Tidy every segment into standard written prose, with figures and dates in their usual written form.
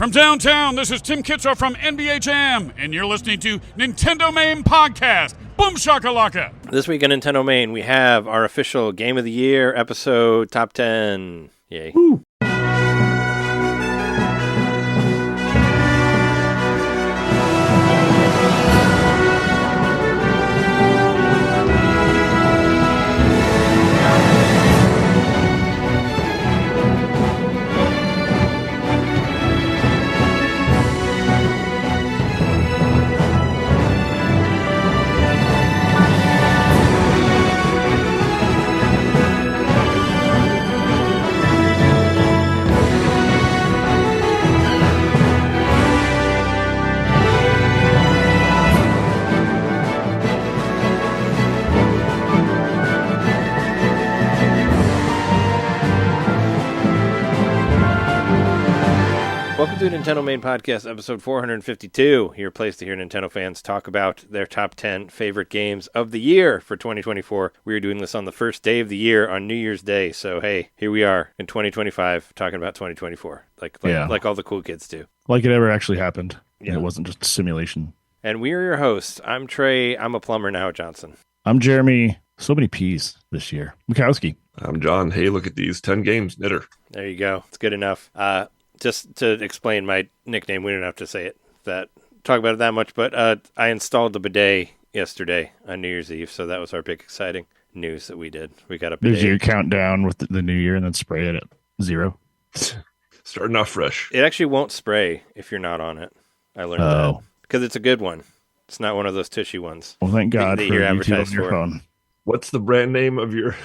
From downtown, this is Tim Kitzer from NBA Jam, and you're listening to NintenDomain Podcast. Boom shakalaka! This week on NintenDomain, we have our official Game of the Year episode top 10. Yay. Woo. Welcome to NintenDomain Podcast, episode 452. Your place to hear Nintendo fans talk about their top 10 favorite games of the year for 2024. We are doing this on the first day of the year on New Year's Day. So, hey, here we are in 2025 talking about 2024, like all the cool kids do. Like it ever actually happened. Yeah. It wasn't just a simulation. And we are your hosts. I'm Trey. I'm a plumber now, Johnson. I'm Jeremy. So many P's this year. Mikowski. I'm John. Hey, look at these 10 games, knitter. There you go. It's good enough. Just to explain my nickname, we don't have to say it, talk about it that much, but I installed the bidet yesterday on New Year's Eve, so that was our big exciting news that we did. We got a bidet. Did you count down with the new year and then spray it at 0? Starting off fresh. It actually won't spray if you're not on it. I learned that. Because it's a good one. It's not one of those tushy ones. Well, thank God that for you're YouTube advertised on your for. phone. What's the brand name of your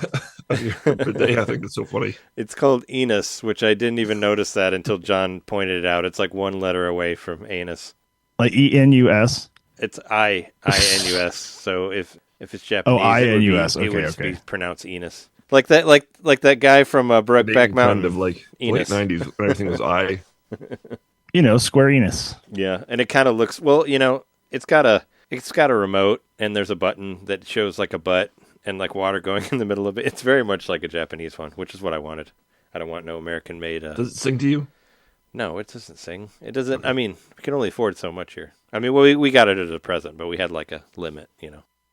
bidet? I think it's so funny. It's called Enos, which I didn't even notice that until John pointed it out. It's like one letter away from anus. Like E-N-U-S? It's I-N-U-S. So if it's Japanese, I-N-U-S. it would Okay. be pronounced Enos. Like that guy from Brokeback Mountain. Of like Enos. late 90s when everything was I. Square Enos. Yeah, and it kind of looks, it's got a remote, and there's a button that shows like a butt and like water going in the middle of it. It's very much like a Japanese one, which is what I wanted. I don't want no American-made. Does it sing to you? No, it doesn't sing. It doesn't. I mean, we can only afford so much here. I mean, we got it as a present, but we had like a limit,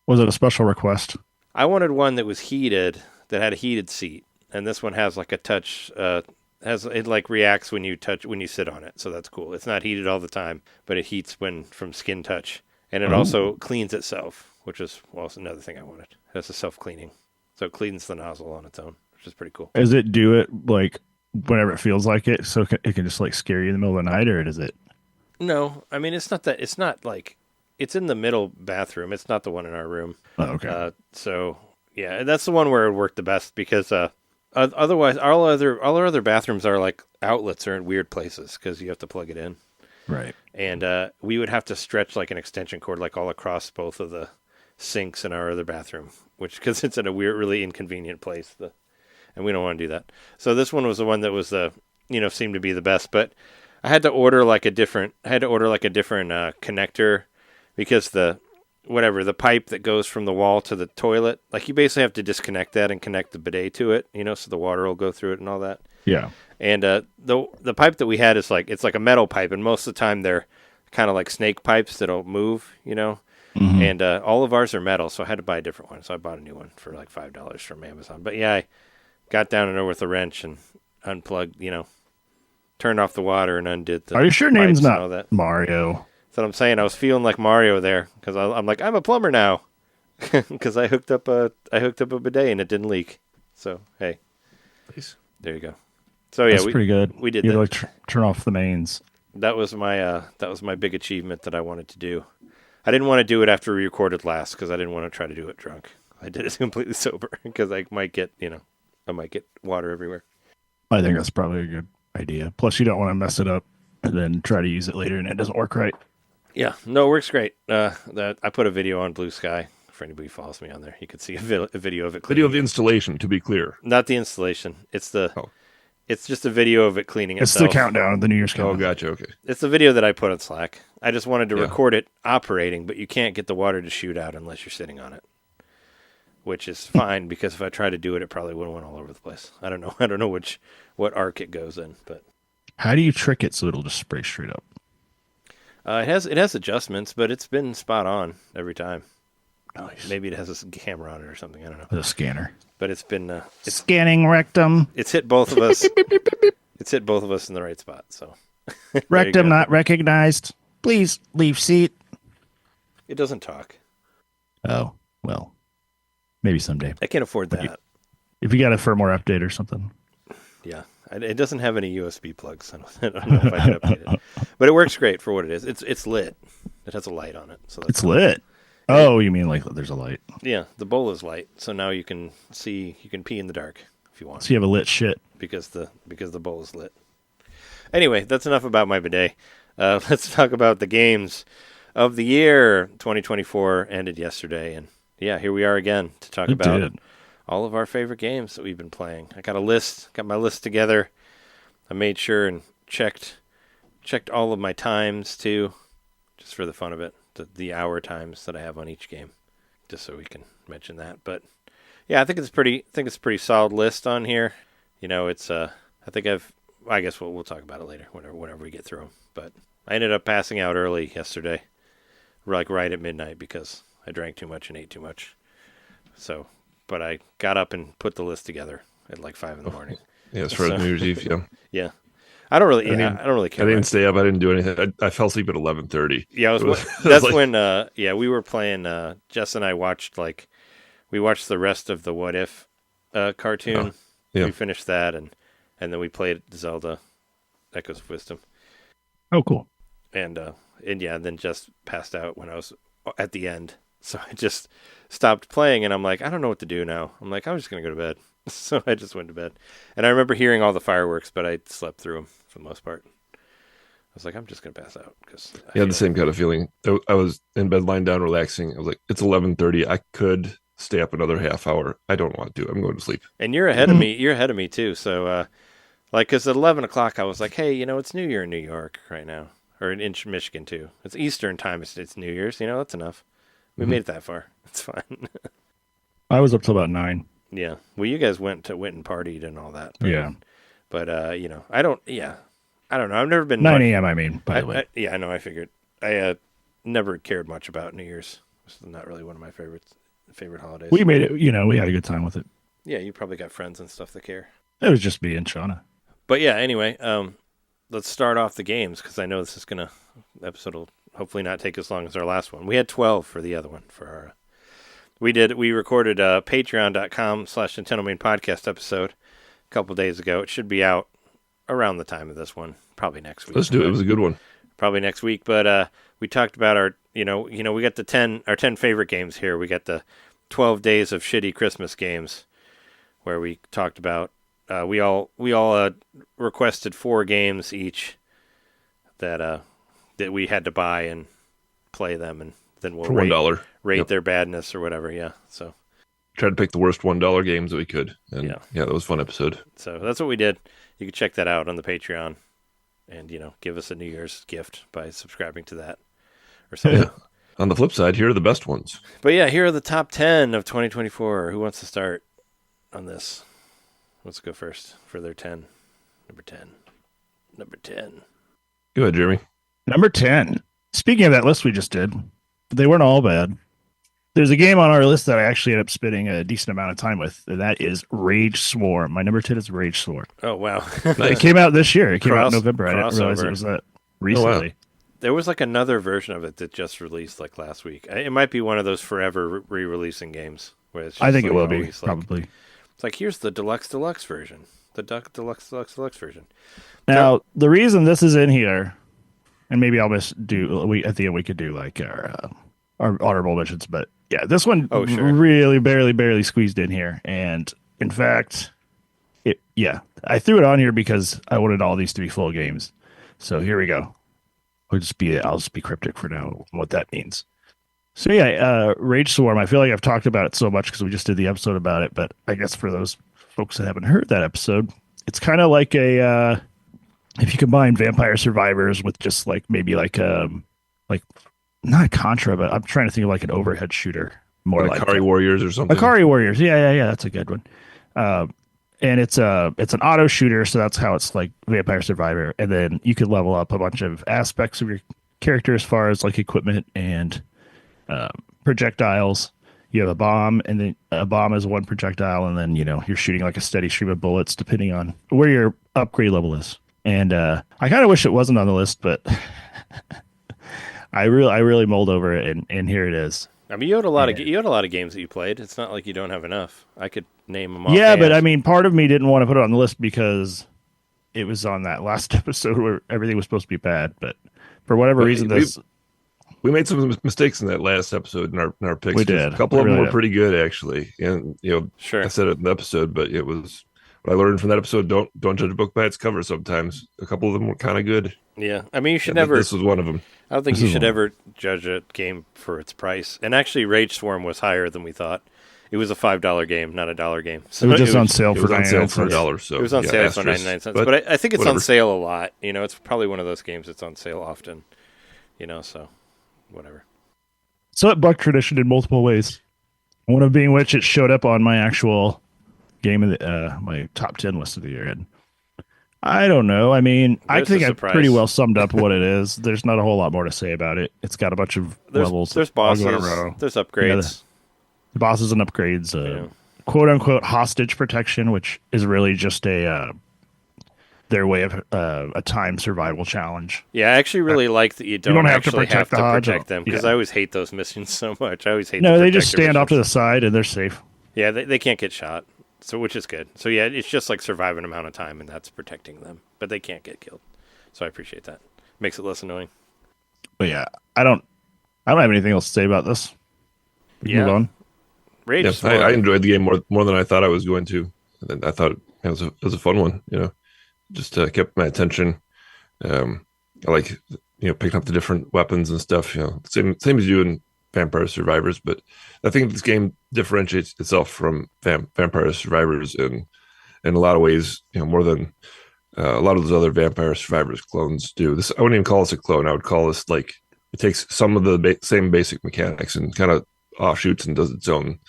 Was it a special request? I wanted one that was heated, that had a heated seat, and this one has like a touch. It like reacts when you sit on it, so that's cool. It's not heated all the time, but it heats from skin touch, and it also cleans itself, which is another thing I wanted. It has a self-cleaning, so it cleans the nozzle on its own, which is pretty cool. Does it do it like whenever it feels like it, so it can just like scare you in the middle of the night, or does it? No, I mean it's not that. It's not like it's in the middle bathroom. It's not the one in our room. Oh, okay. So yeah, that's the one where it worked the best because otherwise all our other bathrooms are like outlets are in weird places because you have to plug it in. Right. And we would have to stretch like an extension cord like all across both of the sinks in our other bathroom, because it's in a weird, really inconvenient place. And we don't want to do that. So this one was the one that was seemed to be the best. But I had to order like a different connector because the pipe that goes from the wall to the toilet, like you basically have to disconnect that and connect the bidet to it, so the water will go through it and all that. Yeah. And the pipe that we had is it's like a metal pipe, and most of the time they're kind of like snake pipes that'll move, Mm-hmm. And all of ours are metal, so I had to buy a different one. So I bought a new one for like $5 from Amazon. But yeah, I got down in there with a wrench and unplugged, turned off the water and undid the. Are you sure pipes name's and all not that. Mario? That's what I'm saying. I was feeling like Mario there because I'm like, I'm a plumber now because I hooked up a bidet and it didn't leak. So hey, Nice. there you go. So yeah, That's pretty good. We did you that. like turn off the mains. That was my big achievement that I wanted to do. I didn't want to do it after we recorded last because I didn't want to try to do it drunk. I did it completely sober because I might get water everywhere. I think that's probably a good idea. Plus, you don't want to mess it up and then try to use it later and it doesn't work right. Yeah, no, it works great. I put a video on Blue Sky. For anybody who follows me on there, you can see a video of it. Video of the installation, to be clear. Not the installation. It's just a video of it cleaning itself. It's the countdown of the New Year's countdown. Oh, gotcha. Okay. It's the video that I put on Slack. I just wanted to record it operating, but you can't get the water to shoot out unless you're sitting on it, which is fine because if I tried to do it, it probably would have went all over the place. I don't know what arc it goes in, but How do you trick it so it'll just spray straight up? It has adjustments, but it's been spot on every time. Nice. Maybe it has a camera on it or something. I don't know. With a scanner. But it's been Scanning rectum. it's hit both of us. It's hit both of us in the right spot. So Rectum not recognized. Please leave seat. It doesn't talk. Oh, well, maybe someday. I can't afford that. If you got a firmware update or something. Yeah, it doesn't have any USB plugs. I don't know if I can update it, but it works great for what it is. It's lit. It has a light on it, so that's It's lit. Oh, you mean like there's a light? Yeah, the bowl is light, so now you can pee in the dark if you want. So you have a lit shit. Because the bowl is lit. Anyway, that's enough about my bidet. Let's talk about the games of the year. 2024 ended yesterday, and yeah, here we are again to talk about all of our favorite games that we've been playing. I got my list together. I made sure and checked all of my times too, just for the fun of it, the hour times that I have on each game, just so we can mention that. But yeah, I think it's a pretty solid list on here. You know, it's I guess we'll talk about it later, whenever we get through them. But I ended up passing out early yesterday, like right at midnight, because I drank too much and ate too much. So, but I got up and put the list together at like 5 in the morning. Yeah, it's Friday, New Year's Eve. Yeah. Yeah. I don't really care. I didn't stay up. I didn't do anything. I fell asleep at 11:30. Yeah, that's like, when we were playing. Jess and I watched the rest of the What If cartoon. Oh, yeah. We finished that, and then we played Zelda Echoes of Wisdom. Oh, cool. And then just passed out when I was at the end. So I just stopped playing, and I'm like, I don't know what to do now. I'm like, I'm just going to go to bed. So I just went to bed. And I remember hearing all the fireworks, but I slept through them for the most part. I was like, I'm just going to pass out. Yeah, the same kind of feeling. I was in bed lying down relaxing. I was like, it's 11:30. I could stay up another half hour. I don't want to. I'm going to sleep. And you're ahead of me. You're ahead of me, too. So, because at 11 o'clock, I was like, hey, it's New Year in New York right now. Or in Michigan, too. It's Eastern time. It's New Year's. That's enough. We made it that far. It's fine. I was up till about 9. Yeah. Well, you guys went and partied and all that. But, I don't know. I've never been 9 a.m. I mean, by the way. I know. I figured. I never cared much about New Year's. It's not really one of my favorite holidays. We made it. We had a good time with it. Yeah, you probably got friends and stuff that care. It was just me and Shauna. But yeah, anyway, let's start off the games, because I know this episode will hopefully not take as long as our last one. We had 12 for the other one. We recorded a patreon.com/NintenDomain podcast episode a couple days ago. It should be out around the time of this one, probably next week. Let's do it. It was a good one. Probably next week. But we talked about our we got our 10 favorite games here. We got the 12 days of shitty Christmas games, where we talked about we all requested 4 games each that we had to buy and play them, and then we'll for $1 rate their badness or whatever. Yeah, so tried to pick the worst $1 games that we could, and yeah, that was a fun episode. So that's what we did. You can check that out on the Patreon, and give us a New Year's gift by subscribing to that or something. Yeah. On the flip side, here are the best ones. But yeah, here are the top 10 of 2024. Who wants to start on this? Let's go first for their 10. Number 10. Go ahead, Jeremy. Number 10. Speaking of that list we just did, they weren't all bad. There's a game on our list that I actually ended up spending a decent amount of time with, and that is Rage Swarm. My number 10 is Rage Swarm. Oh, wow. It came out this year. It came out in November. I didn't realize it was that recently. Oh, wow. There was like another version of it that just released like last week. It might be one of those forever re-releasing games. Where it's just I think it will be, like, probably. It's like, here's the deluxe version. The deluxe version. Now, the reason this is in here, and maybe I'll just at the end we could do like our honorable mentions, but yeah, this one really barely squeezed in here. And in fact, I threw it on here because I wanted all these to be full games. So here we go. I'll just be cryptic for now on what that means. So yeah, Rage Swarm, I feel like I've talked about it so much because we just did the episode about it, but I guess for those folks that haven't heard that episode, it's kind of like if you combine Vampire Survivors with just like maybe like not Contra, but I'm trying to think of like an overhead shooter, more like Akari Warriors or something. Akari Warriors, yeah, that's a good one. and it's an auto shooter, so that's how it's like Vampire Survivor. And then you could level up a bunch of aspects of your character as far as like equipment and projectiles. You have a bomb, and then a bomb is one projectile, and then you're shooting like a steady stream of bullets depending on where your upgrade level is. And I kind of wish it wasn't on the list, but I really mulled over it, and here it is. I mean, you had a lot of games that you played. It's not like you don't have enough. I could name them all. Yeah, but I mean, part of me didn't want to put it on the list because it was on that last episode where everything was supposed to be bad. But for whatever reason, we made some mistakes in that last episode in our picks. We did. A couple of them were pretty good, actually. And sure. I said it in the episode, but it was what I learned from that episode. Don't judge a book by its cover. Sometimes a couple of them were kind of good. Yeah, I mean, you should never. This was one of them. I don't think you should ever judge a game for its price. And actually, Rage Swarm was higher than we thought. It was a $5 game, not a dollar game. So it was just on sale for $99. So it was on sale for 99 cents. But I think it's on sale a lot. It's probably one of those games that's on sale often. So whatever. So it bucked tradition in multiple ways. One of being which it showed up on my actual game of my top 10 list of the year. And I don't know. I mean, I think I pretty well summed up what it is. There's not a whole lot more to say about it. It's got a bunch of levels. There's bosses. There's upgrades. The bosses and upgrades. Quote unquote hostage protection, which is really just their way of a time survival challenge. Yeah, I actually really like that you don't actually have to protect them, because I always hate those missions so much. I always hate. No, they just stand off to the side and they're safe. Yeah, they can't get shot, so which is good. So yeah, it's just like survive an amount of time, and that's protecting them, but they can't get killed. So I appreciate that. Makes it less annoying. But yeah, I don't have anything else to say about this. Move on. Rage. I enjoyed the game more than I thought I was going to. And I thought it was a fun one. Just kept my attention. I like picking up the different weapons and stuff. Same as you in Vampire Survivors, but I think this game differentiates itself from Vampire Survivors in a lot of ways. More than a lot of those other Vampire Survivors clones do. This I wouldn't even call this a clone. I would call this like it takes some of the same basic mechanics and kind of offshoots and does its own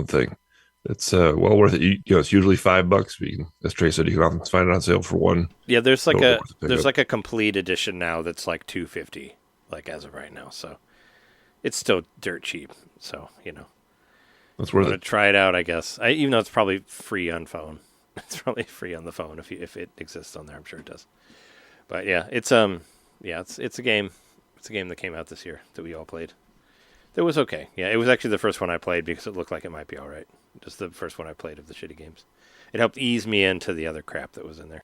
thing. It's well worth it. It's usually $5, but as Trey said, you can often find it on sale for $1. Yeah, there's like a complete edition now that's like $250, like as of right now. So it's still dirt cheap. So that's worth it. Try it out, I guess. Even though it's probably free on phone. It's probably free on the phone if it exists on there. I'm sure it does. But yeah, it's a game. It's a game that came out this year that we all played. It was okay. Yeah, it was actually the first one I played because it looked like it might be all right. Just the first one I played of the shitty games. It helped ease me into the other crap that was in there.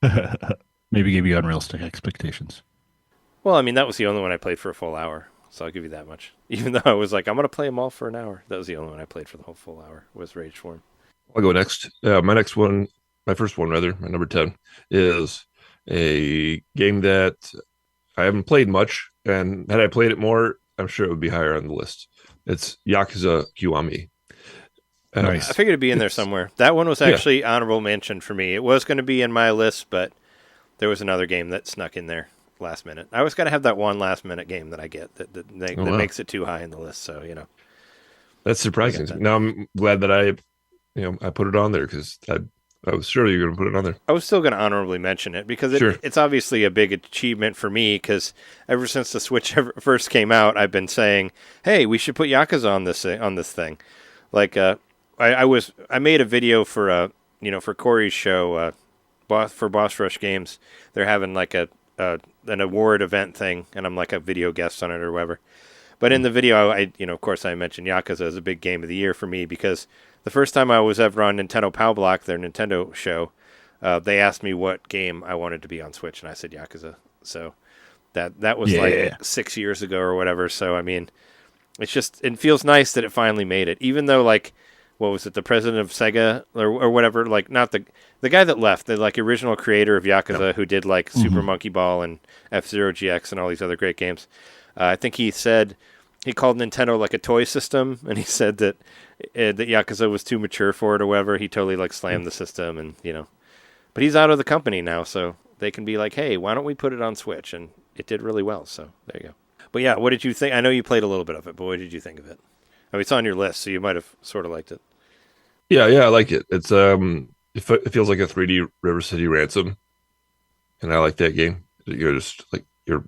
Maybe give you unrealistic expectations. Well, I mean, that was the only one I played for a full hour, so I'll give you that much. Even though I was like, I'm going to play them all for an hour. That was the only one I played for the whole full hour, was Rage Swarm. I'll go next. My first one, my number 10, is a game that I haven't played much, and had I played it more, I'm sure it would be higher on the list. It's Yakuza Kiwami. Nice. I figured it'd be in there somewhere. That one was actually honorable mention for me. It was going to be in my list, but there was another game that snuck in there last minute. I always got to have that one last minute game that I get that makes it too high in the list. So that's surprising. Now I'm glad that I put it on there because I was sure you were going to put it on there. I was still going to honorably mention it because it's obviously a big achievement for me because ever since the Switch first came out, I've been saying, hey, we should put Yakuza on this thing. Like, I made a video for for Corey's show, for Boss Rush Games. They're having like an award event thing, and I'm like a video guest on it or whatever. But in the video, I of course I mentioned Yakuza as a big game of the year for me because the first time I was ever on Nintendo Pow Block, their Nintendo show, they asked me what game I wanted to be on Switch, and I said Yakuza. So that was like 6 years ago or whatever. So I mean, it feels nice that it finally made it, even though like. What was it? The president of Sega or whatever? Like not the guy that left, the like original creator of Yakuza, who did like Super Monkey Ball and F-Zero GX and all these other great games. I think he said he called Nintendo like a toy system, and he said that Yakuza was too mature for it or whatever. He totally like slammed the system, and but he's out of the company now, so they can be like, hey, why don't we put it on Switch? And it did really well. So there you go. But yeah, what did you think? I know you played a little bit of it, but what did you think of it? I mean, it's on your list, so you might have sort of liked it. Yeah, I like it. It's it feels like a 3D River City Ransom, and I like that game. You're just like you're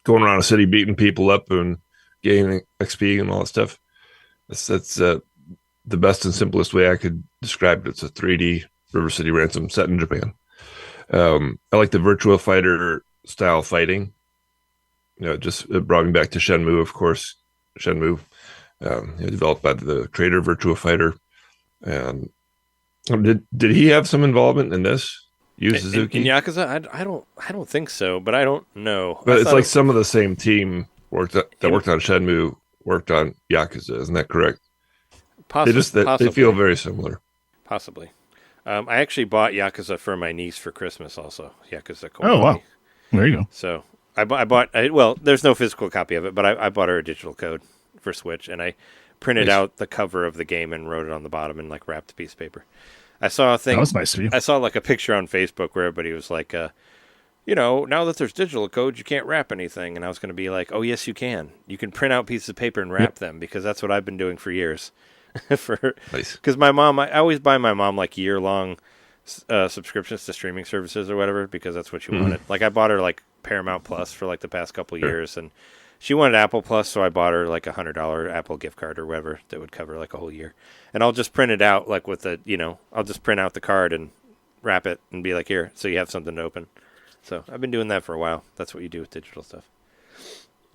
going around a city beating people up and gaining XP and all that stuff. That's the best and simplest way I could describe it. It's a 3D River City Ransom set in Japan. I like the Virtua Fighter style fighting. It brought me back to Shenmue, of course. Shenmue, developed by the creator of Virtua Fighter. And did he have some involvement in this? Yu Suzuki in Yakuza? I don't think so, but I don't know. But it's like some of the same team worked on Shenmue worked on Yakuza. Isn't that correct? Possibly. They feel very similar. Possibly. I actually bought Yakuza for my niece for Christmas also. Yakuza Kiwami. Oh, wow. There you go. So I bought, well, there's no physical copy of it, but I bought her a digital code for Switch, and I printed out the cover of the game and wrote it on the bottom and like wrapped a piece of paper. I saw a thing. That was nice of you. I saw like a picture on Facebook where everybody was like, now that there's digital codes, you can't wrap anything. And I was going to be like, oh, yes, you can. You can print out pieces of paper and wrap them, because that's what I've been doing for years. Nice. Because my mom, I always buy my mom like year-long subscriptions to streaming services or whatever, because that's what she wanted. Like I bought her like Paramount Plus for like the past couple years, and she wanted Apple Plus, so I bought her like $100 Apple gift card or whatever that would cover like a whole year. And I'll just print it out like with I'll just print out the card and wrap it and be like, here, so you have something to open. So I've been doing that for a while. That's what you do with digital stuff.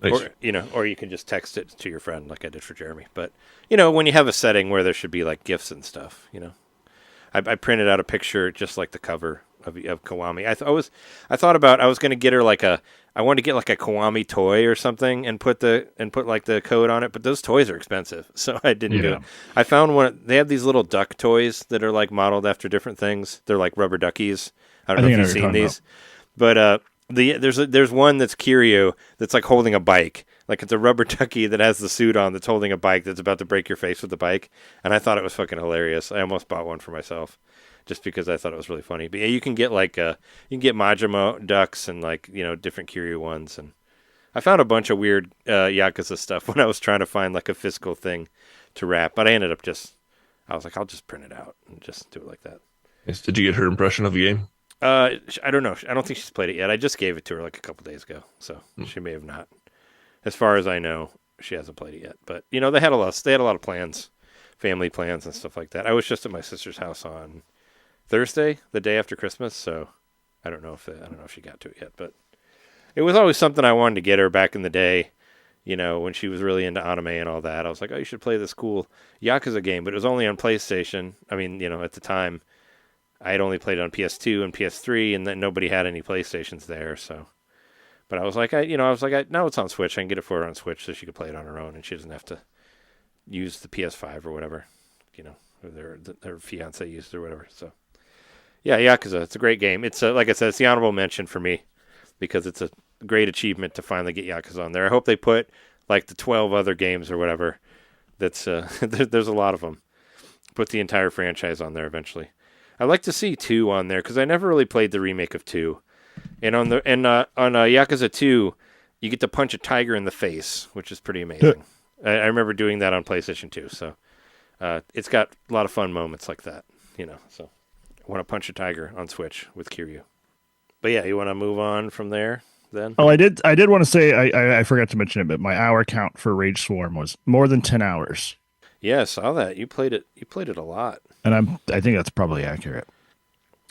Nice. Or you can just text it to your friend like I did for Jeremy. But, when you have a setting where there should be like gifts and stuff, I printed out a picture just like the cover of Kiwami. I thought about, I was going to get her I wanted to get like a Kiwami toy or something and put like the code on it, but those toys are expensive. So I didn't do it. I found one, they have these little duck toys that are like modeled after different things. They're like rubber duckies. I don't know if you've seen these, but, there's one that's Kiryu that's like holding a bike. Like it's a rubber ducky that has the suit on that's holding a bike that's about to break your face with the bike. And I thought it was fucking hilarious. I almost bought one for myself just because I thought it was really funny. But yeah, you can get Majima ducks and like, different Kiryu ones. And I found a bunch of weird Yakuza stuff when I was trying to find like a physical thing to wrap. But I was like, I'll just print it out and just do it like that. Yes. Did you get her impression of the game? I don't know. I don't think she's played it yet. I just gave it to her like a couple days ago, so she may have not. As far as I know, she hasn't played it yet. But they had a lot of plans, family plans and stuff like that. I was just at my sister's house on Thursday, the day after Christmas, so I don't know if she got to it yet. But it was always something I wanted to get her back in the day. When she was really into anime and all that, I was like, oh, you should play this cool Yakuza game. But it was only on PlayStation. I mean, at the time, I had only played it on PS2 and PS3, and then nobody had any PlayStations there. So, but I was like, now it's on Switch. I can get it for her on Switch, so she could play it on her own, and she doesn't have to use the PS5 or whatever, or their fiance used it or whatever. So, yeah, Yakuza, it's a great game. It's like I said, it's the honorable mention for me because it's a great achievement to finally get Yakuza on there. I hope they put like the 12 other games or whatever. That's there's a lot of them. Put the entire franchise on there eventually. I'd like to see 2 on there because I never really played the remake of 2. And on Yakuza 2, you get to punch a tiger in the face, which is pretty amazing. I remember doing that on PlayStation 2. So it's got a lot of fun moments like that, So I want to punch a tiger on Switch with Kiryu. But yeah, you want to move on from there then? Oh, I did want to say I forgot to mention it, but my hour count for Rage Swarm was more than 10 hours. Yeah, I saw that. You played it a lot. And I think that's probably accurate.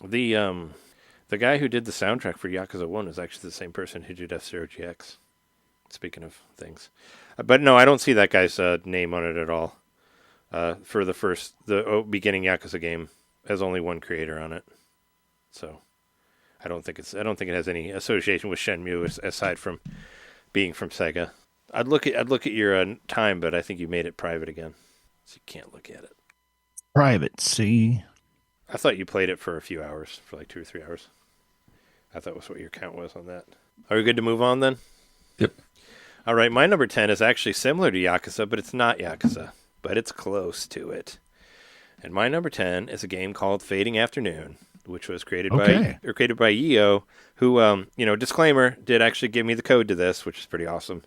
The guy who did the soundtrack for Yakuza 1 is actually the same person who did F-Zero GX. Speaking of things. But no, I don't see that guy's name on it at all. For the beginning Yakuza game has only one creator on it. So I don't think it has any association with Shenmue aside from being from Sega. I'd look at your time, but I think you made it private again. So you can't look at it. Private, see? I thought you played it for a few hours, for like 2 or 3 hours. I thought was what your count was on that. Are we good to move on then? Yep. All right, my number 10 is actually similar to Yakuza, but it's not Yakuza, but it's close to it. And my number 10 is a game called Fading Afternoon, which was created by Yeo, who, disclaimer, did actually give me the code to this, which is pretty awesome.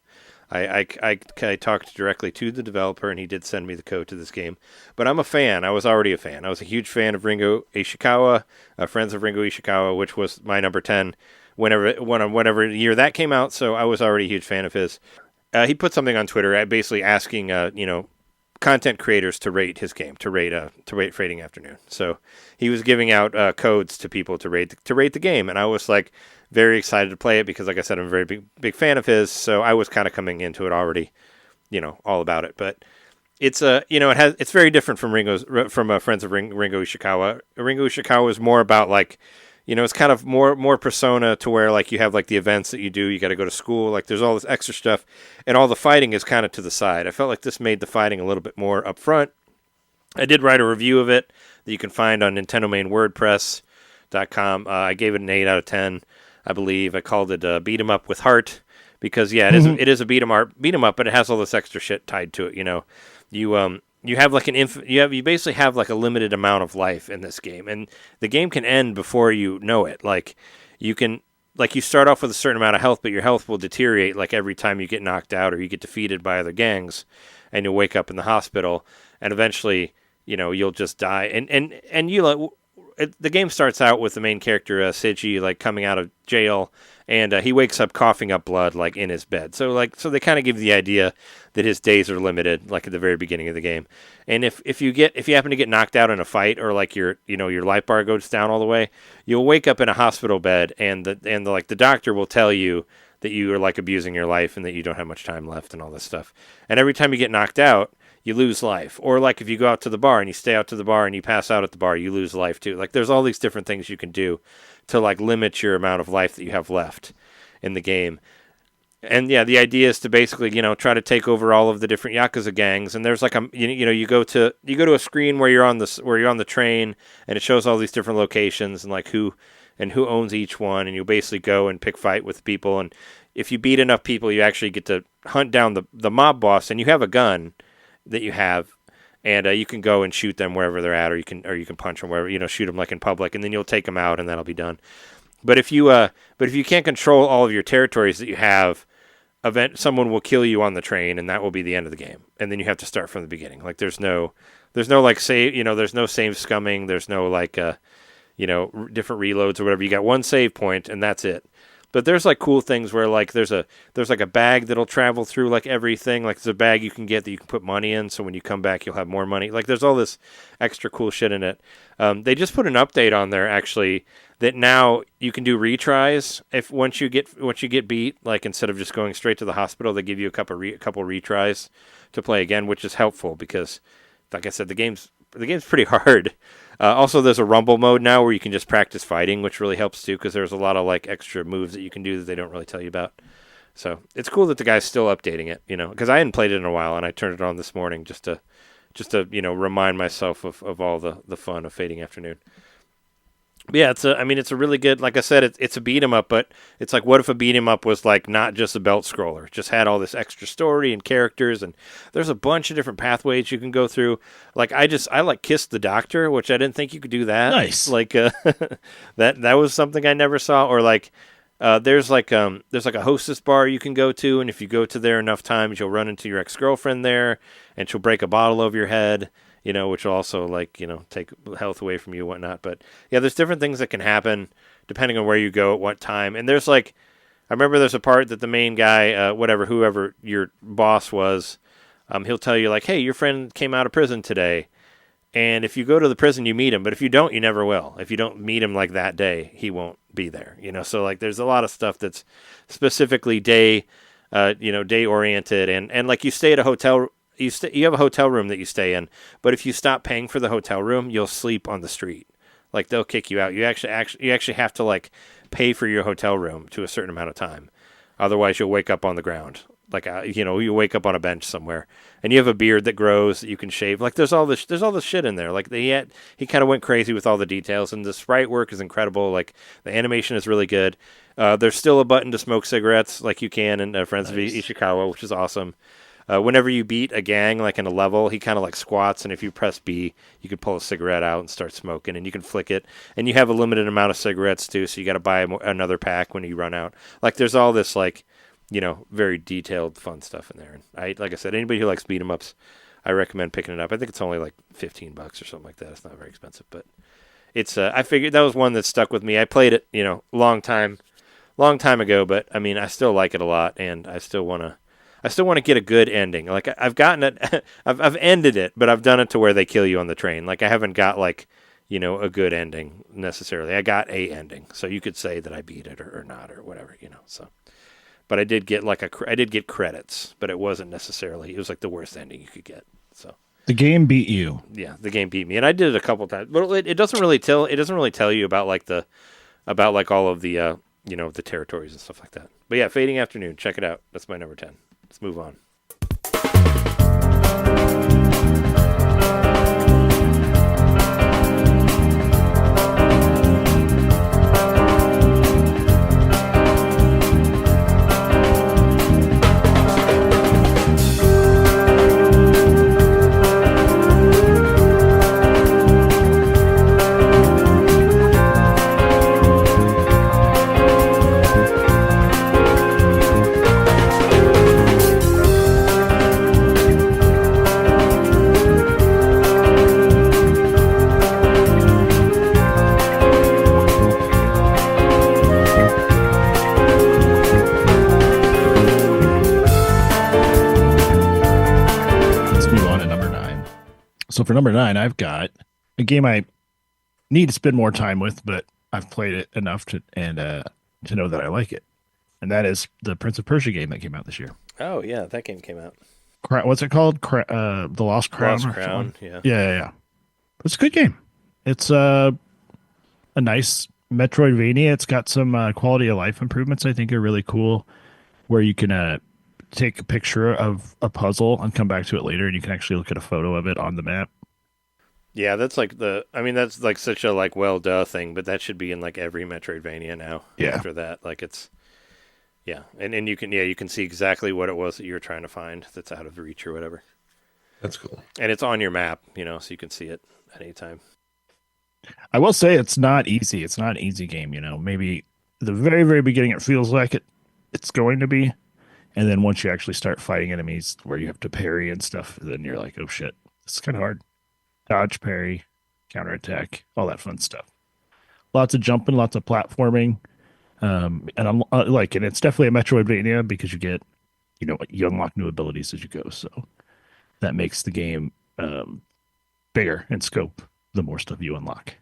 I talked directly to the developer, and he did send me the code to this game. But I'm a fan. I was already a fan. I was a huge fan of Ringo Ishikawa, Friends of Ringo Ishikawa, which was my number 10 whenever year that came out. So I was already a huge fan of his. He put something on Twitter basically asking, content creators to rate his game, to rate Fading Afternoon. So he was giving out codes to people to rate the game, and I was like very excited to play it because, like I said, I'm a very big fan of his. So I was kind of coming into it already, all about it. But it's it's very different from Friends of Ringo Ishikawa. Ringo Ishikawa is more about like, it's kind of more Persona, to where like you have like the events that you do, you got to go to school, like there's all this extra stuff, and all the fighting is kind of to the side. I felt like this made the fighting a little bit more upfront. I did write a review of it that you can find on NintenDomain WordPress.com. I gave it an 8 out of 10, I believe. I called it Beat 'em Up with Heart because it is a beat 'em up, but it has all this extra shit tied to it. You have like you basically have like a limited amount of life in this game, and the game can end before you know it. Like you start off with a certain amount of health, but your health will deteriorate like every time you get knocked out or you get defeated by other gangs, and you'll wake up in the hospital, and eventually you'll just die. The game starts out with the main character Seiji like coming out of jail, and he wakes up coughing up blood like in his bed. So they kind of give the idea that his days are limited, like at the very beginning of the game. And if you happen to get knocked out in a fight, or like your life bar goes down all the way, you'll wake up in a hospital bed, and the doctor will tell you that you are like abusing your life and that you don't have much time left and all this stuff. And every time you get knocked out, you lose life. Or like if you go out to the bar and you stay out to the bar and you pass out at the bar, you lose life too. Like there's all these different things you can do to like limit your amount of life that you have left in the game. And yeah, the idea is to basically, try to take over all of the different Yakuza gangs. And there's like you go to a screen where you're on the train, and it shows all these different locations and like who owns each one, and you basically go and pick fight with people. And if you beat enough people, you actually get to hunt down the mob boss, and you have a gun that you have, and you can go and shoot them wherever they're at, or you can punch them wherever, shoot them like in public, and then you'll take them out, and that'll be done. But if you can't control all of your territories that you have, someone will kill you on the train, and that will be the end of the game. And then you have to start from the beginning. Like there's no like save, there's no save scumming. There's no like different reloads or whatever. You got one save point, and that's it. But there's like cool things where like there's like a bag that'll travel through like everything. Like there's a bag you can get that you can put money in, so when you come back you'll have more money. Like there's all this extra cool shit in it. They just put an update on there actually that now you can do retries if once you get beat. Like instead of just going straight to the hospital, they give you a couple retries to play again, which is helpful because, like I said, the game's pretty hard. Also, there's a rumble mode now where you can just practice fighting, which really helps too, because there's a lot of like extra moves that you can do that they don't really tell you about. So it's cool that the guy's still updating it, because I hadn't played it in a while, and I turned it on this morning just to remind myself of all the fun of Fading Afternoon. But yeah, it's a really good, like I said, it's a beat 'em up, but it's like, what if a beat 'em up was like not just a belt scroller, it just had all this extra story and characters, and there's a bunch of different pathways you can go through. Like I like kissed the doctor, which I didn't think you could do that. Nice. Like that was something I never saw. Or like there's like a hostess bar you can go to, and if you go to there enough times, you'll run into your ex-girlfriend there, and she'll break a bottle over your head. Which will also take health away from you and whatnot. But yeah, there's different things that can happen depending on where you go at what time. And there's I remember there's a part that the main guy, whoever your boss was, he'll tell you like, hey, your friend came out of prison today. And if you go to the prison, you meet him. But if you don't, you never will. If you don't meet him like that day, he won't be there. So like there's a lot of stuff that's specifically day oriented. And like you stay at a hotel. You have a hotel room that you stay in, but if you stop paying for the hotel room, you'll sleep on the street. Like they'll kick you out. You actually have to like pay for your hotel room to a certain amount of time. Otherwise, you'll wake up on the ground. Like you wake up on a bench somewhere, and you have a beard that grows that you can shave. Like there's all this shit in there. Like he kind of went crazy with all the details, and the sprite work is incredible. Like the animation is really good. There's still a button to smoke cigarettes, like you can in Friends of Ishikawa, which is awesome. Whenever you beat a gang, like in a level, he kind of like squats, and if you press B, you can pull a cigarette out and start smoking, and you can flick it. And you have a limited amount of cigarettes too, so you got to buy another pack when you run out. Like there's all this like very detailed, fun stuff in there. And like I said, anybody who likes beat 'em ups, I recommend picking it up. I think it's only like $15 or something like that. It's not very expensive, but it's. I figured that was one that stuck with me. I played it, long time ago, but I mean, I still like it a lot, and I still want to get a good ending. Like I've gotten it, I've ended it, but I've done it to where they kill you on the train. Like I haven't got like, a good ending necessarily. I got a ending, so you could say that I beat it or not or whatever, So, but I did get I did get credits, but it wasn't necessarily. It was like the worst ending you could get. So the game beat you. Yeah, the game beat me, and I did it a couple times. But it doesn't really tell. It doesn't really tell you about all of the the territories and stuff like that. But yeah, Fading Afternoon. Check it out. That's my number 10. Let's move on. So for number 9, I've got a game I need to spend more time with, but I've played it enough to know that I like it, and that is the Prince of Persia game that came out this year. Oh yeah, that game came out. What's it called? The Lost Crown. Lost Crown. Yeah. Yeah. It's a good game. It's a nice Metroidvania. It's got some quality of life improvements I think are really cool, where you can take a picture of a puzzle and come back to it later, and you can actually look at a photo of it on the map. Yeah, that's like that's like such a like well duh thing, but that should be in like every Metroidvania now. Yeah. After that, like it's and you can see exactly what it was that you were trying to find that's out of reach or whatever. That's cool. And it's on your map, so you can see it at any time. I will say it's not easy. It's not an easy game, Maybe the very, very beginning it feels like it's going to be. And then once you actually start fighting enemies where you have to parry and stuff, then you're like, oh shit, it's kind of hard. Dodge, parry, counterattack, all that fun stuff. Lots of jumping, lots of platforming. And I'm and it's definitely a Metroidvania because you get, you unlock new abilities as you go. So that makes the game bigger in scope the more stuff you unlock.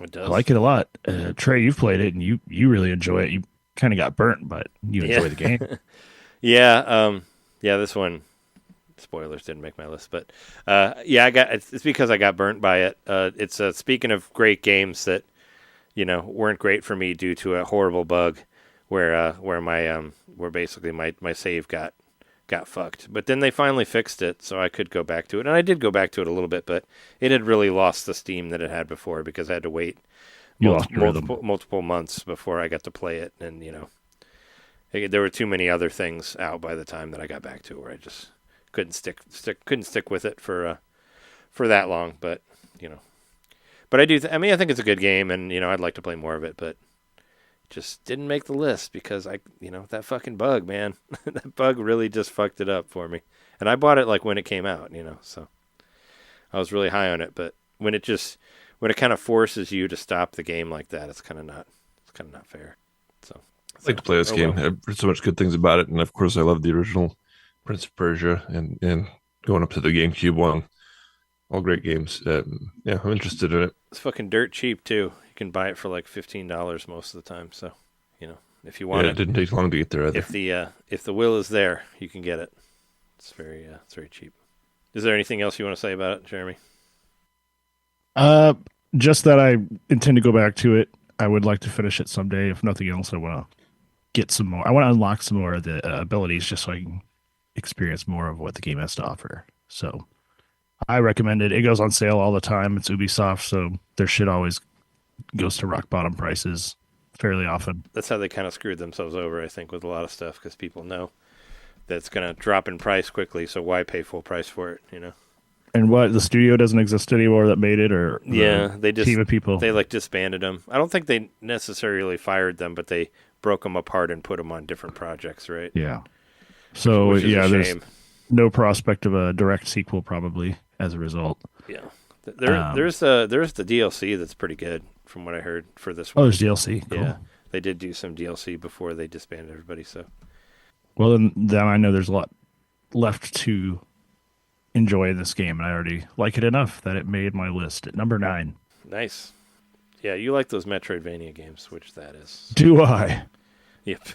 It does. I like it a lot. Trey, you've played it and you really enjoy it. You kind of got burnt, but you enjoy the game. Yeah, this one, spoilers, didn't make my list, but it's because I got burnt by it. It's speaking of great games that weren't great for me due to a horrible bug, where basically my save got fucked. But then they finally fixed it, so I could go back to it, and I did go back to it a little bit, but it had really lost the steam that it had before because I had to wait multiple months before I got to play it, and there were too many other things out by the time that I got back to it where I just couldn't stick with it for that long. But but I do. I think it's a good game, and I'd like to play more of it, but just didn't make the list because that fucking bug, man, that bug really just fucked it up for me. And I bought it like when it came out, so I was really high on it. But when it kind of forces you to stop the game like that, it's kind of not fair. So. I'd like to play this game. I've heard so much good things about it, and of course, I love the original Prince of Persia and going up to the GameCube one. All great games. I'm interested in it. It's fucking dirt cheap too. You can buy it for like $15 most of the time. So, if you want it didn't take long to get there either. If the will is there, you can get it. It's very cheap. Is there anything else you want to say about it, Jeremy? Just that I intend to go back to it. I would like to finish it someday. If nothing else, I want to get some more. I want to unlock some more of the abilities just so I can experience more of what the game has to offer. So I recommend it. It goes on sale all the time. It's Ubisoft, so their shit always goes to rock bottom prices fairly often. That's how they kind of screwed themselves over, I think, with a lot of stuff because people know that it's going to drop in price quickly, so why pay full price for it, And what, the studio doesn't exist anymore that made it, or they just team of people? They disbanded them. I don't think they necessarily fired them, but they broke them apart and put them on different projects, right? Yeah. So Which is a there's shame. no prospect of a direct sequel probably as a result. Yeah. There's the DLC that's pretty good from what I heard for this Oh, one. there's DLC. Cool. Yeah. They did do some DLC before they disbanded everybody, so. Well, then I know there's a lot left to enjoy in this game, and I already like it enough that it made my list at number 9. Nice. Yeah, you like those Metroidvania games, which that is. Do I? Yep.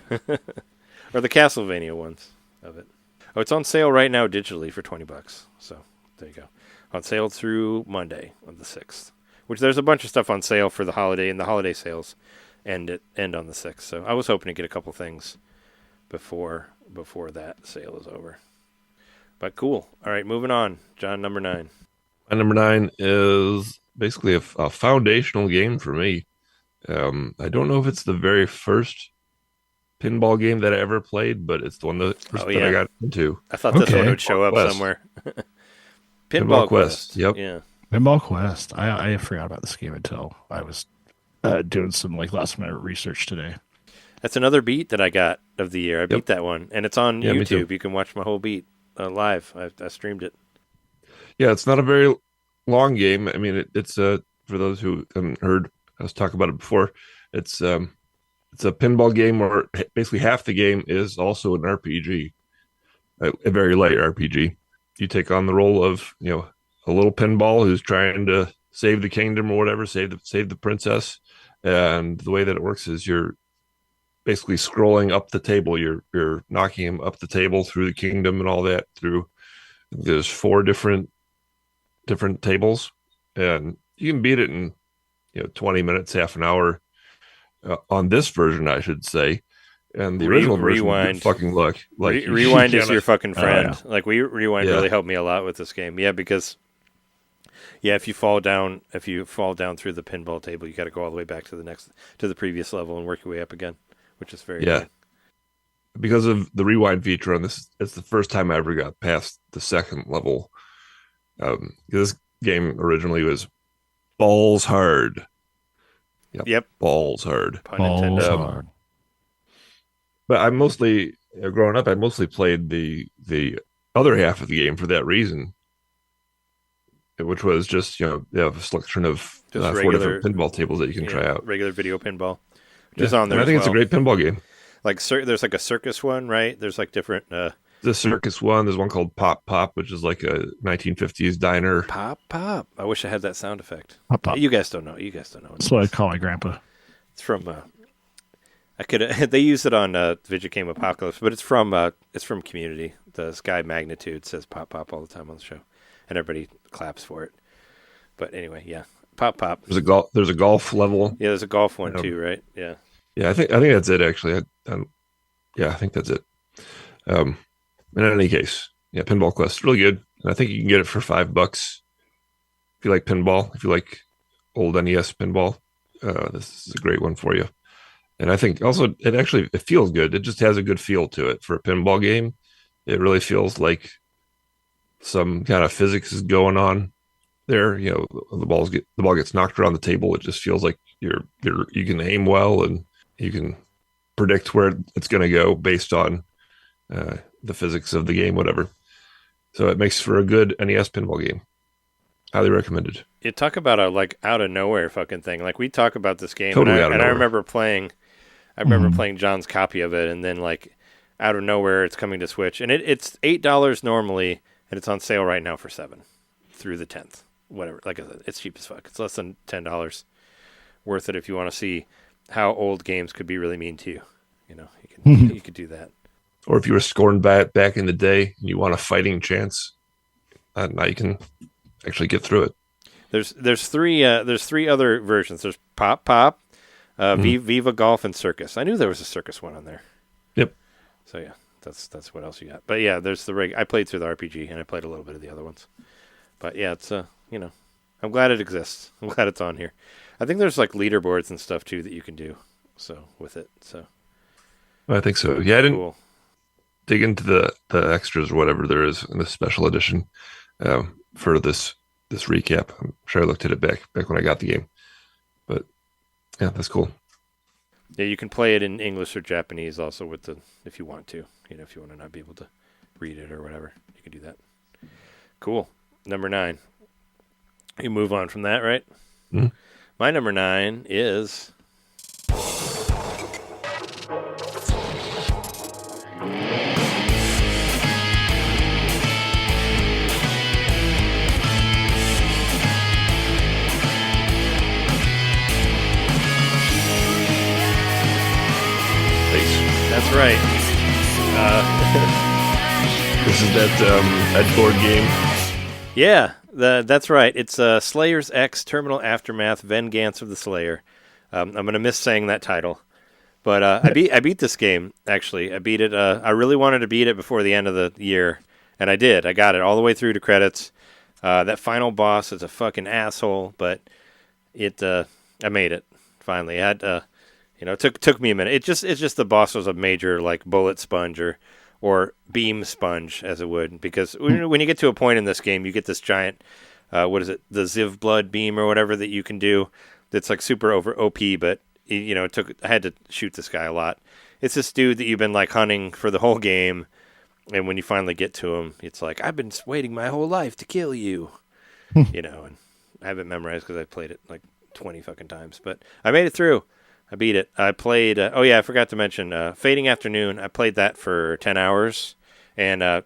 Or the Castlevania ones of it. Oh, it's on sale right now digitally for $20. So there you go. On sale through Monday of the 6th. Which there's a bunch of stuff on sale for the holiday, and the holiday sales end on the 6th. So I was hoping to get a couple things before that sale is over. But cool. All right, moving on. John, number 9. My number 9 is basically a foundational game for me. I don't know if it's the very first pinball game that I ever played, but it's the one that I got into. I thought this one would show up somewhere. Pinball Quest. Yep. Yeah. Pinball Quest. I forgot about this game until I was doing some last minute research today. That's another beat that I got of the year. I beat that one, and it's on YouTube. You can watch my whole beat live. I streamed it. Yeah, it's not a very long game. I mean, it's for those who haven't heard us talk about it before. It's a pinball game where basically half the game is also an RPG, a very light RPG. You take on the role of a little pinball who's trying to save the kingdom or whatever, save the princess. And the way that it works is you're basically scrolling up the table. You're knocking him up the table through the kingdom and all that. There's 4 different tables, and you can beat it in 20 minutes, half an hour. On this version, I should say. And the original version, good fucking luck. Like Rewind is your fucking friend. Oh, yeah. Like Rewind really helped me a lot with this game. Yeah, because if you fall down through the pinball table, you got to go all the way back to the previous level and work your way up again, which is very good. Because of the rewind feature on this, it's the first time I ever got past the second level. This game originally was balls hard. Yep. Balls hard. Pun intended. Balls hard. But I mostly, growing up, I mostly played the other half of the game for that reason, which was just a selection of 4 different pinball tables that you can try out. Regular video pinball, which is on there. I think it's a great pinball game. Like there's like a circus one, right? There's like different. The circus one. There's one called Pop Pop, which is like a 1950s diner. Pop Pop. I wish I had that sound effect. Pop Pop. You guys don't know. That's what I call my grandpa. It's from. I could. They use it on Video Game Apocalypse, but it's from Community. This guy Magnitude says Pop Pop all the time on the show, and everybody claps for it. But anyway, yeah, Pop Pop. There's a golf level. Yeah, there's a golf one too, right? Yeah. Yeah, I think that's it actually. I think that's it. In any case, Pinball Quest, really good. And I think you can get it for $5 if you like pinball. If you like old NES pinball, this is a great one for you. And I think also it feels good. It just has a good feel to it for a pinball game. It really feels like some kind of physics is going on there. The ball gets knocked around the table. It just feels like you can aim well and you can predict where it's going to go based on the physics of the game, whatever. So it makes for a good NES pinball game. Highly recommended. You talk about a out of nowhere fucking thing. Like we talk about this game, totally and I remember playing John's copy of it, and then out of nowhere it's coming to Switch, and it's $8 normally, and it's on sale right now for $7 through the 10th. Whatever. Like I said, it's cheap as fuck. It's less than $10. Worth it if you want to see how old games could be really mean to you. You could do that. Or if you were scorned by it back in the day and you want a fighting chance, now you can actually get through it. There's three other versions. There's Pop Pop, Viva Golf, and Circus. I knew there was a Circus one on there. Yep. So yeah, that's what else you got. But yeah, there's I played through the RPG and I played a little bit of the other ones. But yeah, it's I'm glad it exists. I'm glad it's on here. I think there's leaderboards and stuff too that you can do. So with it, so I think so. Yeah, I didn't cool. dig into the extras or whatever there is in the special edition for this recap. I'm sure I looked at it back when I got the game. But yeah, that's cool. Yeah, you can play it in English or Japanese also if you want to. If you want to not be able to read it or whatever, you can do that. Cool. Number 9. You move on from that, right? Mm-hmm. My number 9 is... That's right. This is that board game. Yeah, that's right. It's Slayers X Terminal Aftermath Vengeance of the Slayer. I'm going to miss saying that title. But I beat this game, actually. I beat it. I really wanted to beat it before the end of the year, and I did. I got it all the way through to credits. That final boss is a fucking asshole, but I made it, finally. It took me a minute. It's just the boss was a major like bullet sponge or beam sponge, as it would, because when you get to a point in this game, you get this giant, what is it, the Ziv blood beam or whatever that you can do. That's like super over OP, but I had to shoot this guy a lot. It's this dude that you've been like hunting for the whole game, and when you finally get to him, it's like, I've been waiting my whole life to kill you, and I have it memorized because I played it like 20 fucking times, but I made it through. I beat it. I played, I forgot to mention, Fading Afternoon. I played that for 10 hours, and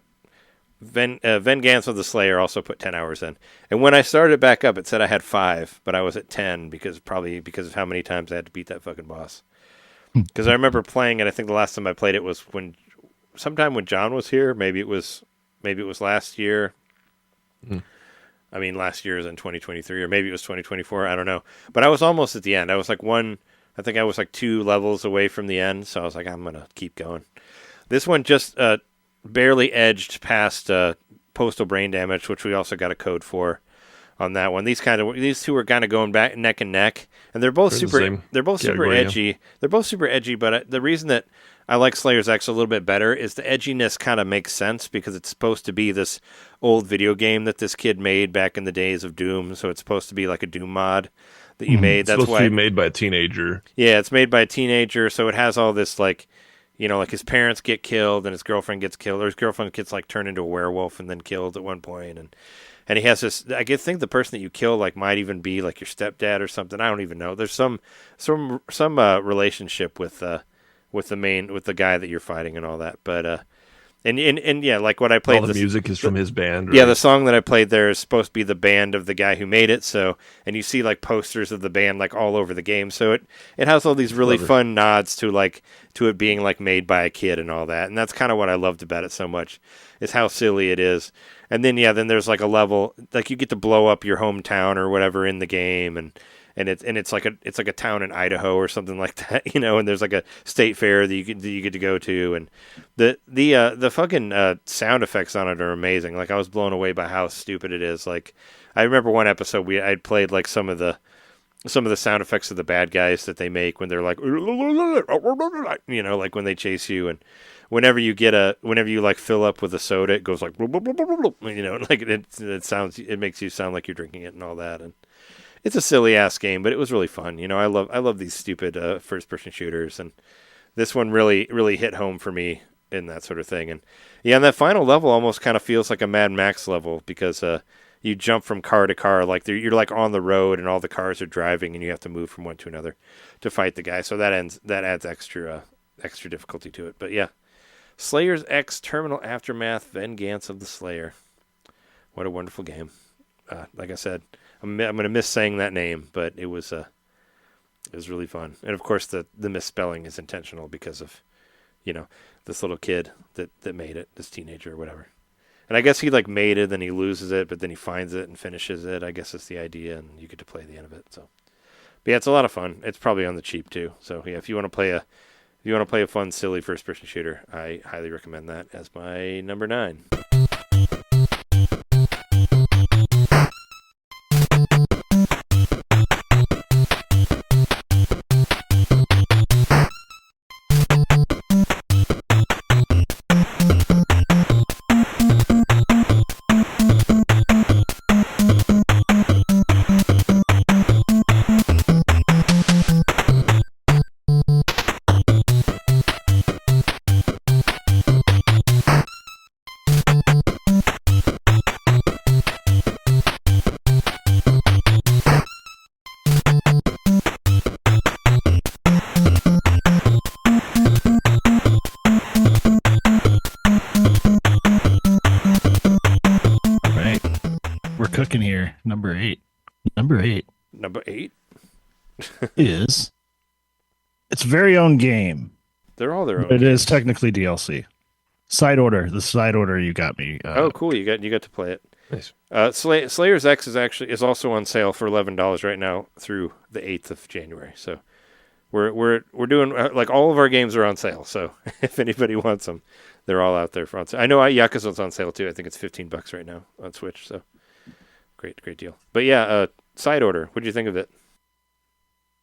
Vengeance of the Slayer also put 10 hours in. And when I started back up, it said I had 5, but I was at 10 because of how many times I had to beat that fucking boss. Because I remember playing it, I think the last time I played it was sometime when John was here. Maybe it was last year. I mean, last year is in 2023, or maybe it was 2024. I don't know. But I was almost at the end. I was like I think I was like 2 levels away from the end, so I was like, I'm going to keep going. This one just barely edged past Postal Brain Damage, which we also got a code for on that one. These two are kind of going back neck and neck, and they're both super edgy. Yeah. They're both super edgy, but the reason that I like Slayers X a little bit better is the edginess kind of makes sense because it's supposed to be this old video game that this kid made back in the days of Doom, so it's supposed to be like a Doom mod that you made. That's supposed to be made by a teenager. Yeah, it's made by a teenager, so it has all this like his parents get killed and his girlfriend gets killed, or his girlfriend gets like turned into a werewolf and then killed at one point, and he has this. I think the person that you kill like might even be like your stepdad or something. I don't even know. There's some relationship with the guy that you're fighting and all that, but. And yeah, like what I played. All the music is from his band. Right? Yeah, the song that I played there is supposed to be the band of the guy who made it. So, and you see like posters of the band like all over the game. So it has all these really fun nods to it being like made by a kid and all that. And that's kind of what I loved about it so much, is how silly it is. And then then there's like a level like you get to blow up your hometown or whatever in the game, and it's like a town in Idaho or something like that, and there's like a state fair that you get to go to, and the fucking sound effects on it are amazing. Like I was blown away by how stupid it is. Like I remember one episode I'd played like some of the sound effects of the bad guys that they make when they're like, like when they chase you, and whenever you like fill up with a soda, it goes like, like it makes you sound like you're drinking it and all that, and it's a silly ass game, but it was really fun. I love these stupid first person shooters, and this one really really hit home for me in that sort of thing. And yeah, and that final level almost kind of feels like a Mad Max level because you jump from car to car, like you're like on the road and all the cars are driving, and you have to move from one to another to fight the guy. So that adds extra difficulty to it. But yeah, Slayers X Terminal Aftermath Vengeance of the Slayer. What a wonderful game. Like I said, I'm going to miss saying that name, but it was really fun. And of course the misspelling is intentional because of, this little kid that made it, this teenager or whatever. And I guess he like made it, then he loses it, but then he finds it and finishes it. I guess that's the idea, and you get to play the end of it. So, but yeah, it's a lot of fun. It's probably on the cheap too. So yeah, if you want to play a fun, silly first-person shooter, I highly recommend that as my number 9. looking here. Number 8. Number 8 is its very own game. They're all their own. It is technically DLC. Side Order. The Side Order you got me. Oh, cool! You got to play it. Nice. Slayer's X is also on sale for $11 right now through the 8th of January. So we're doing like all of our games are on sale. So if anybody wants them, they're all out there for on sale. I know Yakuza's on sale too. I think it's $15 right now on Switch. So great deal. But yeah, Side Order. What do you think of it?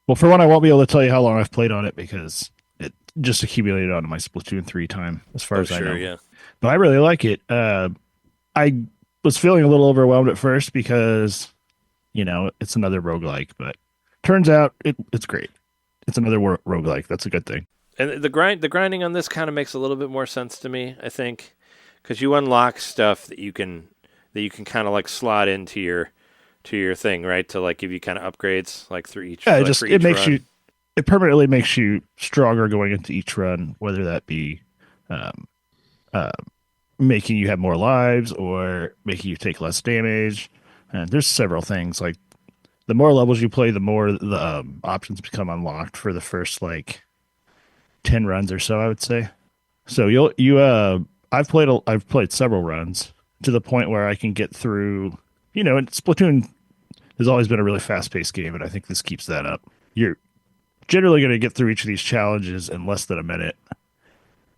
Well, for one, I won't be able to tell you how long I've played on it because it just accumulated onto my Splatoon 3 time, as far as I know. Yeah. But I really like it. I was feeling a little overwhelmed at first because, it's another roguelike, but turns out it's great. It's another roguelike. That's a good thing. And the grinding on this kind of makes a little bit more sense to me, I think, because you unlock stuff that you can kind of like slot into your thing, right? To like give you kind of upgrades like through each. Yeah, run. It permanently makes you stronger going into each run, whether that be making you have more lives or making you take less damage. And there's several things. Like the more levels you play, the more the options become unlocked for the first like 10 runs or so, I would say. So I've played several runs to the point where I can get through. Splatoon has always been a really fast-paced game, and I think this keeps that up. You're generally going to get through each of these challenges in less than a minute.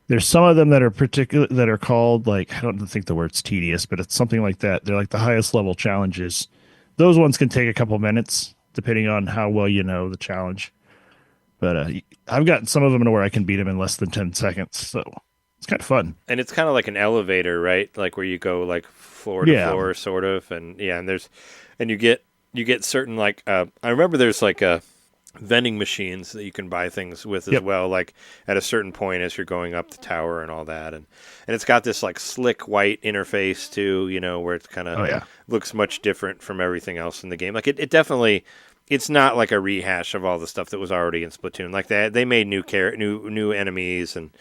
There's some of them that are called, like, I don't think the word's tedious, but it's something like that. They're like the highest level challenges. Those ones can take a couple minutes, depending on how well you know the challenge. But I've gotten some of them to where I can beat them in less than 10 seconds, so it's kind of fun. And it's kind of like an elevator, right? Like where you go like floor to floor, sort of, and you get certain like I remember there's like vending machines that you can buy things with as well, like at a certain point as you're going up the tower and all that, and it's got this like slick white interface too, where it's kind of looks much different from everything else in the game. Like it definitely, it's not like a rehash of all the stuff that was already in Splatoon. Like they made new enemies, and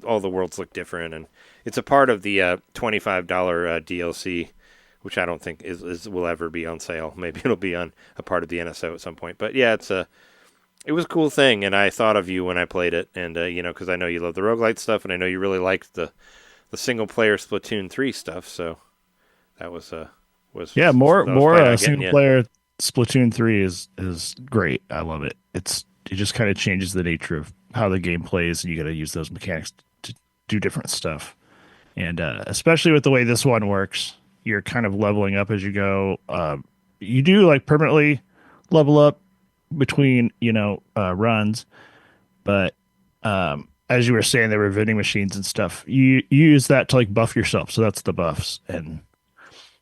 all the worlds look different, and it's a part of the $25 DLC. Which I don't think will ever be on sale. Maybe it'll be on a part of the NSO at some point. But yeah, it was a cool thing, and I thought of you when I played it, and because I know you love the roguelite stuff, and I know you really liked the single player Splatoon 3 stuff. So that was more single player Splatoon 3 is great. I love it. It just kind of changes the nature of how the game plays, and you got to use those mechanics to do different stuff, and especially with the way this one works. You're kind of leveling up as you go. You do like permanently level up between, runs, but as you were saying, there were vending machines and stuff. You use that to like buff yourself. So that's the buffs, and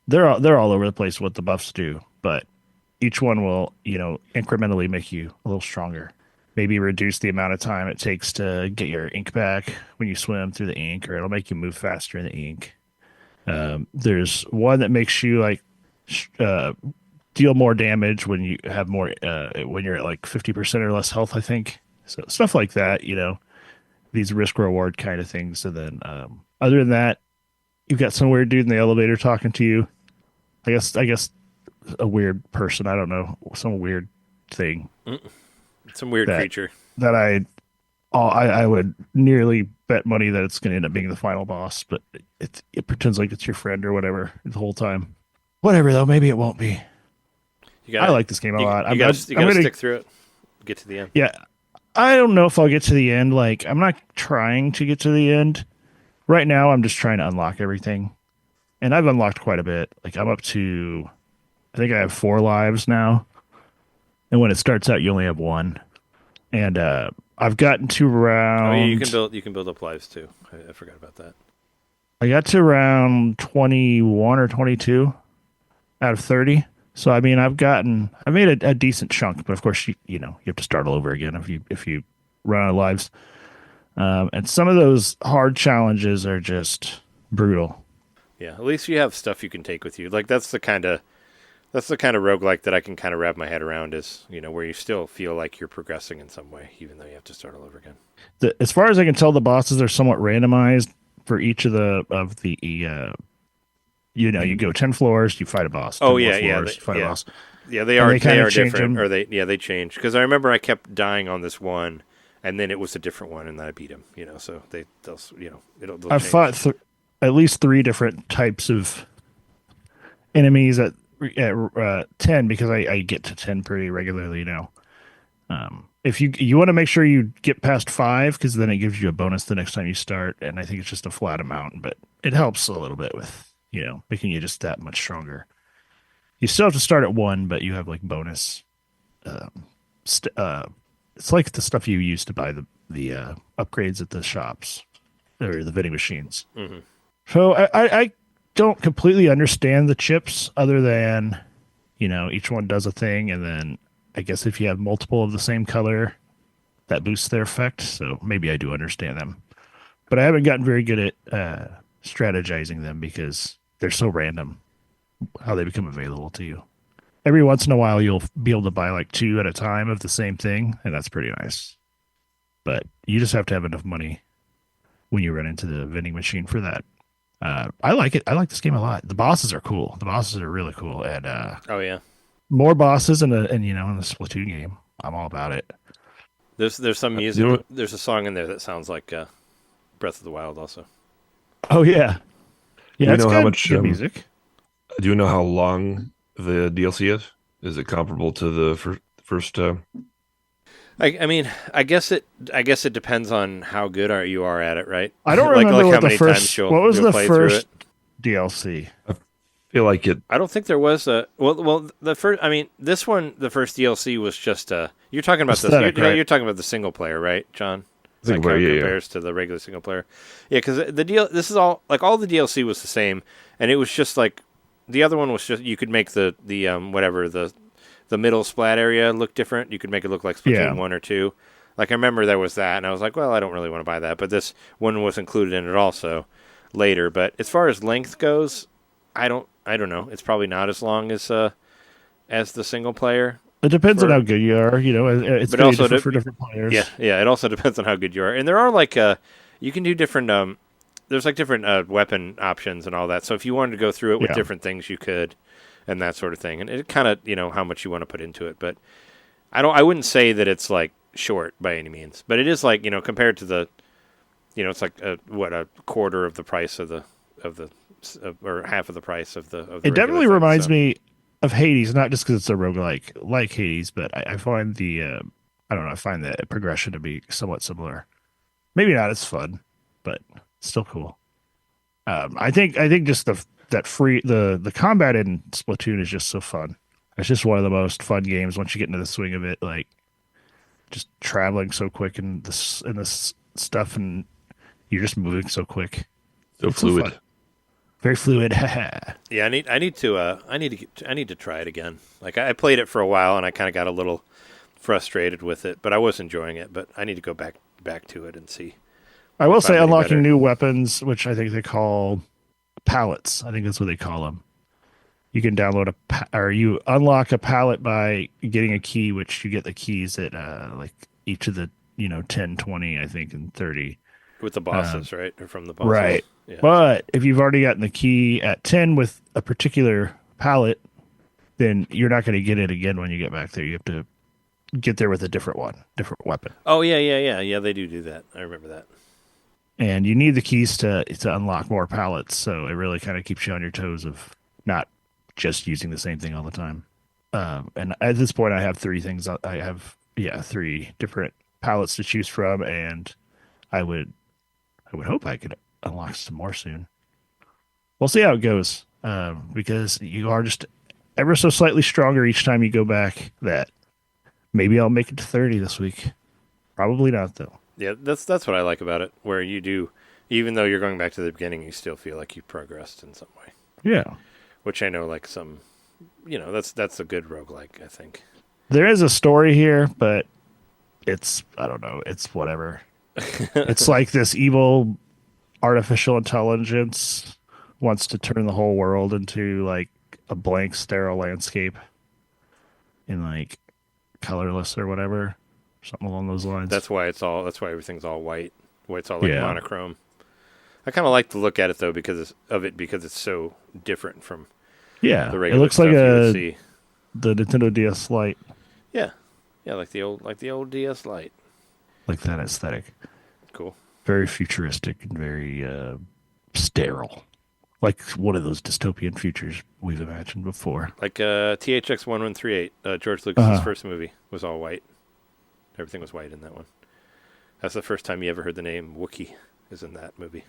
they're all over the place what the buffs do. But each one will, incrementally make you a little stronger. Maybe reduce the amount of time it takes to get your ink back when you swim through the ink, or it'll make you move faster in the ink. There's one that makes you like deal more damage when you have more when you're at like 50% or less health, I think. So stuff like that, these risk reward kind of things. And then other than that, you've got some weird dude in the elevator talking to you. I guess a weird person. I don't know, some weird thing. Some weird creature that I would nearly bet money that it's going to end up being the final boss, but it pretends like it's your friend or whatever the whole time. Whatever, though. Maybe it won't be. I like this game a lot. You got to stick through it. Get to the end. Yeah. I don't know if I'll get to the end. Like, I'm not trying to get to the end. Right now, I'm just trying to unlock everything. And I've unlocked quite a bit. Like, I'm up to, I think I have 4 lives now. And when it starts out, you only have 1. And I've gotten to round... Oh, yeah, you can build up lives, too. I forgot about that. I got to round 21 or 22 out of 30. So, I mean, I made a decent chunk, but of course, you have to start all over again if you run out of lives. And some of those hard challenges are just brutal. Yeah, at least you have stuff you can take with you. Like that's the kind of roguelike that I can kind of wrap my head around is, where you still feel like you're progressing in some way, even though you have to start all over again. As far as I can tell, the bosses are somewhat randomized for each of the You go 10 floors, you fight a boss. 10 Oh more yeah, floors, you fight a boss. Yeah, they And are. they They kinda are change different, them. or they change. Because I remember I kept dying on this one, and then it was a different one, and then I beat him. So they'll they'll I've change. fought at least 3 different types of enemies at 10 because I get to 10 pretty regularly now. If you want to make sure you get past 5 because then it gives you a bonus the next time you start, and I think it's just a flat amount, but it helps a little bit with making you just that much stronger. You still have to start at 1, but you have like bonus. Um, it's like the stuff you use to buy the upgrades at the shops or the vending machines. Mm-hmm. So I don't completely understand the chips other than, each one does a thing. And then I guess if you have multiple of the same color, that boosts their effect. So maybe I do understand them. But I haven't gotten very good at strategizing them because they're so random how they become available to you. Every once in a while, you'll be able to buy like 2 at a time of the same thing, and that's pretty nice. But you just have to have enough money when you run into the vending machine for that. I like it. I like this game a lot. The bosses are cool. The bosses are really cool, and Oh yeah, more bosses in the Splatoon game. I'm all about it. there's some music. There's a song in there that sounds like Breath of the Wild, also. Oh yeah, Do you it's know good. how much Good music. Do you know how long the DLC is? Is it comparable to the first? I mean, I guess it depends on how good you are at it, right? I don't like remember how what the many first. times you'll What was the play through first it. DLC? I feel like it. I don't think there was a the first. I mean, this one, the first DLC was just You're talking about Aesthetic, this. right? You're talking about the single player, right, John? Single Like how player, it yeah. compares to the regular single player. Yeah, because this is all like all the DLC was the same, and it was just like the other one was just you could make the whatever the middle splat area look different. You could make it look like Splatoon 1 or 2. Like I remember there was that, and I was like, well, I don't really want to buy that. But this one was included in it also later. But as far as length goes, I don't know. It's probably not as long as the single player. It depends on how good you are. It's But very also different for different players. Yeah. It also depends on how good you are, and there are like you can do different. There's like different weapon options and all that. So if you wanted to go through it with different things, you could, and that sort of thing. And it kind of how much you want to put into it. But I wouldn't say that it's like short by any means, but it is like compared to the it's like a quarter of the price of the or half of the price of the It definitely thing, reminds so. me of Hades, not just because it's a roguelike like Hades, but I find I don't know, I find the progression to be somewhat similar. Maybe not as fun, but still cool. I think just the combat in Splatoon is just so fun. It's just one of the most fun games once you get into the swing of it. Like just traveling so quick in this stuff, and you're just moving so quick. So It's fluid. fun. Very fluid. Yeah, I need to try it again. Like I played it for a while and I kind of got a little frustrated with it, but I was enjoying it. But I need to go back to it and see. I will say Find any unlocking better. new weapons, which I think they call pallets. I think that's what they call them. You can download or you unlock a pallet by getting a key, which you get the keys at like each of the 10, 20, I think, and 30. With the bosses, right? Or from the bosses. Right. Yeah. But if you've already gotten the key at 10 with a particular pallet, then you're not going to get it again when you get back there. You have to get there with a different weapon. Oh yeah. They do that. I remember that. And you need the keys to unlock more pallets, so it really kind of keeps you on your toes of not just using the same thing all the time. And at this point, I have 3 things. I have 3 different pallets to choose from, and I would hope I could unlock some more soon. We'll see how it goes, because you are just ever so slightly stronger each time you go back. That maybe I'll make it to 30 this week. Probably not, though. Yeah, that's what I like about it. Where you do, even though you're going back to the beginning, you still feel like you progressed in some way. Yeah. Which I know, like some, that's a good roguelike, I think. There is a story here, but it's, I don't know, it's whatever. It's like this evil artificial intelligence wants to turn the whole world into like a blank, sterile landscape in like colorless or whatever, something along those lines. That's why everything's all white. Why it's all like monochrome. I kind of like to look at it though because it's so different from Yeah, the it regular looks stuff like you would see. the Nintendo DS Lite, Yeah, like the old DS Lite. like that aesthetic. Cool. Very futuristic and very sterile, like one of those dystopian futures we've imagined before. Like THX 1138, George Lucas's first movie was all white. Everything was white in that one. That's the first time you ever heard the name Wookiee is in that movie.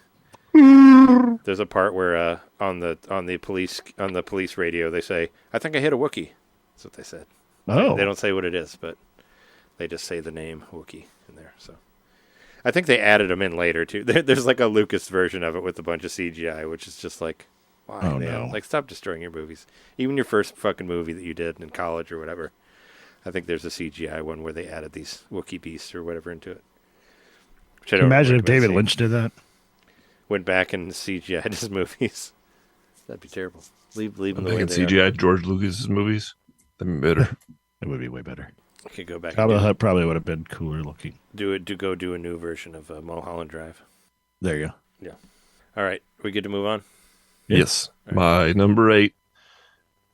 There's a part where on the police radio they say, "I think I hit a Wookiee." That's what they said. Oh, They don't say what it is, but they just say the name Wookiee in there. So I think they added them in later too. There's like a Lucas version of it with a bunch of CGI, which is just like, why, Oh, man? no. Like, stop destroying your movies. Even your first fucking movie that you did in college or whatever. I think there's a CGI one where they added these Wookiee beasts or whatever into it. Which I don't imagine if recommend David seeing. Lynch did that. Went back and CGI'd his movies. That'd be terrible. Leave them the Back way in they are. CGI George Lucas's movies. That'd be better. It would be way better. I could go back Jabba the and Hutt probably would have been cooler looking. do a new version of Mulholland Drive. There you go. Yeah. All right. We good to move on? Yeah. Yes. My number 8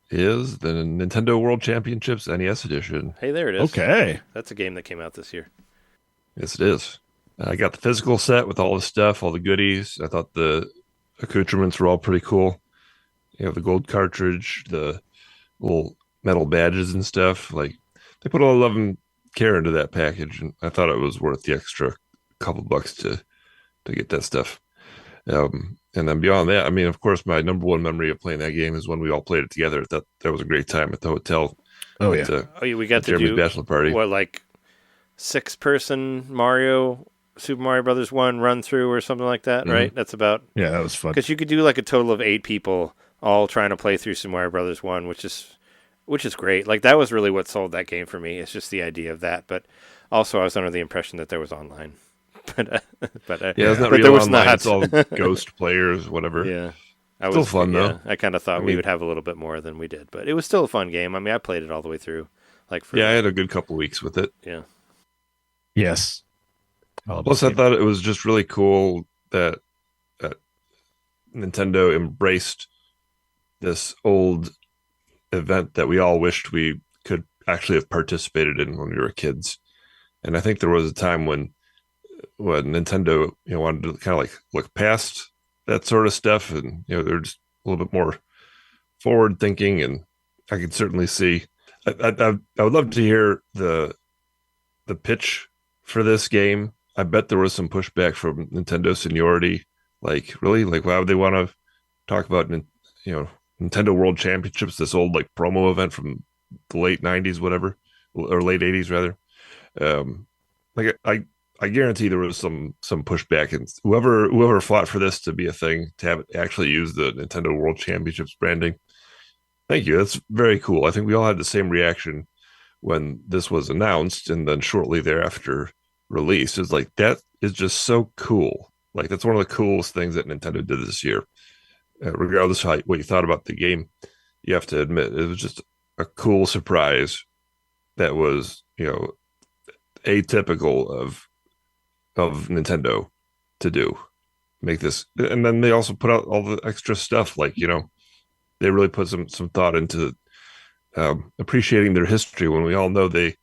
is the Nintendo World Championships NES Edition. Hey, there it is. Okay. That's a game that came out this year. Yes, it is. I got the physical set with all the stuff, all the goodies. I thought the accoutrements were all pretty cool. You know, the gold cartridge, the little metal badges and stuff. Like, they put a lot of love and care into that package, and I thought it was worth the extra couple bucks to get that stuff. And then beyond that, I mean, of course, my number one memory of playing that game is when we all played it together. That was a great time at the hotel. Oh, yeah. We got to Jeremy's do bachelor party. what, like 6-person Super Mario Brothers 1 run through or something like that, right? That's about, Yeah, that was fun. because you could do like a total of 8 people all trying to play through Super Mario Brothers 1, which is great. Like, that was really what sold that game for me. It's just the idea of that. But also, I was under the impression that there was online. But Yeah, it's not but real there was online. not. It's all ghost players, whatever. Yeah. Still fun, though. I kind of thought I we mean- would have a little bit more than we did. But it was still a fun game. I mean, I played it all the way through. Like, for, Yeah, I had a good couple weeks with it. yeah. Yes. I love Plus, this I game. thought it was just really cool that Nintendo embraced this old event that we all wished we could actually have participated in when we were kids. And I think there was a time when Nintendo, wanted to kind of like look past that sort of stuff, and they're just a little bit more forward thinking. And I could certainly see. I would love to hear the pitch for this game. I bet there was some pushback from Nintendo seniority. Like, really? Like, why would they want to talk about, Nintendo World Championships, this old, like, promo event from the late 90s, whatever, or late 80s, rather? I guarantee there was some pushback, and whoever fought for this to be a thing, to have it actually use the Nintendo World Championships branding. Thank you. That's very cool. I think we all had the same reaction when this was announced, and then shortly thereafter released. It's like, that is just so cool. Like, that's one of the coolest things that Nintendo did this year. Regardless of what you thought about the game, you have to admit it was just a cool surprise that was, atypical of Nintendo to do. Make this, and then they also put out all the extra stuff, like, they really put some thought into appreciating their history, when we all know they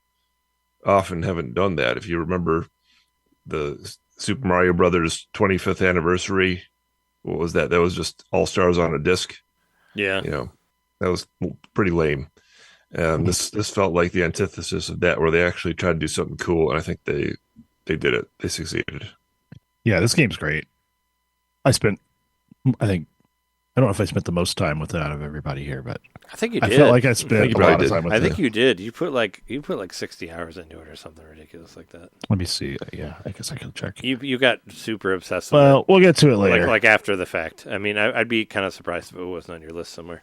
often haven't done that. If you remember the Super Mario Brothers 25th anniversary, what was that? That was just All Stars on a disc. Yeah. That was pretty lame. This felt like the antithesis of that, where they actually tried to do something cool, and I think they did it. They succeeded. Yeah, this game's great. I don't know if I spent the most time with it out of everybody here, but I think you I did. felt like I spent you a lot probably of did. time with I it. think you did. You put like 60 hours into it or something ridiculous like that. Let me see. Yeah, I guess I can check. You got super obsessed with Well, we'll get to it later. like after the fact. I mean, I'd be kind of surprised if it wasn't on your list somewhere.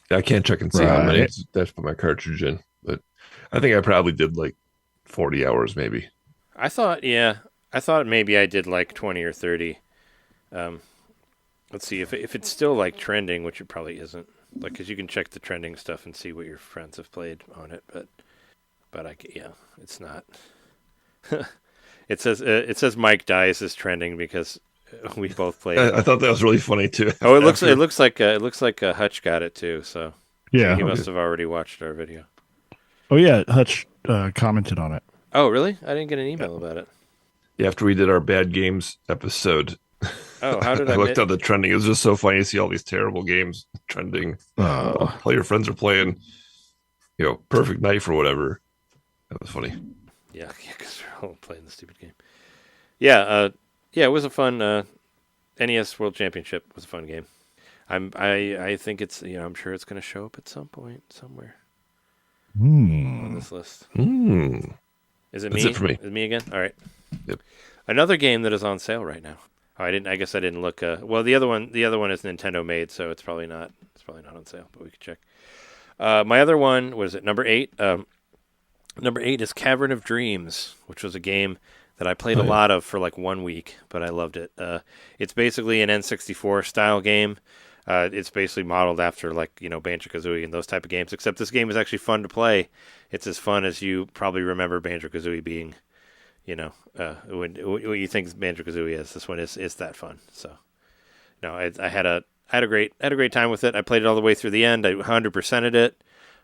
I can't check and see how many Right. that's put my cartridge in, but I think I probably did like 40 hours, maybe. I thought maybe I did like 20 or 30. Let's see if it's still like trending, which it probably isn't. Like, because you can check the trending stuff and see what your friends have played on it, but it's not. It says Mike Dice is trending because We both played. I thought that was really funny too. Oh, it looks like Hutch got it too. So Yeah, he must have already watched our video. Oh yeah, Hutch commented on it. Oh really? I didn't get an email about it. Yeah, after we did our bad games episode. Oh, how did I looked at the trending. It was just so funny to see all these terrible games trending. All your friends are playing, Perfect Knife or whatever. That was funny. Yeah, because we're all playing the stupid game. Yeah, it was a fun NES World Championship. Was a fun game. I think it's I'm sure it's going to show up at some point somewhere on this list. Is it me? That's it for me. Is it me again? All right. Yep. Another Another game that is on sale right now. Oh, I guess I didn't look. Well, the other one is Nintendo made, so it's probably not on sale. But we could check. My other one was at number 8. Number 8 is Cavern of Dreams, which was a game that I played a lot of for like 1 week, but I loved it. It's basically an N64 style game. It's basically modeled after Banjo-Kazooie and those type of games, except this game is actually fun to play. It's as fun as you probably remember Banjo-Kazooie being. What you think Banjo-Kazooie is, this one is that fun. So, I had a great time with it. I played it all the way through the end. I 100%ed it.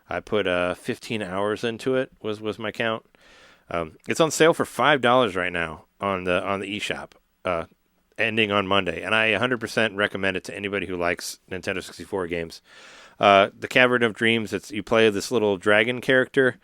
I put 15 hours into it. Was my count. It's on sale for $5 right now on the eShop, ending on Monday, and I 100% recommend it to anybody who likes Nintendo 64 games. The Cavern of Dreams. You play this little dragon character.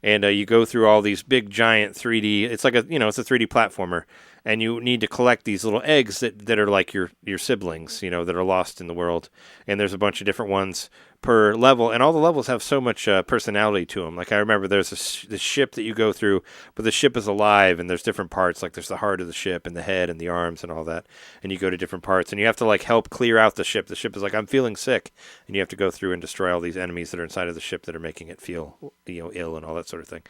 And you go through all these big, giant 3D. It's like it's a 3D platformer, and you need to collect these little eggs that are like your siblings, that are lost in the world. And there's a bunch of different ones per level, and all the levels have so much personality to them. Like I remember there's this ship that you go through, but the ship is alive, and there's different parts. Like there's the heart of the ship, and the head, and the arms, and all that. And you go to different parts, and you have to help clear out the ship. The ship is like, I'm feeling sick, and you have to go through and destroy all these enemies that are inside of the ship that are making it feel ill and all that sort of thing.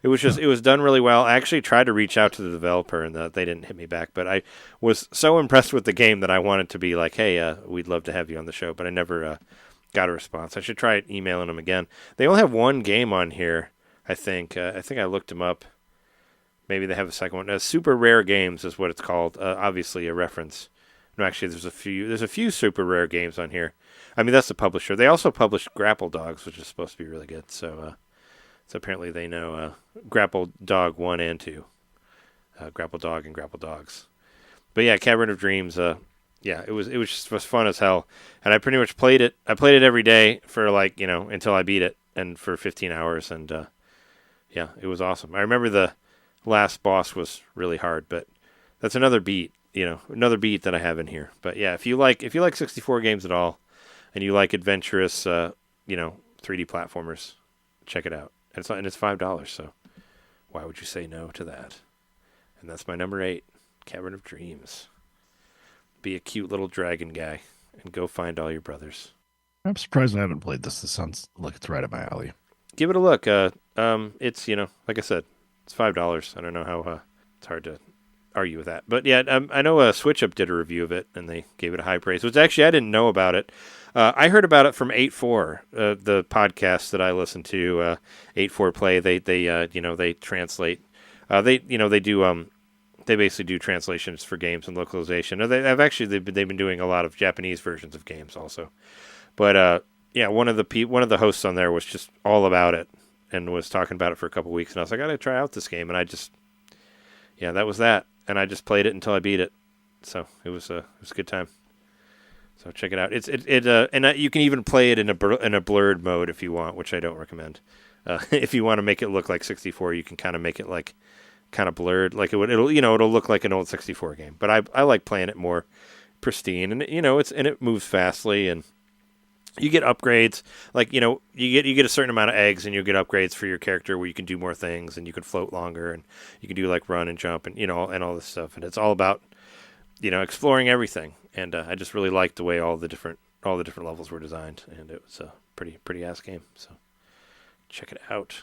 It was done really well. I actually tried to reach out to the developer, and they didn't hit me back. But I was so impressed with the game that I wanted to be like, hey, we'd love to have you on the show. But I never got a response. I should try emailing them again. They only have one game on here, I think. I think I looked them up. Maybe they have a second one. Super Rare Games is what it's called. Obviously a reference. No, actually, there's a few Super Rare games on here. I mean, that's the publisher. They also published Grapple Dogs, which is supposed to be really good. So apparently they know Grapple Dog 1 and 2. Grapple Dog and Grapple Dogs. But yeah, Cavern of Dreams, it was fun as hell. And I pretty much played it. I played it every day for until I beat it, and for 15 hours. And it was awesome. I remember the last boss was really hard, but that's another beat that I have in here. But yeah, if you like 64 games at all, and you like adventurous 3D platformers, check it out. And it's $5, so why would you say no to that? And that's my number 8, Cavern of Dreams. Be a cute little dragon guy and go find all your brothers. I'm surprised I haven't played this. This sounds like it's right up my alley. Give it a look. It's like I said, it's $5. I don't know how it's hard to argue with that. But yeah, I know Switch Up did a review of it and they gave it a high praise. Which actually I didn't know about it. I heard about it from 8.4, the podcast that I listen to. 8.4 Play. They translate. They basically do translations for games and localization. They've been doing a lot of Japanese versions of games also. But one of the hosts on there was just all about it and was talking about it for a couple weeks. And I was like, I gotta try out this game. And that was that. And I just played it until I beat it. So it was a good time. So check it out. You can even play it in a blurred mode if you want, which I don't recommend. If you want to make it look like 64, you can kind of make it like kind of blurred, like it'll look like an old 64 game. But I like playing it more pristine, and it moves fastly, and you get upgrades. Like you get a certain amount of eggs, and you get upgrades for your character where you can do more things, and you can float longer, and you can do like run and jump, and and all this stuff. And it's all about exploring everything. And I just really liked the way all the different levels were designed, and it was a pretty ass game. So check it out.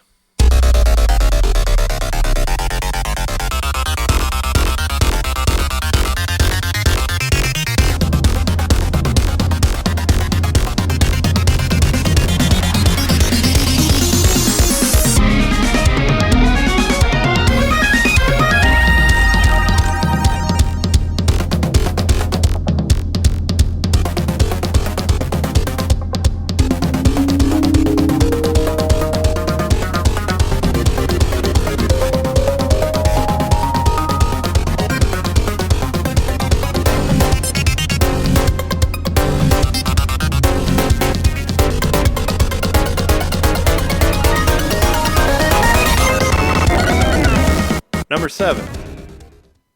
Number 7.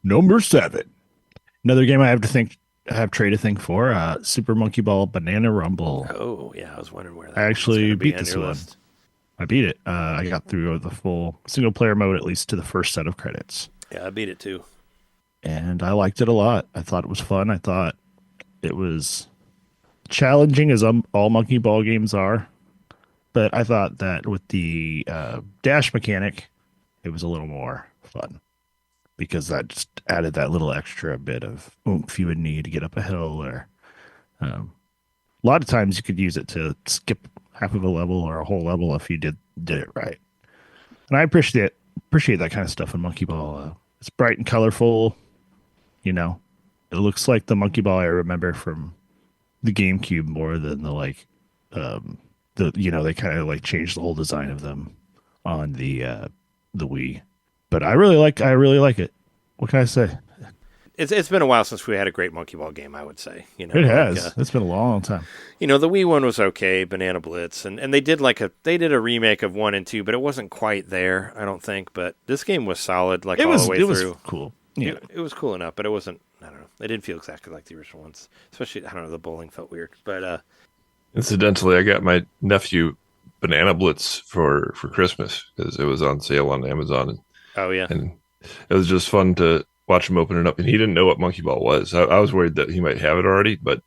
Number 7. Another game I have trade a thing for. Super Monkey Ball Banana Rumble. Oh yeah, I was wondering where that. I actually was be beat this one. List. I beat it. I got through the full single player mode, at least to the first set of credits. Yeah, I beat it too. And I liked it a lot. I thought it was fun. I thought it was challenging, as all Monkey Ball games are. But I thought that with the dash mechanic, it was a little more fun, because that just added that little extra bit of oomph you would need to get up a hill. Or a lot of times you could use it to skip half of a level or a whole level if you did it right. And I appreciate that kind of stuff in Monkey Ball. It's bright and colorful. You know, it looks like the Monkey Ball I remember from the GameCube more than they kind of like changed the whole design of them on the Wii. But I really like it. What can I say? It's been a while since we had a great Monkey Ball game, I would say. It has. It's been a long time. The Wii one was okay, Banana Blitz, and they did a remake of 1 and 2, but it wasn't quite there, I don't think. But this game was solid, all the way through. It was cool. Yeah, it was cool enough, but it wasn't. I don't know. It didn't feel exactly like the original ones. Especially, I don't know. The bowling felt weird, but. Incidentally, I got my nephew Banana Blitz for Christmas because it was on sale on Amazon. Oh yeah, and it was just fun to watch him open it up, and he didn't know what Monkey Ball was. I was worried that he might have it already, but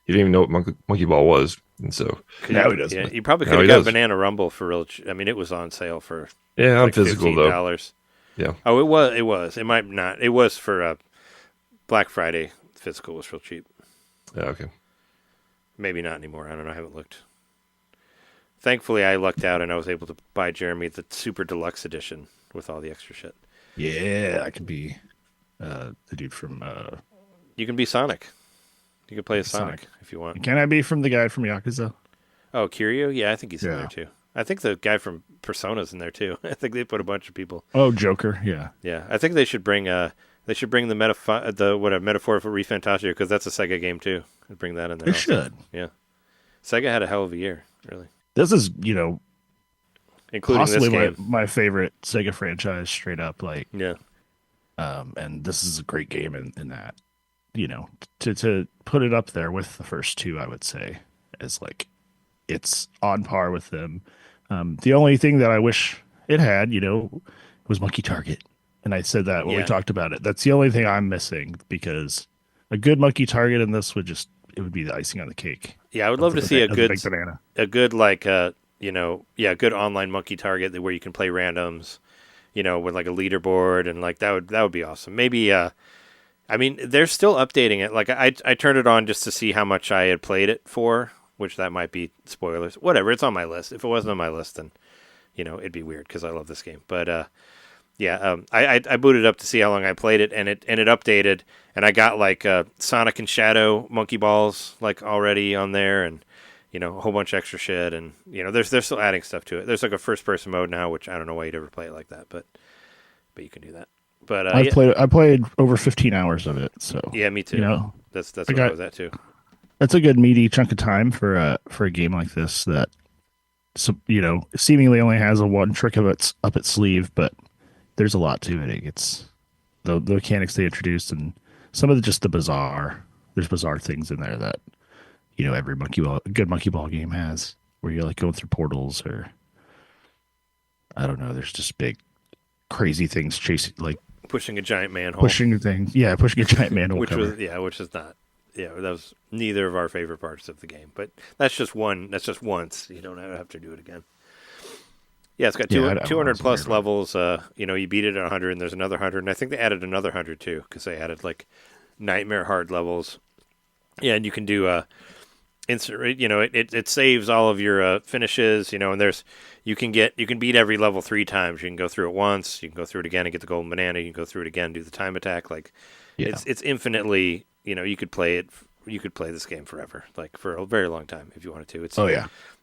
he didn't even know what Monkey Ball was, and so now he does. Yeah, you probably could have got Banana Rumble for real. I mean, it was on sale for on physical though. Yeah. Oh, it was. It might not. It was for Black Friday. Physical was real cheap. Yeah. Okay. Maybe not anymore. I don't know. I haven't looked. Thankfully, I lucked out and I was able to buy Jeremy the Super Deluxe Edition with all the extra shit. Yeah, I could be the dude from... You can be Sonic. You can play as Sonic if you want. Can I be from the guy from Yakuza? Oh, Kiryu? Yeah, I think he's in there too. I think the guy from Persona's in there too. I think they put a bunch of people. Oh, Joker, yeah. Yeah, I think they should bring the Metaphor for ReFantazio, because that's a Sega game too. Bring that in there. They should. Yeah. Sega had a hell of a year, really. This is, including possibly this game. my favorite Sega franchise, straight up. Yeah. And this is a great game in that. To put it up there with the first two, I would say, is it's on par with them. The only thing that I wish it had, was Monkey Target. And I said that when we talked about it. That's the only thing I'm missing, because a good Monkey Target in this would be the icing on the cake. Yeah, I would love to see a good banana. A good good online Monkey Target where you can play randoms, with like a leaderboard, and that would be awesome. Maybe they're still updating it. Like I turned it on just to see how much I had played it for, which that might be spoilers. Whatever, it's on my list. If it wasn't on my list, then it'd be weird because I love this game. But I booted up to see how long I played it, and it updated, and I got Sonic and Shadow Monkey Balls already on there, and a whole bunch of extra shit, and they're still adding stuff to it. There's a first person mode now, which I don't know why you'd ever play it like that, but you can do that. But I played over 15 hours of it, so yeah, me too. That's what I was at too. That's a good meaty chunk of time for a game like this that seemingly only has one trick of its up its sleeve, but there's a lot to it. It's the mechanics they introduced, and some of there's bizarre things in there that every good Monkey Ball game has, where you're going through portals, or I don't know. There's just big, crazy things chasing, pushing a giant manhole, pushing a giant manhole, which is not. Yeah, that was neither of our favorite parts of the game, but that's just one. That's just once. You don't have to do it again. Yeah, it's got 200 plus levels. You beat it at 100, and there's another 100, and I think they added another 100 too, because they added nightmare hard levels. Yeah, and you can do instant. It saves all of your finishes. And you can beat every level 3 times. You can go through it once. You can go through it again and get the golden banana. You can go through it again, do the time attack. It's infinitely. You could play it. You could play this game forever, for a very long time if you wanted to.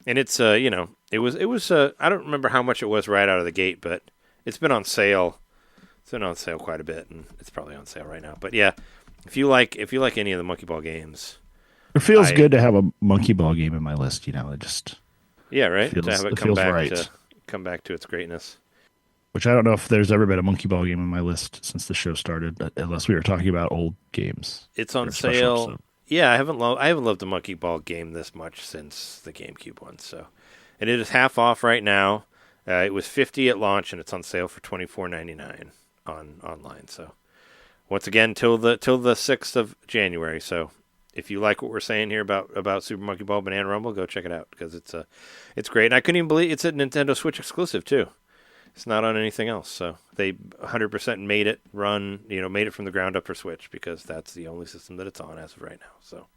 And it's it was I don't remember how much it was right out of the gate, but it's been on sale. It's been on sale quite a bit, and it's probably on sale right now. But yeah, if you like any of the Monkey Ball games, it feels good to have a Monkey Ball game in my list. It just right, feels, to have it come back to its greatness. which I don't know if there's ever been a Monkey Ball game on my list since the show started, unless we were talking about old games. It's on sale. Yeah, I haven't loved the Monkey Ball game this much since the GameCube one. So, and it is half off right now. It was $50 at launch, and it's on sale for $24.99 online. So, once again, till the 6th of January. So, if you like what we're saying here about Super Monkey Ball Banana Rumble, go check it out because it's great. And I couldn't even believe it's a Nintendo Switch exclusive too. It's not on anything else. So they 100% made it run, made it from the ground up for Switch because that's the only system that it's on as of right now. So,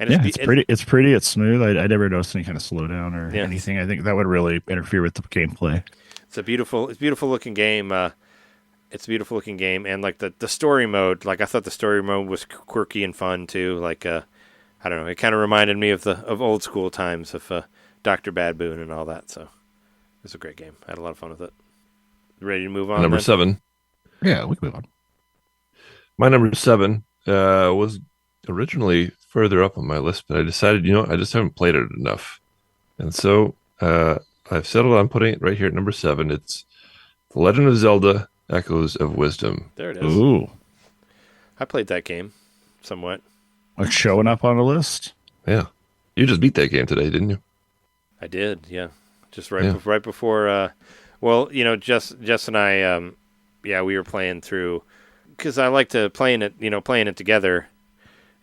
and it's pretty. It's smooth. I never noticed any kind of slowdown or anything. I think that would really interfere with the gameplay. It's beautiful looking game. It's a beautiful looking game, and like the story mode, like I thought the story mode was quirky and fun too. Like I don't know, it kind of reminded me of old school times of Dr. Badboon and all that. So it was a great game. I had a lot of fun with it. Ready to move on? Number 7. Yeah, we can move on. My number 7 was originally further up on my list, but I decided, I just haven't played it enough. And so I've settled on putting it right here at number 7. It's The Legend of Zelda Echoes of Wisdom. There it is. Ooh. I played that game somewhat. Like showing up on the list? Yeah. You just beat that game today, didn't you? I did, yeah. Just right before Jess and I we were playing through cuz I like to playing it together.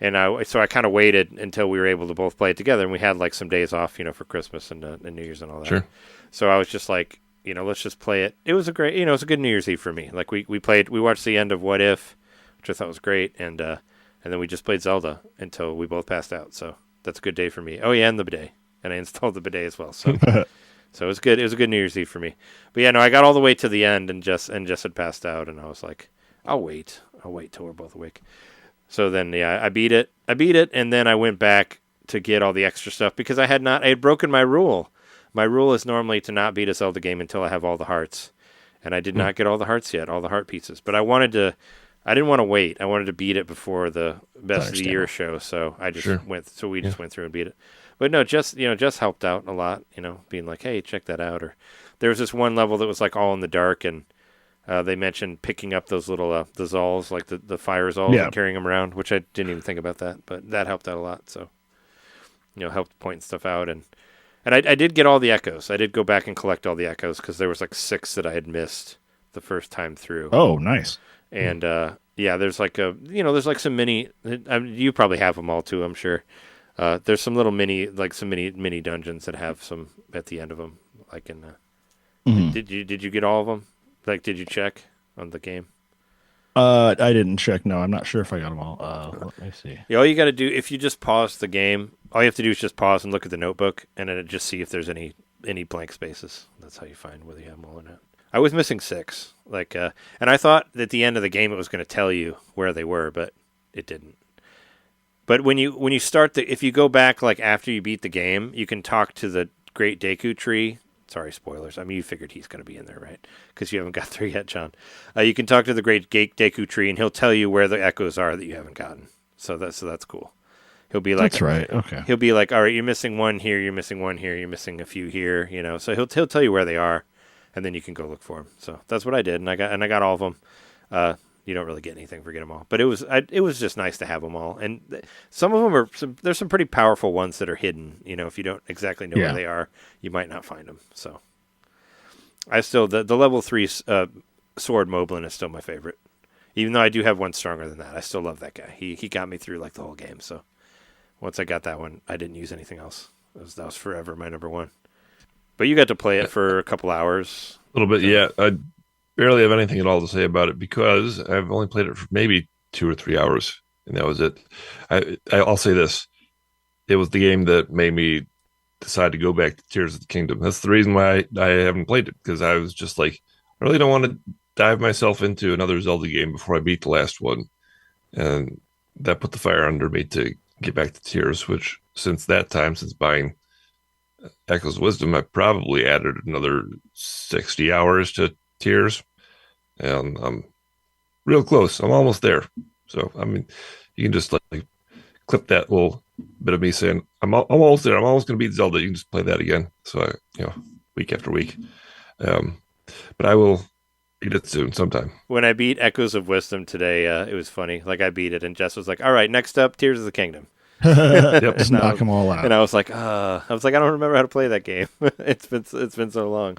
And so I kind of waited until we were able to both play it together, and we had like some days off, for Christmas and New Year's and all that. Sure. So I was just like, let's just play it. It was a great, it was a good New Year's Eve for me. Like we watched the end of What If, which I thought was great, and then we just played Zelda until we both passed out. So that's a good day for me. Oh yeah, and the bidet, and I installed the bidet as well. So so it was good. It was a good New Year's Eve for me. But yeah, no, I got all the way to the end, and Jess had passed out, and I was like, I'll wait till we're both awake. So then, I beat it, and then I went back to get all the extra stuff because I had broken my rule. My rule is normally to not beat a Zelda game until I have all the hearts, and I did not get all the hearts yet, all the heart pieces. But I didn't want to wait. I wanted to beat it before the Best of the Year show, so I just we just went through and beat it. But no, Jess helped out a lot, being like, hey, check that out. Or there was this one level that was like all in the dark, and they mentioned picking up those little the Zolls, like the fire Zolls, and carrying them around, which I didn't even think about that, but that helped out a lot. So, helped point stuff out, and I did get all the echoes. I did go back and collect all the echoes because there was like 6 that I had missed the first time through. Oh, nice. And there's like there's like some mini. You probably have them all too, I'm sure. There's some little mini dungeons that have some at the end of them, like in. Did you get all of them? Like, did you check on the game? I didn't check. No, I'm not sure if I got them all. Let me see. Yeah, all you got to do, if you just pause the game, all you have to do is just pause and look at the notebook, and then just see if there's any blank spaces. That's how you find whether you have them all or not. I was missing 6, and I thought at the end of the game it was going to tell you where they were, but it didn't. But when you start if you go back like after you beat the game, you can talk to the Great Deku Tree. Sorry, spoilers. I mean, you figured he's going to be in there, right? Because you haven't got there yet, John. You can talk to the Great Deku Tree, and he'll tell you where the echoes are that you haven't gotten. So that's cool. He'll be like, that's right. Okay. He'll be like, all right, you're missing one here, you're missing one here, you're missing a few here. So he'll tell you where they are, and then you can go look for them. So that's what I did, and I got all of them. You don't really get anything for getting them all, but it was just nice to have them all. And some of them there's some pretty powerful ones that are hidden. If you don't exactly know where they are, you might not find them. So I still the level 3 sword Moblin is still my favorite, even though I do have one stronger than that. I still love that guy. He got me through like the whole game. So once I got that one, I didn't use anything else. That was forever my number 1. But you got to play it for a couple hours. A little bit, yeah. I barely have anything at all to say about it because I've only played it for maybe 2 or 3 hours, and that was it. I'll say this. It was the game that made me decide to go back to Tears of the Kingdom. That's the reason why I haven't played it, because I was just like, I really don't want to dive myself into another Zelda game before I beat the last one. And that put the fire under me to get back to Tears, which since buying Echoes of Wisdom, I probably added another 60 hours to Tears, and I'm real close. I'm almost there. So I mean, you can just like clip that little bit of me saying I'm almost there. I'm almost going to beat Zelda. You can just play that again. So week after week. But I will Beat it soon, sometime. When I beat Echoes of Wisdom today, it was funny. Like I beat it, and Jess was like, "All right, next up, Tears of the Kingdom." Yep. Just knock them all out. And I was like, I don't remember how to play that game. It's been so long.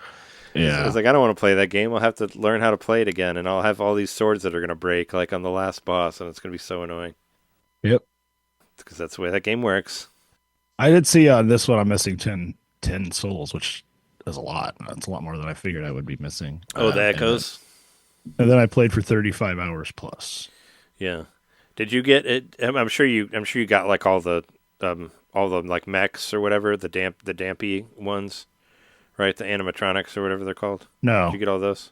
Yeah. I was like, I don't want to play that game. I'll have to learn how to play it again, and I'll have all these swords that are going to break, like on the last boss, and it's going to be so annoying. Yep. Because that's the way that game works. I did see on this one I'm missing 10 souls, which is a lot. That's a lot more than I figured I would be missing. Oh, the Echoes? And then I played for 35 hours plus. Yeah. Did you get it? I'm sure you got like all the like mechs or whatever, the dampy ones, right? The animatronics or whatever they're called. No. Did you get all those?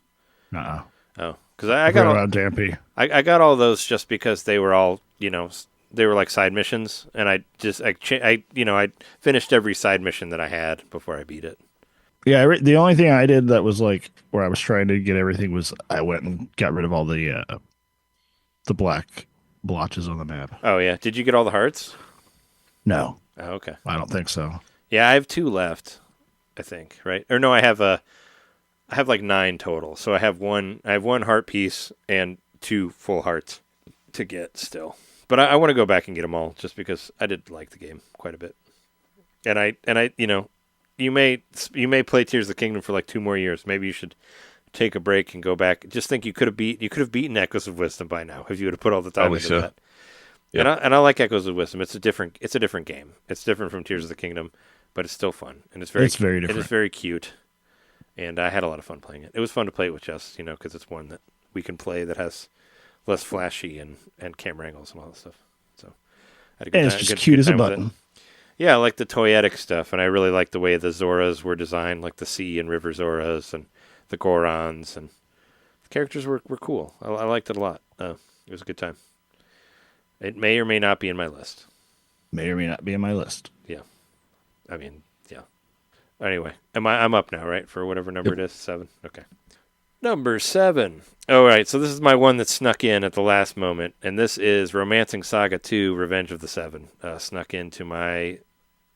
No. Oh, because I got all Dampy. I got all those just because they were all they were like side missions, and I finished every side mission that I had before I beat it. Yeah, the only thing I did that was like where I was trying to get everything was I went and got rid of all the black blotches on the map. Oh yeah, did you get all the hearts? No. Oh, okay. I don't think so. Yeah, I have 2 left, I think, right? Or no, I have like 9 total. So I have one heart piece and 2 full hearts to get still. But I want to go back and get them all just because I did like the game quite a bit. And I you may play Tears of the Kingdom for like 2 more years. Maybe you should take a break and go back. Just think you could have beaten Echoes of Wisdom by now if you would have put all the time Probably into so. that. Yeah. And I like Echoes of Wisdom. It's a different game. It's different from Tears of the Kingdom, but it's still fun, and it's very different. It is very cute, and I had a lot of fun playing it. It was fun to play it with Jess, because it's one that we can play that has less flashy and camera angles and all that stuff. So I had a good And it's time, just cute as a time with it. button. Yeah, I like the toyetic stuff, and I really like the way the Zoras were designed, like the sea and river Zoras and the Gorons, and the characters were cool. I liked it a lot. It was a good time. It may or may not be in my list. May or may not be in my list. Yeah. I mean, yeah. Anyway, I'm up now, right? For whatever number it is, 7. Okay. Number 7. All right, so this is my one that snuck in at the last moment, and this is Romancing Saga 2: Revenge of the Seven. Snuck into my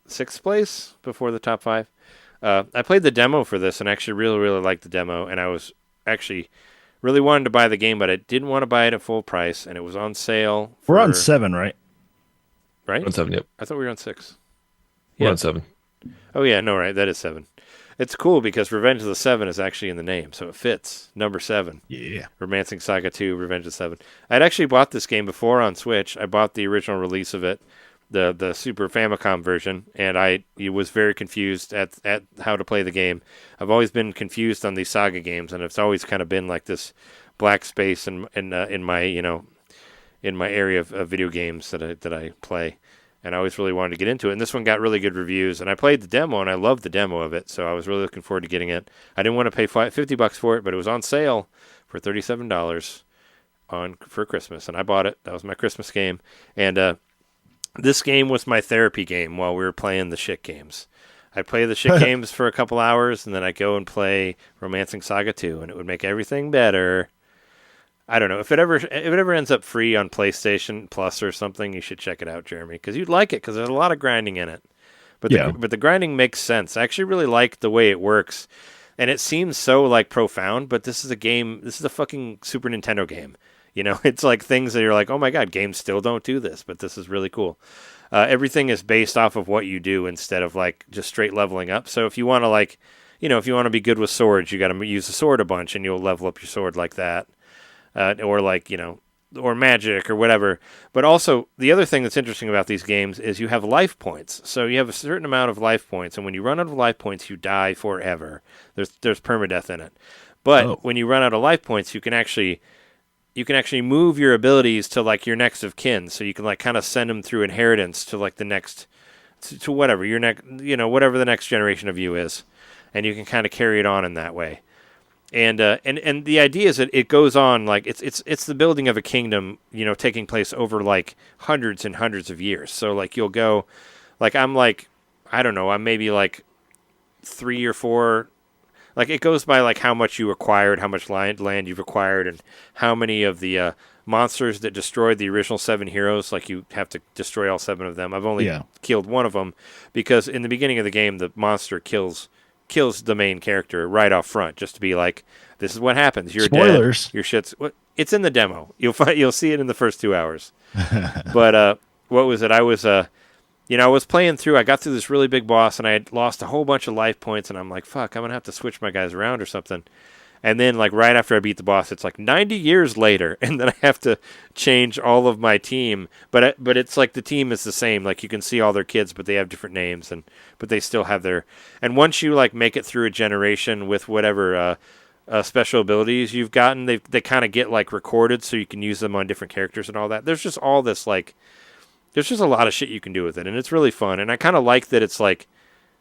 6th place before the top 5. I played the demo for this and actually really, really liked the demo, and I was actually really wanted to buy the game, but I didn't want to buy it at full price, and it was on sale. We're on 7, right? Right? We're on 7, yep. I thought we were on 6. We're on 7. Oh, yeah, no, right, that is 7. It's cool because Revenge of the Seven is actually in the name, so it fits. Number 7. Yeah. Romancing Saga 2, Revenge of the Seven. I'd actually bought this game before on Switch. I bought the original release of it, the Super Famicom version, and I was very confused at how to play the game. I've always been confused on these Saga games, and it's always kind of been like this black space in my in my area of video games that I play. And I always really wanted to get into it. And this one got really good reviews. And I played the demo, and I loved the demo of it. So I was really looking forward to getting it. I didn't want to pay $50 for it, but it was on sale for $37 for Christmas. And I bought it. That was my Christmas game. And this game was my therapy game while we were playing the shit games. I'd play the shit games for a couple hours, and then I'd go and play Romancing Saga 2, and it would make everything better. I don't know. If it ever ends up free on PlayStation Plus or something, you should check it out, Jeremy, because you'd like it because there's a lot of grinding in it. But the grinding makes sense. I actually really like the way it works, and it seems so like profound. But this is a game. This is a fucking Super Nintendo game. It's like things that you're like, oh my god, games still don't do this, but this is really cool. Everything is based off of what you do instead of like just straight leveling up. So if you want to if you want to be good with swords, you got to use the sword a bunch, and you'll level up your sword like that. Or magic or whatever. But also, the other thing that's interesting about these games is you have life points. So you have a certain amount of life points, and when you run out of life points, you die forever. There's permadeath in it. But when you run out of life points, you can actually move your abilities to like your next of kin. So you can like kind of send them through inheritance to like the next to whatever your next whatever the next generation of you is, and you can kind of carry it on in that way. And the idea is that it goes on like it's the building of a kingdom, taking place over like hundreds and hundreds of years. So like you'll go, like I'm like, I don't know, I'm maybe like 3 or 4. Like it goes by like how much you acquired, how much land you've acquired, and how many of the monsters that destroyed the original 7 heroes. Like you have to destroy all 7 of them. I've only killed one of them because in the beginning of the game the monster kills kills the main character right off front, just to be like, this is what happens. You're Spoilers. dead. Your shit's. It's in the demo. You'll see it in the first 2 hours. But what was it? I was I was playing through. I got through this really big boss, and I had lost a whole bunch of life points. And I'm like, fuck, I'm gonna have to switch my guys around or something. And then, like, right after I beat the boss, it's like 90 years later, and then I have to change all of my team. But it's like the team is the same. Like, you can see all their kids, but they have different names, but they still have their. And once you like make it through a generation with whatever special abilities you've gotten, they kind of get like recorded, so you can use them on different characters and all that. There's just all this like, there's just a lot of shit you can do with it, and it's really fun. And I kind of like that it's like.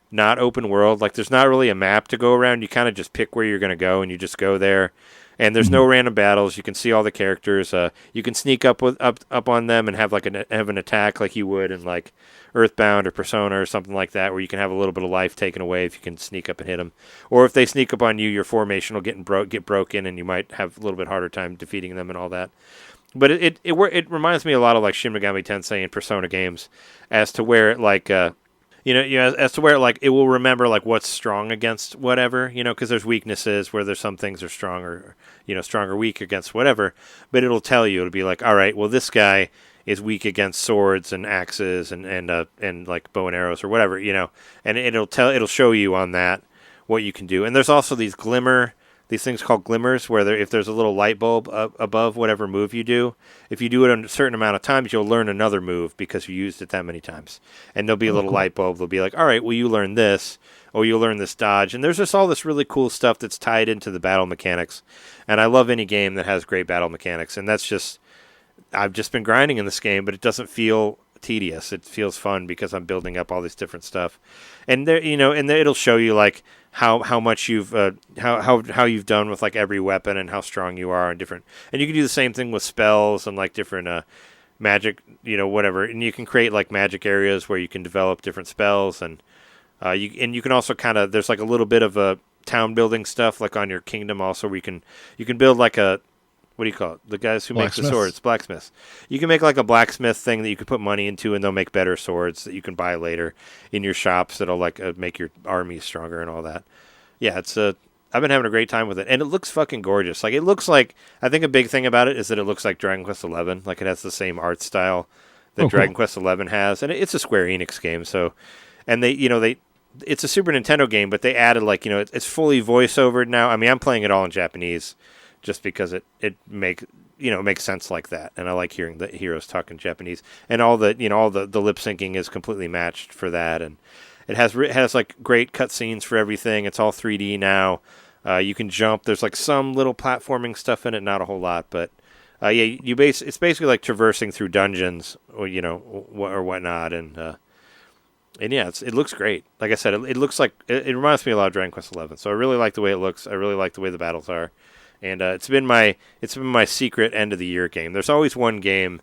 Not open world. Like, there's not really a map to go around. You kind of just pick where you're going to go, and you just go there. And there's no random battles. You can see all the characters. You can sneak up on them and have like have an attack like you would in like Earthbound or Persona or something like that, where you can have a little bit of life taken away if you can sneak up and hit them. Or if they sneak up on you, your formation will get broken, and you might have a little bit harder time defeating them and all that. But it reminds me a lot of like Shin Megami Tensei and Persona games, as to where it like. As to where like it will remember like what's strong against whatever, because there's weaknesses where there's some things are stronger, strong or weak against whatever. But it'll tell you, it'll be like, all right, well, this guy is weak against swords and axes and like bow and arrows or whatever, and it'll show you on that what you can do. And there's also these things called glimmers, where if there's a little light bulb above whatever move you do, if you do it a certain amount of times, you'll learn another move because you used it that many times. And there'll be a little light bulb. They'll be like, all right, well, you learn this, or you'll learn this dodge. And there's just all this really cool stuff that's tied into the battle mechanics. And I love any game that has great battle mechanics. And I've just been grinding in this game, but it doesn't feel tedious. It feels fun because I'm building up all this different stuff. And there, it'll show you like how much you've how you've done with like every weapon and how strong you are on different. And you can do the same thing with spells and like different magic, whatever. And you can create like magic areas where you can develop different spells, and you can also kind of, there's like a little bit of a town building stuff like on your kingdom also, where you can build like a, what do you call it? The guys who make the swords, blacksmiths. You can make like a blacksmith thing that you can put money into, and they'll make better swords that you can buy later in your shops. That'll like make your army stronger and all that. Yeah, I've been having a great time with it, and it looks fucking gorgeous. Like, it looks like, I think a big thing about it is that it looks like Dragon Quest XI. Like, it has the same art style that Dragon Quest XI has, and it's a Square Enix game. So, and it's a Super Nintendo game, but they added like, it's fully voiceovered now. I mean, I'm playing it all in Japanese, just because it makes sense like that, and I like hearing the heroes talk in Japanese, and all the lip syncing is completely matched for that, and it has like great cutscenes for everything. It's all 3D now. You can jump. There's like some little platforming stuff in it, not a whole lot, but it's basically like traversing through dungeons or whatnot, and yeah, it looks great. Like I said, it looks like it reminds me a lot of Dragon Quest XI. So I really like the way it looks. I really like the way the battles are. And it's been my secret end of the year game. There's always one game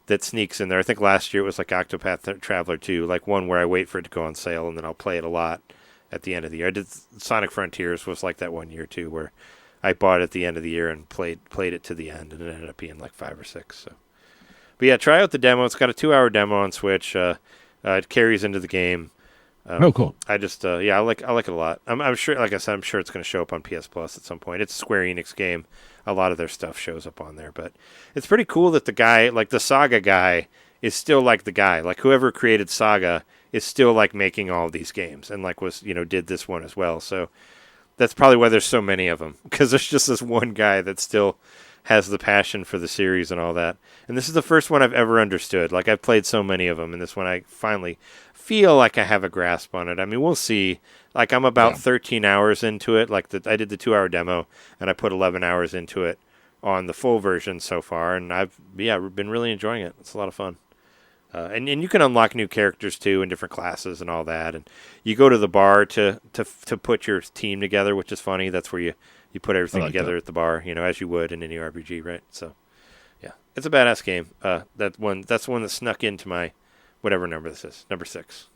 that sneaks in there. I think last year it was like Octopath Traveler 2, like one where I wait for it to go on sale and then I'll play it a lot at the end of the year. I did Sonic Frontiers was like that one year too, where I bought it at the end of the year and played it to the end, and it ended up being like 5 or 6. So, but yeah, try out the demo. It's got a 2-hour demo on Switch. It carries into the game. Cool. I just, I like it a lot. I'm sure, like I said, I'm sure it's going to show up on PS Plus at some point. It's a Square Enix game. A lot of their stuff shows up on there, but it's pretty cool that the guy, like the Saga guy, is still like the guy. Like whoever created Saga is still like making all of these games, and like did this one as well. So that's probably why there's so many of them, because there's just this one guy that still has the passion for the series and all that. And this is the first one I've ever understood. Like, I've played so many of them, and this one I finally feel like I have a grasp on it. I mean, we'll see. Like, I'm about 13 hours into it. Like, I did the 2-hour demo, and I put 11 hours into it on the full version so far, and I've been really enjoying it. It's a lot of fun. And you can unlock new characters, too, in different classes and all that. And you go to the bar to put your team together, which is funny. That's where you put everything together at the bar, as you would in any RPG, right? So, yeah, it's a badass game. That's the one that snuck into my whatever number this is, number 6,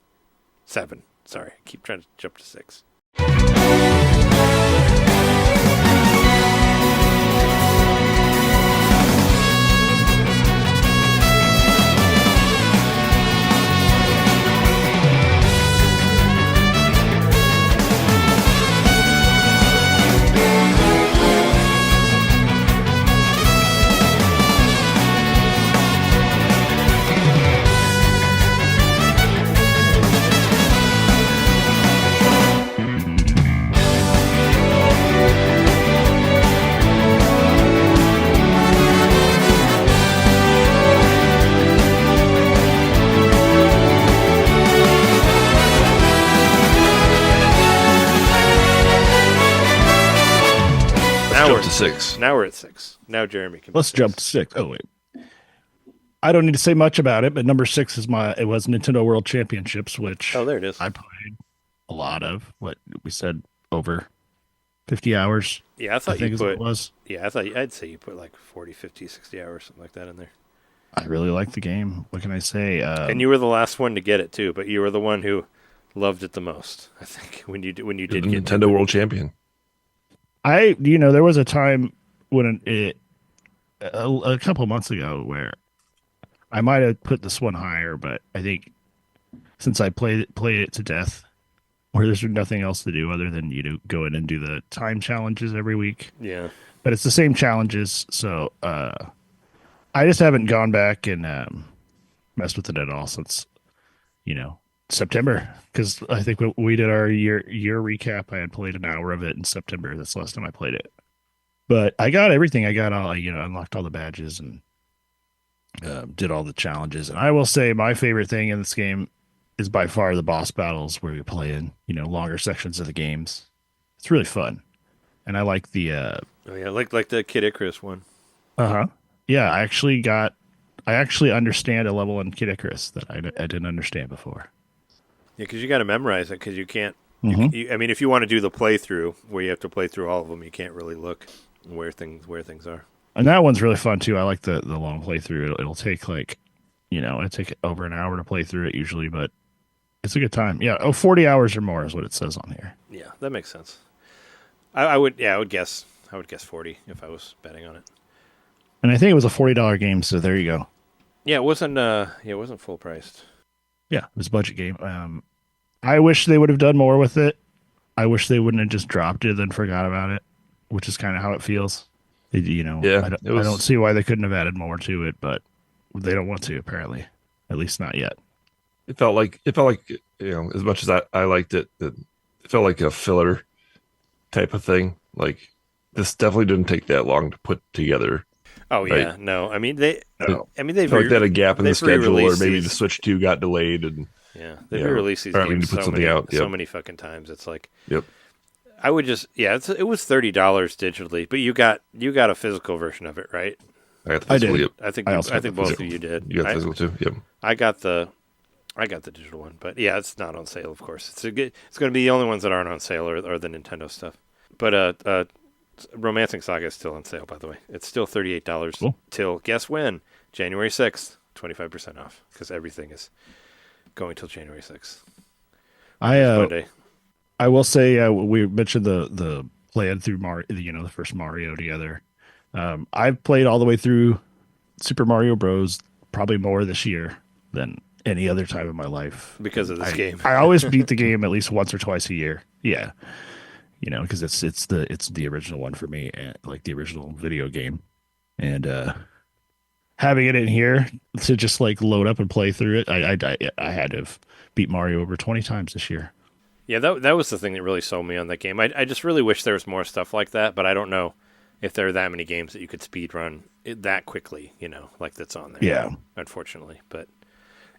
7. Sorry, I keep trying to jump to 6. up to 6. Now we're at 6. Now Jeremy can. Let's jump to 6. Oh wait, I don't need to say much about it, but number 6 is it was Nintendo World Championships, which there it is. I played a lot of. What we said, over 50 hours. Yeah, I thought you put. It was. Yeah, I'd say you put like 40, 50, 60 hours, something like that in there. I really like the game. What can I say? And you were the last one to get it too, but you were the one who loved it the most. I think when you did get Nintendo World Champion. There was a time when a couple months ago where I might have put this one higher, but I think since I played it to death, where there's nothing else to do other than go in and do the time challenges every week. Yeah, but it's the same challenges, so I just haven't gone back and messed with it at all since September, because I think when we did our year recap, I had played an hour of it in September. That's the last time I played it. But I got everything. I got all, unlocked all the badges and did all the challenges. And I will say my favorite thing in this game is by far the boss battles, where we play in, longer sections of the games. It's really fun. And I like the like the Kid Icarus one. Yeah, I actually understand a level in Kid Icarus that I didn't understand before. Yeah, because you got to memorize it, because you can't. I mean, if you want to do the playthrough where you have to play through all of them, you can't really look where things are. And that one's really fun too. I like the long playthrough. It'll take it'll take over an hour to play through it usually, but it's a good time. Yeah, 40 hours or more is what it says on here. Yeah, that makes sense. I would guess 40 if I was betting on it. And I think it was a $40 game, so there you go. Yeah, it wasn't full priced. Yeah, it was a budget game. I wish they would have done more with it. I wish they wouldn't have just dropped it and then forgot about it, which is kind of how it feels. I don't see why they couldn't have added more to it, but they don't want to, apparently. At least not yet. It felt like as much as I liked it, it felt like a filler type of thing. Like, this definitely didn't take that long to put together. Oh yeah, right? No, I mean they've they had a gap in the schedule, or maybe the Switch 2 got delayed, and they've re-released these games so many fucking times. It's like, yep. I would just it was $30 digitally, but you got a physical version of it, right? I got the physical. Did. Yep. I think both of you did. You got the physical too. Yep. I got the digital one, but yeah, it's not on sale, of course. It's going to be the only ones that aren't on sale or the Nintendo stuff. But Romancing Saga is still on sale, by the way. It's still $38 till, guess when? January 6th, 25% off, because everything is going till January 6th. I will say we mentioned the playing through Mario, the first Mario together. I've played all the way through Super Mario Bros. Probably more this year than any other time in my life because of this game. I always beat the game at least once or twice a year. Yeah. Because it's the original one for me, like the original video game, and having it in here to just like load up and play through it, I had to have beat Mario over 20 times this year. Yeah, that was the thing that really sold me on that game. I just really wish there was more stuff like that, but I don't know if there are that many games that you could speed run it that quickly, like that's on there. Yeah, unfortunately, but.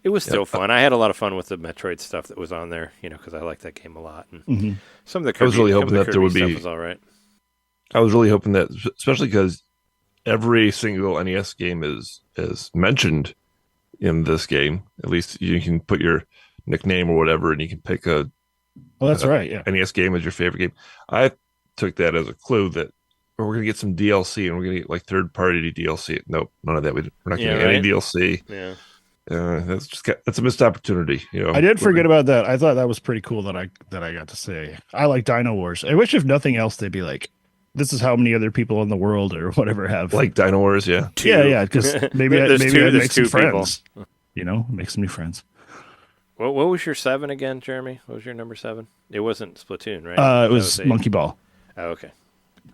It was still fun. I had a lot of fun with the Metroid stuff that was on there, because I like that game a lot. And some of the Kirby, I was really hoping that there would stuff be. Was all right. I was really hoping that, especially because every single NES game is mentioned in this game. At least you can put your nickname or whatever, and you can pick a. Oh, that's right. Yeah, NES game as your favorite game. I took that as a clue that we're going to get some DLC, and we're going to get like third-party DLC. Nope, none of that. We're not getting any DLC. Yeah. That's a missed opportunity. I did forget about that. I thought that was pretty cool that I got to say I like Dino Wars. I wish if nothing else they'd be like, this is how many other people in the world or whatever have like Dino Wars. Yeah, yeah, because maybe I'd make some friends. Make some new friends. What was your 7 again, Jeremy? What was your number 7? It wasn't Splatoon, right? It was Monkey Ball. Oh, okay.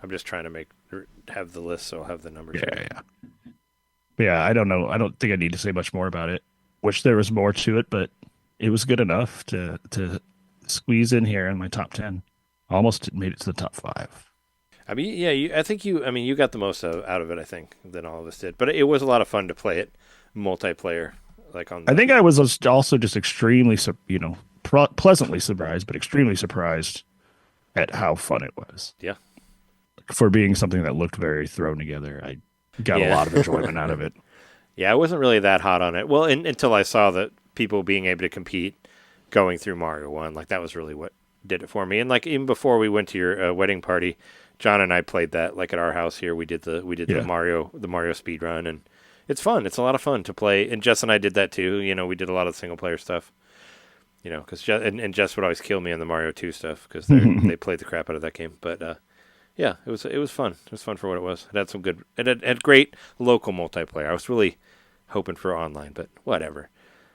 I'm just trying to have the list, so I'll have the numbers. Yeah. Yeah, I don't know. I don't think I need to say much more about it. Wish there was more to it, but it was good enough to squeeze in here in my top 10. Almost made it to the top 5. I mean, yeah, I think you got the most out of it, I think, than all of us did. But it was a lot of fun to play it multiplayer. I think I was also just extremely, pleasantly surprised, but extremely surprised at how fun it was. Yeah. for being something that looked very thrown together, I got a lot of enjoyment out of it. Yeah, I wasn't really that hot on it. Well, until I saw that people being able to compete going through Mario 1, like that was really what did it for me. And like even before we went to your wedding party, John and I played that like at our house here. We did the Mario speed run, and it's fun. It's a lot of fun to play. And Jess and I did that too. You know, we did a lot of single player stuff. You know, because and Jess would always kill me on the Mario 2 stuff because they played the crap out of that game. But yeah, it was fun. It was fun for what it was. It had some good. It had great local multiplayer. I was really hoping for online, but whatever.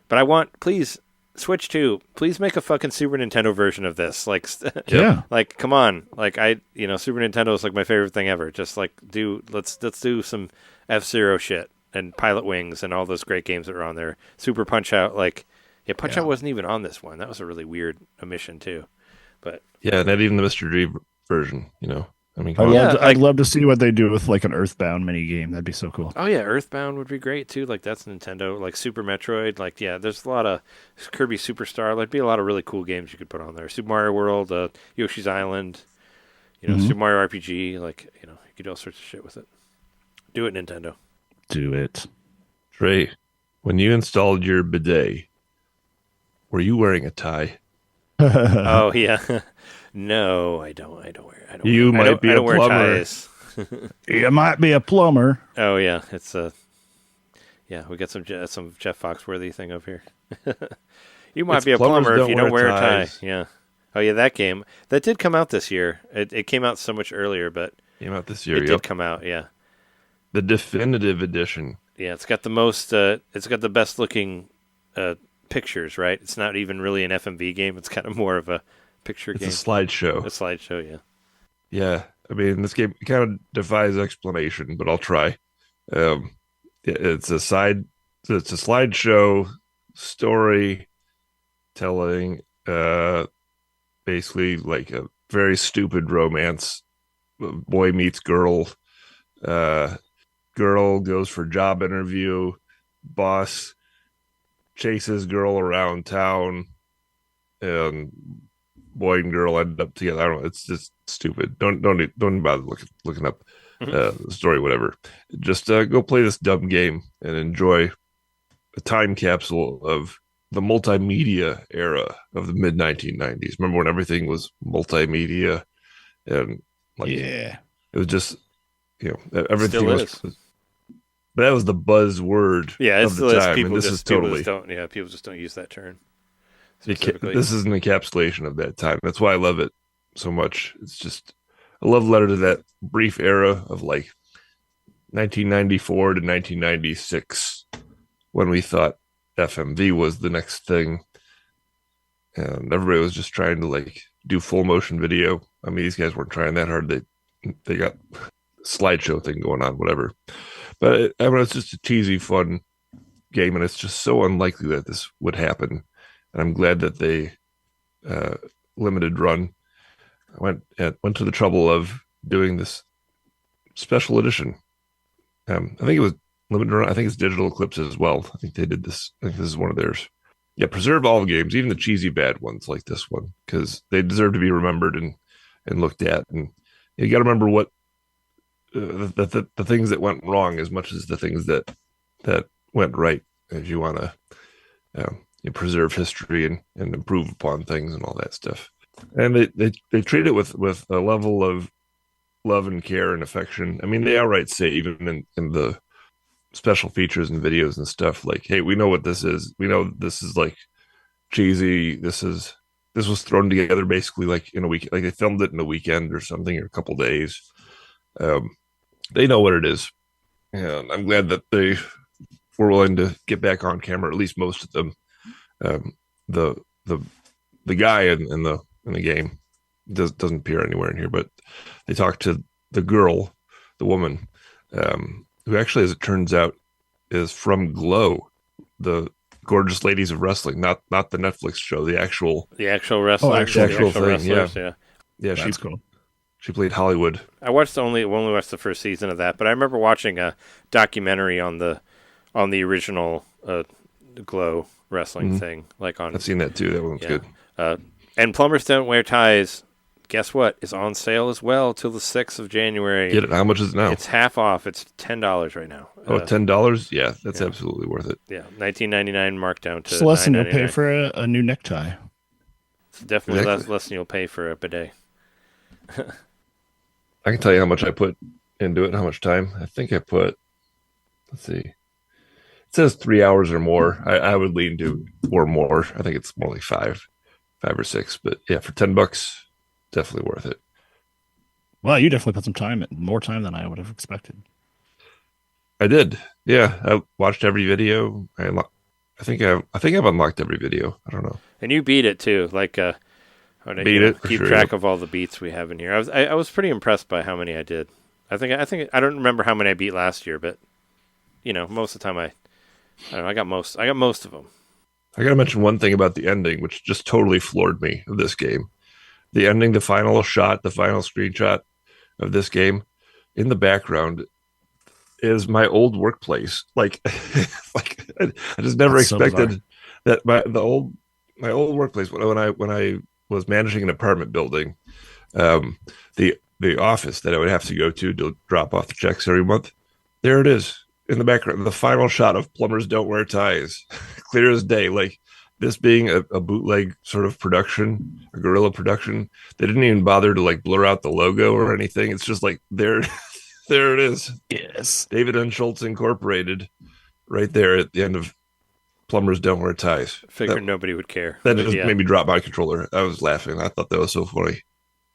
But I want, please, Switch 2, please make a fucking Super Nintendo version of this. Like, yeah, like come on. Like Super Nintendo is like my favorite thing ever. Just like let's do some F-Zero shit and Pilot Wings and all those great games that were on there. Super Punch-Out, like. Yeah, Punch-Out wasn't even on this one. That was a really weird omission, too. But yeah, not even the Mr. G version, you know. I mean, I'd love to see what they do with like an Earthbound mini game. That'd be so cool. Oh, yeah, Earthbound would be great, too. Like, that's Nintendo. Like, Super Metroid. Like, yeah, there's a lot of Kirby Superstar. There'd be a lot of really cool games you could put on there. Super Mario World, Yoshi's Island, Super Mario RPG. Like, you could do all sorts of shit with it. Do it, Nintendo. Do it. Trey, when you installed your bidet, were you wearing a tie? Oh yeah, no, I don't wear. You might be a plumber. Wear ties. You might be a plumber. Oh yeah, it's we got some Jeff Foxworthy thing over here. You might be a plumber if you don't wear a tie. Yeah. Oh yeah, that game that did come out this year. It came out so much earlier, but came out this year. It did come out. Yeah. The definitive edition. Yeah, it's got the most. It's got the best looking. Pictures, right? It's not even really an FMV game. It's kind of more of a picture game. It's a slideshow. A slideshow, yeah. Yeah, I mean, this game kind of defies explanation, but I'll try. It's a slideshow story telling, basically like a very stupid romance. Boy meets girl. Girl goes for job interview. Boss chases girl around town, and boy and girl end up together. I don't know. It's just stupid. Don't bother looking up the story, whatever. Just go play this dumb game and enjoy a time capsule of the multimedia era of the mid 1990s. Remember when everything was multimedia, and it was just everything still was. But that was the buzzword of the time, and this is totally... People just don't use that term. This is an encapsulation of that time. That's why I love it so much. It's just a love letter to that brief era of like 1994 to 1996, when we thought FMV was the next thing, and everybody was just trying to like do full motion video. I mean, these guys weren't trying that hard. They got slideshow thing going on, whatever. But I mean, it's just a cheesy, fun game, and it's just so unlikely that this would happen. And I'm glad that they limited run. I went to the trouble of doing this special edition. I think it was limited run. I think it's Digital Eclipse as well. I think they did this. I think this is one of theirs. Yeah, preserve all games, even the cheesy bad ones like this one, because they deserve to be remembered and looked at. And you got to remember what the things that went wrong as much as the things that went right, if you want to preserve history and improve upon things and all that stuff. And they treat it with a level of love and care and affection. I mean, they outright say, even in the special features and videos and stuff, like, hey, we know what this is. We know this is like cheesy. This was thrown together basically like in a week. Like they filmed it in a weekend or something, or a couple days. They know what it is, and I'm glad that they were willing to get back on camera. At least most of them. The guy in the game doesn't appear anywhere in here, but they talk to the girl, the woman, who actually, as it turns out, is from Glow, the Gorgeous Ladies of Wrestling, not the Netflix show, the actual wrestling, actual thing, yeah. That's cool. She played Hollywood. I only watched the first season of that, but I remember watching a documentary on the original Glow wrestling thing. Like I've seen that too. That one's good. And plumbers don't wear ties guess what? It's on sale as well till the 6th of January. Get it. How much is it now? It's half off. It's $10 right now. Oh, $10? Yeah, that's absolutely worth it. Yeah, $19.99 marked down to It's less than you'll pay $9.99. for a new necktie. It's definitely Exactly. less than you'll pay for a bidet. I can tell you how much I put into it and how much time. I think I put, let's see. It says 3 hours or more. I would lean to or more. I think it's more like five or six. But yeah, for $10, definitely worth it. Well, you definitely put some time, more time than I would have expected. I did. Yeah, I watched every video. I think I've unlocked every video. I don't know. And you beat it too. Like Beat it for keep sure, track yeah. of all the beats we have in here. I was pretty impressed by how many I did. I think I don't remember how many I beat last year, but most of the time I don't know. I got most of them. I got to mention one thing about the ending, which just totally floored me of this game. The ending, the final screenshot of this game, in the background is my old workplace. Like, I just never That's so expected that my old workplace when I was managing an apartment building, the office that I would have to go to drop off the checks every month. There it is in the background, the final shot of Plumbers Don't Wear Ties, clear as day. Like, this being a bootleg sort of production, a guerrilla production, they didn't even bother to like blur out the logo or anything. It's just like there it is. Yes. David and Schultz Incorporated, right there at the end of Plumbers Don't Wear Ties. Figured nobody would care. That just made me drop my controller. I was laughing. I thought that was so funny.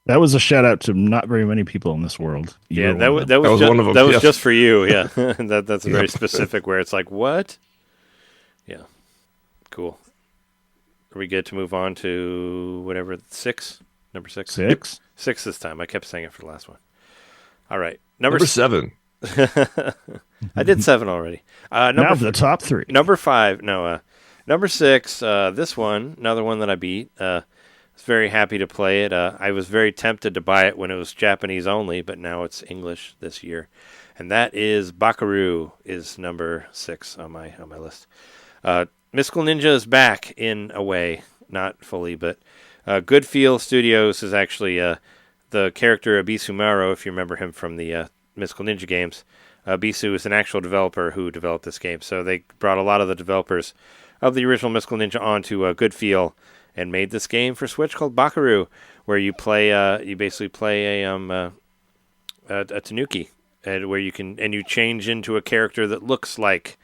That was a shout out to not very many people in this world. Yeah, that was one of them. That was Yes. just for you. Yeah, that's very specific. Where it's like, what? Yeah, cool. Are we good to move on to whatever number six? Six this time. I kept saying it for the last one. All right, Number 7. I did 7 already. Now for the top 3. Number 5. No, number 6. This one, another one that I beat. Was very happy to play it. I was very tempted to buy it when it was Japanese only, but now it's English this year, and that is Bakaru. Is number 6 on my list. Mystical Ninja is back in a way, not fully, but Good Feel Studios is actually the character Abisu Maro, if you remember him from the Mystical Ninja games. Abisu is an actual developer who developed this game, so they brought a lot of the developers of the original Mystical Ninja onto Good Feel and made this game for Switch called Bakaru, where you basically play a tanuki, where you change into a character that looks like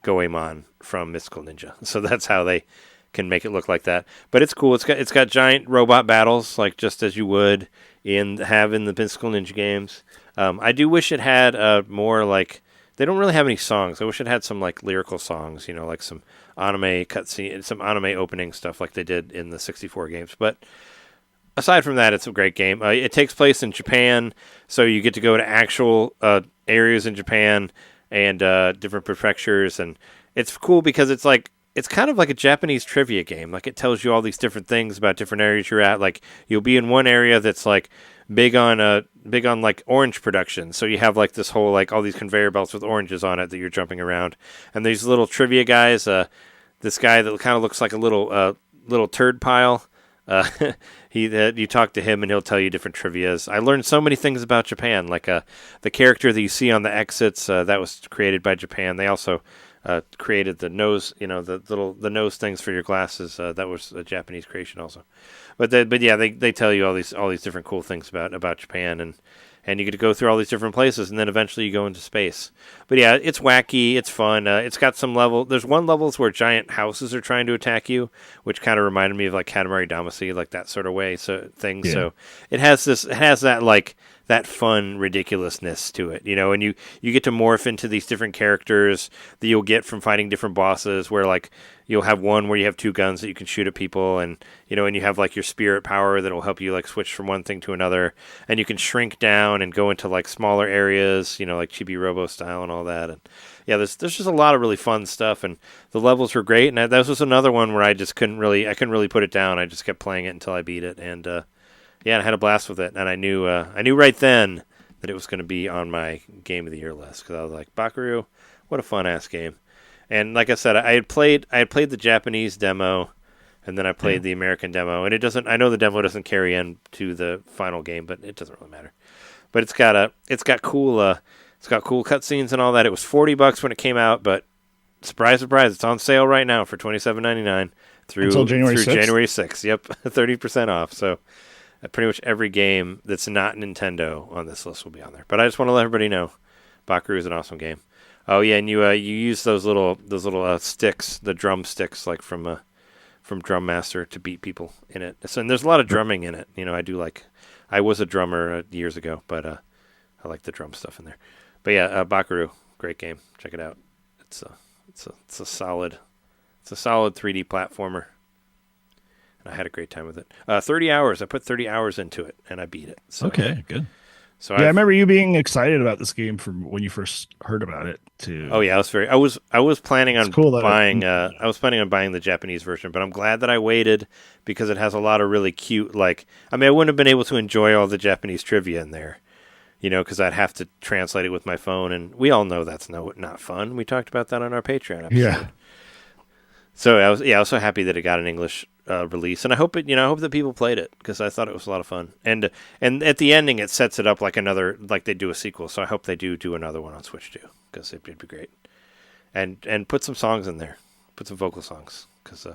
Goemon from Mystical Ninja. So that's how they can make it look like that. But it's cool. It's got giant robot battles, like just as you would have in the Mystical Ninja games. I do wish it had more like. They don't really have any songs. I wish it had some like lyrical songs, like some anime cutscene, some anime opening stuff like they did in the 64 games. But aside from that, it's a great game. It takes place in Japan, so you get to go to actual areas in Japan and different prefectures, and it's cool because it's kind of like a Japanese trivia game. Like, it tells you all these different things about different areas you're at. Like, you'll be in one area that's like big on like orange production. So you have like this whole like all these conveyor belts with oranges on it that you're jumping around. And these little trivia guys, this guy that kind of looks like a little turd pile. You talk to him and he'll tell you different trivias. I learned so many things about Japan, like the character that you see on the exits that was created by Japan. They also created the nose, the nose things for your glasses. That was a Japanese creation also. But yeah, they tell you all these different cool things about Japan, and you get to go through all these different places, and then eventually you go into space. But yeah, it's wacky, it's fun. It's got some level. There's one levels where giant houses are trying to attack you, which kind of reminded me of like Katamari Damacy, like that sort of way. Yeah. So it has that like that fun ridiculousness to it, and you get to morph into these different characters that you'll get from fighting different bosses, where like you'll have one where you have 2 guns that you can shoot at people, and and you have like your spirit power that will help you like switch from one thing to another, and you can shrink down and go into like smaller areas, like Chibi Robo style and all that. And yeah, there's just a lot of really fun stuff, and the levels were great. And that was another one where I couldn't really put it down. I just kept playing it until I beat it, and yeah, I had a blast with it, and I knew right then that it was going to be on my Game of the Year list, because I was like, Bakaru, what a fun ass game. And like I said, I had played the Japanese demo And then I played the American demo, and it doesn't. I know the demo doesn't carry into the final game, but it doesn't really matter. But it's got cool cutscenes and all that. It was $40 when it came out, but surprise, surprise, it's on sale right now for $27.99 through January 6th? January 6th. Yep, 30% off. So pretty much every game that's not Nintendo on this list will be on there. But I just want to let everybody know, Bakaru is an awesome game. Oh yeah, and you use those little sticks, the drum sticks, like from Drum Master, to beat people in it. So, and there's a lot of drumming in it. I was a drummer years ago, but I like the drum stuff in there. But yeah, Bakaru, great game. Check it out. It's a solid 3D platformer, and I had a great time with it. 30 hours. I put 30 hours into it, and I beat it. So, okay, good. So I remember you being excited about this game from when you first heard about it. Oh yeah, I was planning on buying. I was planning on buying the Japanese version, but I'm glad that I waited because it has a lot of really cute. I wouldn't have been able to enjoy all the Japanese trivia in there, because I'd have to translate it with my phone, and we all know that's not fun. We talked about that on our Patreon episode. Yeah. So I was so happy that it got an English release, and I hope that people played it because I thought it was a lot of fun. And at the ending, it sets it up like they do a sequel. So I hope they do another one on Switch too, because it'd be great. And put some songs in there, put some vocal songs, because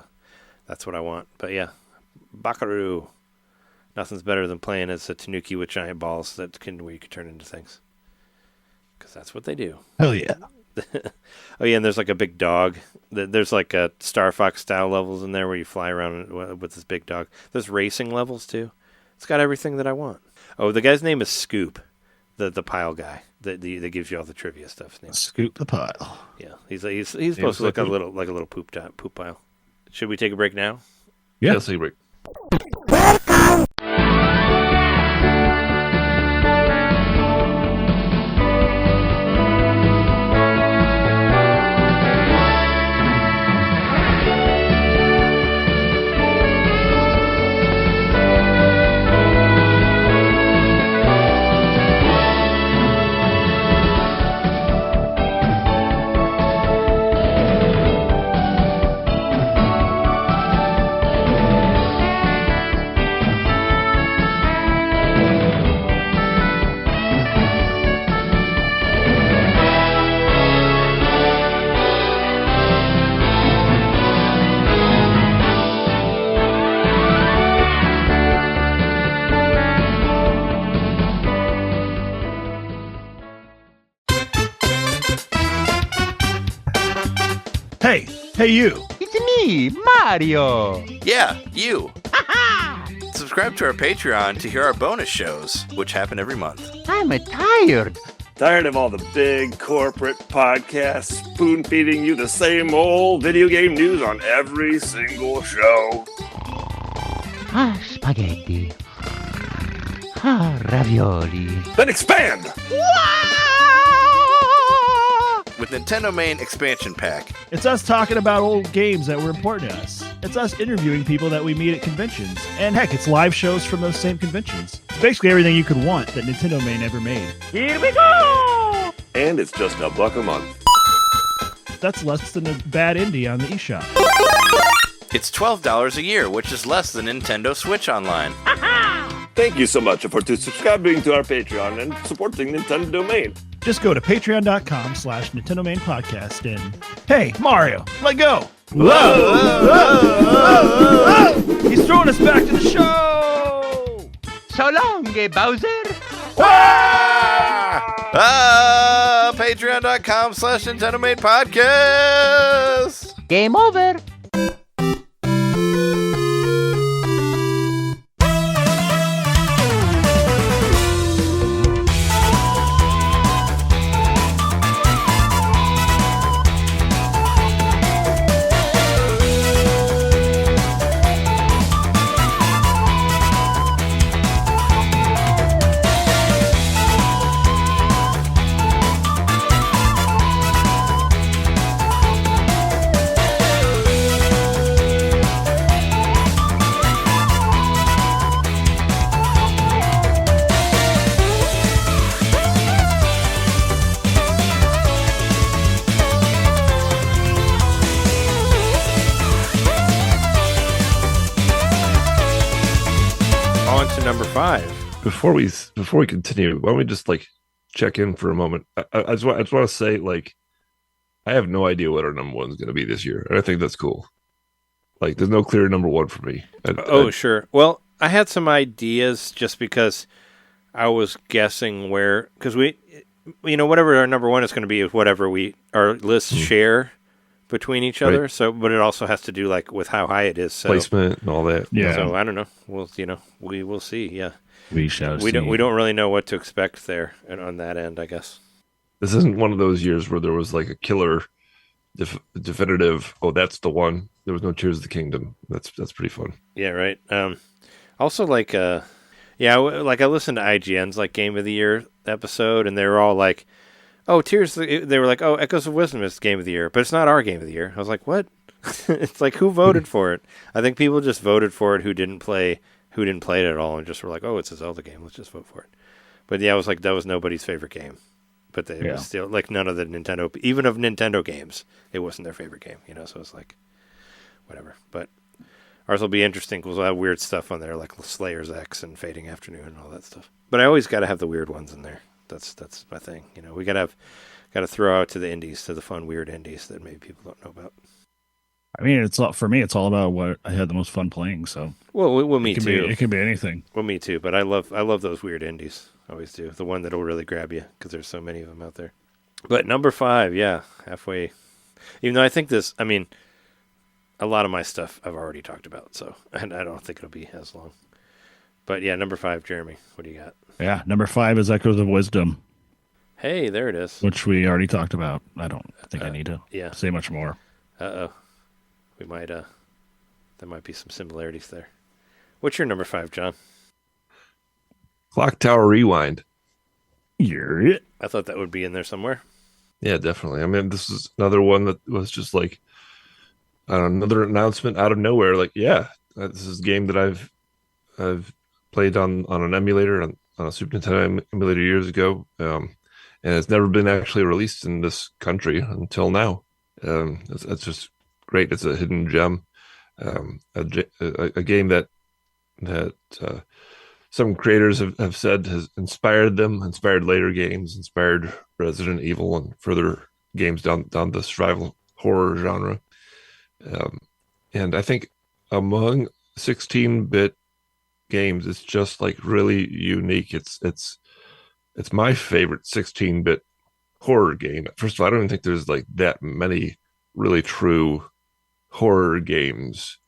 that's what I want. But yeah, Bakaru, nothing's better than playing as a Tanuki with giant balls where you can turn into things, because that's what they do. Hell yeah. Oh yeah, and there's like a big dog. There's like a Star Fox style levels in there where you fly around with this big dog. There's racing levels too. It's got everything that I want. Oh, the guy's name is Scoop, the pile guy that gives you all the trivia stuff. Scoop the pile. Yeah, he's supposed to look like a little poop pile. Should we take a break now? Yeah, let's take a break. Hey, you. It's me, Mario. Yeah, you. Subscribe to our Patreon to hear our bonus shows, which happen every month. I'm tired. Tired of all the big corporate podcasts spoon-feeding you the same old video game news on every single show? Spaghetti. Ravioli. Then expand! With NintenDomain Expansion Pack. It's us talking about old games that were important to us. It's us interviewing people that we meet at conventions. And heck, it's live shows from those same conventions. It's basically everything you could want that NintenDomain ever made. Here we go! And it's just $1 a month. That's less than a bad indie on the eShop. It's $12 a year, which is less than Nintendo Switch Online. Thank you so much for subscribing to our Patreon and supporting NintenDomain. Just go to patreon.com/NintenDomain podcast and, hey, Mario, let go. Whoa! He's throwing us back to the show. So long, Bowser. Patreon.com/NintenDomain podcast. Game over. on to number 5. Before we continue, why don't we just like check in for a moment? I just want to say, like, I have no idea what our number 1 is going to be this year, and I think that's cool. Like, there's no clear number 1 for me. Sure. Well, I had some ideas just because I was guessing where, because whatever our number 1 is going to be is whatever our lists share between each other. Right. So, but it also has to do like with how high it is. So, placement and all that. Yeah. So I don't know. We will see. Yeah. We shall see. We don't really know what to expect there on that end, I guess. This isn't one of those years where there was like a killer definitive, oh, that's the one. There was no Tears of the Kingdom. That's pretty fun. Yeah, right. Also, like, I listened to IGN's like Game of the Year episode, and they were all like, "Oh, they were like, "Oh, Echoes of Wisdom is Game of the Year, but it's not our Game of the Year." I was like, "What?" It's like, who voted for it? I think people just voted for it who didn't play it at all, and just were like, "Oh, it's a Zelda game. Let's just vote for it." But yeah, I was like, that was nobody's favorite game. But it was still like none of the Nintendo, even of Nintendo games, it wasn't their favorite game. So it's like, whatever. But ours will be interesting because we'll have weird stuff on there, like Slayer's X and Fading Afternoon and all that stuff. But I always got to have the weird ones in there. That's my thing. We got to throw out to the indies, to the fun, weird indies that maybe people don't know about. I mean, for me, it's all about what I had the most fun playing. So, well, me too. It can be anything. Well, me too. But I love those weird indies. I always do. The one that'll really grab you because there's so many of them out there. But number 5, yeah, halfway. Even though I think a lot of my stuff I've already talked about, so and I don't think it'll be as long. But yeah, number 5, Jeremy, what do you got? Yeah, number 5 is Echoes of Wisdom. Hey, there it is. Which we already talked about. I don't think I need to say much more. We might, there might be some similarities there. What's your number 5, John? Clock Tower Rewind. You're it. I thought that would be in there somewhere. Yeah, definitely. I mean, this is another one that was just like, another announcement out of nowhere. Like, yeah, this is a game that I've played on an emulator, on a Super Nintendo emulator years ago, and it's never been actually released in this country until now. It's just great. It's a hidden gem, a game that some creators have said has inspired later games, inspired Resident Evil and further games down the survival horror genre. And I think among 16-bit games, it's just like really unique. It's my favorite 16-bit horror game. First of all, I don't even think there's like that many really true horror games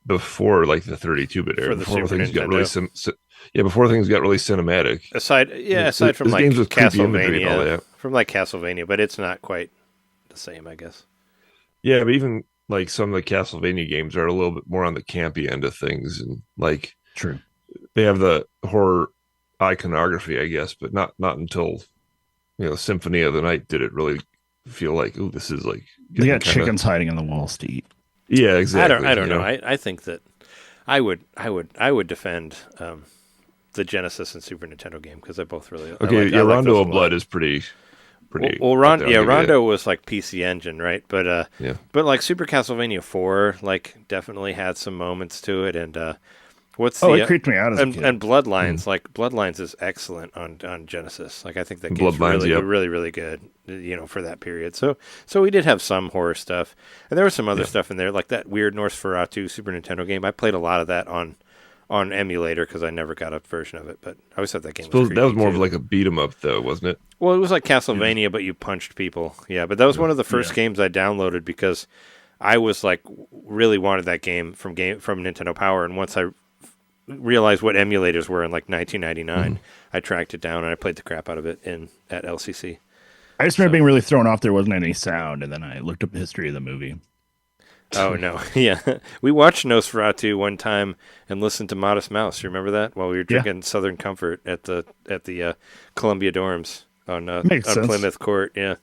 before like the 32-bit era, before things got really cinematic. Aside from like games with creepy imagery and all that. From like Castlevania, but it's not quite the same, I guess. Yeah, but even like some of the Castlevania games are a little bit more on the campy end of things, and like true, they have the horror iconography, I guess, but not until Symphony of the Night did it really feel like, oh, this is like they got chickens hiding in the walls to eat. Yeah, exactly. I don't know. I think that I would defend the Genesis and Super Nintendo game because I both really Rondo of Blood is pretty. Well, Rondo was like PC Engine, right? But but like Super Castlevania 4, like definitely had some moments to it, and it creeped me out as a kid. And Bloodlines, like Bloodlines is excellent on Genesis. Like I think that game's really good, for that period. So we did have some horror stuff, and there was some other stuff in there, like that weird Nosferatu Super Nintendo game. I played a lot of that on emulator because I never got a version of it, but I always thought that game was creepy. That was more of like a beat 'em up, though, wasn't it? Well, it was like Castlevania, but you punched people. Yeah, but that was one of the first games I downloaded because I was like really wanted that game from Nintendo Power, and once I realized what emulators were in like 1999, I tracked it down and I played the crap out of it at LCC. I just remember being really thrown off. There wasn't any sound, and then I looked up the history of the movie. Oh no, yeah, we watched Nosferatu one time and listened to Modest Mouse. You remember that while we were drinking Southern Comfort at the Columbia dorms on Plymouth Court? Yeah.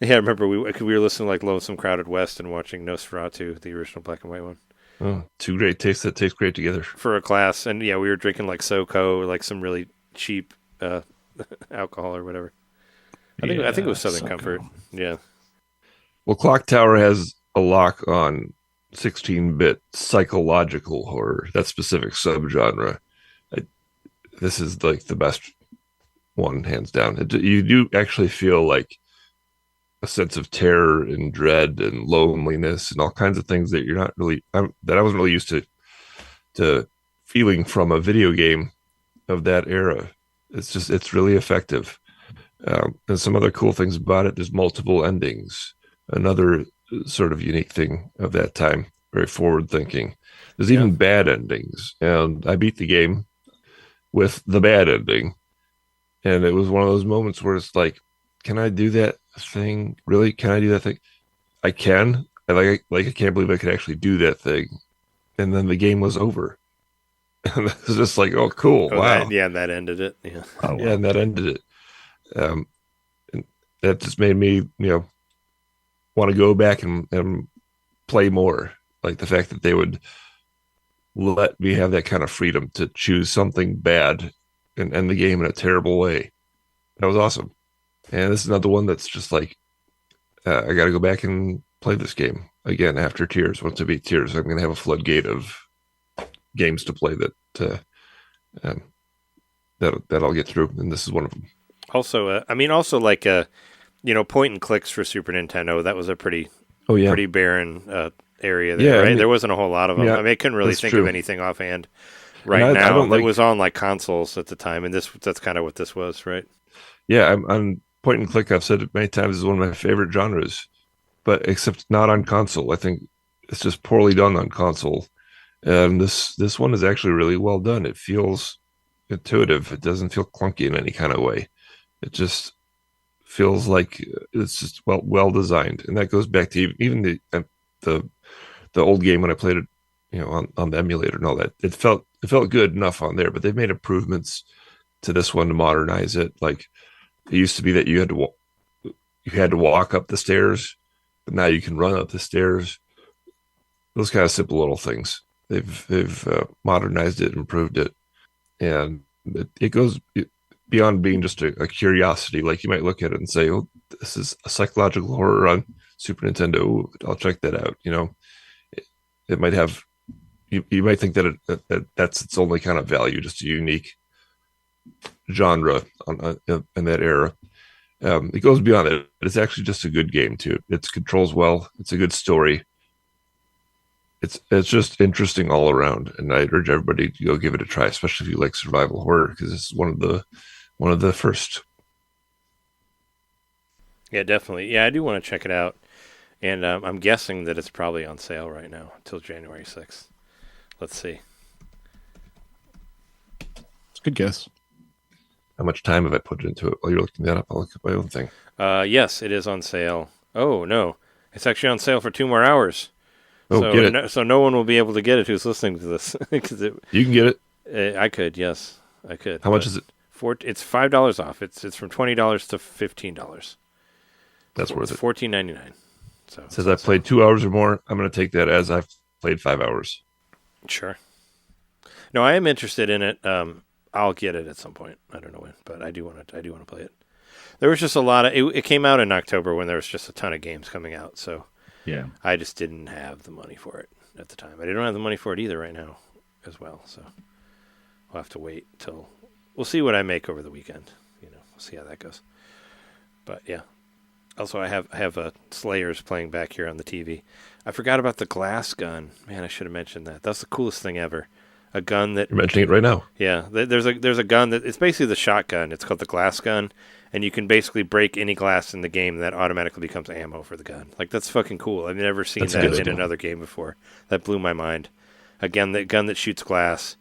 I remember we were listening to like Lonesome Crowded West and watching Nosferatu, the original black and white one. Oh, two great tastes that taste great together for a class. And we were drinking like SoCo, like some really cheap alcohol or whatever. I think it was Southern Comfort. Yeah. Well, Clock Tower has a lock on 16-bit psychological horror, that specific subgenre. This is like the best one, hands down. You do actually feel like a sense of terror and dread and loneliness and all kinds of things that you're not really that I wasn't really used to feeling from a video game of that era. It's really effective. And some other cool things about it, there's multiple endings. Another sort of unique thing of that time, very forward thinking. There's even bad endings, and I beat the game with the bad ending, and it was one of those moments where it's like, can I do that thing? Really? Can I do that thing? I can. I can't believe I could actually do that thing. And then the game was over. And it was just like, oh, cool. Wow. That ended it. Yeah. Oh, wow. Yeah, and that ended it. And that just made me, want to go back and play more. Like the fact that they would let me have that kind of freedom to choose something bad and end the game in a terrible way. That was awesome. And this is another one that's just like, I got to go back and play this game again after Tears. Once I beat Tears, I'm going to have a floodgate of games to play that I'll get through. And this is one of them. Also, point and clicks for Super Nintendo. That was a pretty barren area there, right? I mean, there wasn't a whole lot of them. I couldn't really think of anything offhand now that was on like consoles at the time, and that's kind of what this was, right? Yeah, I'm point and click. I've said it many times, is one of my favorite genres, but except not on console. I think it's just poorly done on console, and this one is actually really well done. It feels intuitive. It doesn't feel clunky in any kind of way. It just feels like it's just well designed, and that goes back to even the old game when I played it, on the emulator and all that. It felt good enough on there, but they've made improvements to this one to modernize it. Like it used to be that you had to walk up the stairs, but now you can run up the stairs. Those kind of simple little things. They've modernized it, improved it, and it goes beyond being just a curiosity. Like you might look at it and say, "Oh, this is a psychological horror on Super Nintendo. Ooh, I'll check that out." It might have. You might think that that's its only kind of value, just a unique genre in that era. It goes beyond it. It's actually just a good game too. It controls well. It's a good story. It's just interesting all around, and I urge everybody to go give it a try, especially if you like survival horror, because it's one of the first. Yeah, definitely. Yeah, I do want to check it out, and I'm guessing that it's probably on sale right now until January 6th. Let's see. It's a good guess. How much time have I put into it? While you're looking that up, I'll look at my own thing. Yes, it is on sale. Oh, no. It's actually on sale for 2 more hours. Oh, get it. So no one will be able to get it who's listening to this. You can get it. I could, yes. I could. How much is it? It's $5 off. It's from $20 to $15. That's worth it's it. $14.99. So it says I've played 2 hours or more. I'm going to take that as I've played 5 hours. Sure. No, I am interested in it. I'll get it at some point. I don't know when, but I do want to play it. There was just a lot of it came out in October when there was just a ton of games coming out, so yeah, I just didn't have the money for it at the time. I don't have the money for it either right now as well, so we'll have to wait till we'll see what I make over the weekend. We'll see how that goes. But yeah. Also, I have Slayers playing back here on the TV. I forgot about the glass gun. Man, I should have mentioned that. That's the coolest thing ever. A gun that... You're mentioning it right now. Yeah. There's a gun that... It's basically the shotgun. It's called the glass gun. And you can basically break any glass in the game that automatically becomes ammo for the gun. Like, that's fucking cool. I've never seen that in another game before. That blew my mind. Again, the gun that shoots glass.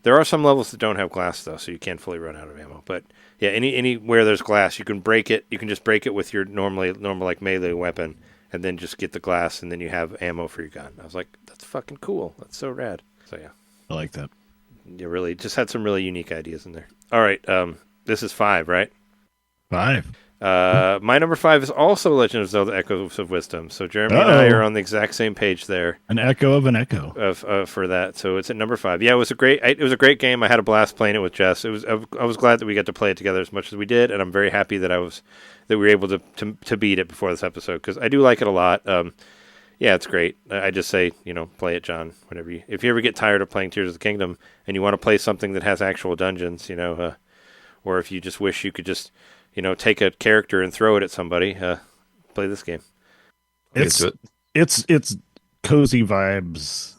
There are some levels that don't have glass, though, so you can't fully run out of ammo. But... yeah, anywhere there's glass, you can break it. You can just break it with your normal like melee weapon, and then just get the glass, and then you have ammo for your gun. I was like, that's fucking cool. That's so rad. So yeah, I like that. You really just had some really unique ideas in there. All right, this is 5, right? 5. My number 5 is also Legend of Zelda: Echoes of Wisdom. So Jeremy and I are on the exact same page there. An echo of an echo for that. So it's at number 5. Yeah, it was a great game. I had a blast playing it with Jess. I was glad that we got to play it together as much as we did, and I'm very happy that we were able to beat it before this episode because I do like it a lot. Yeah, it's great. I just say, play it, John. If you ever get tired of playing Tears of the Kingdom and you want to play something that has actual dungeons, or if you just wish you could just, take a character and throw it at somebody, play this game. It's cozy vibes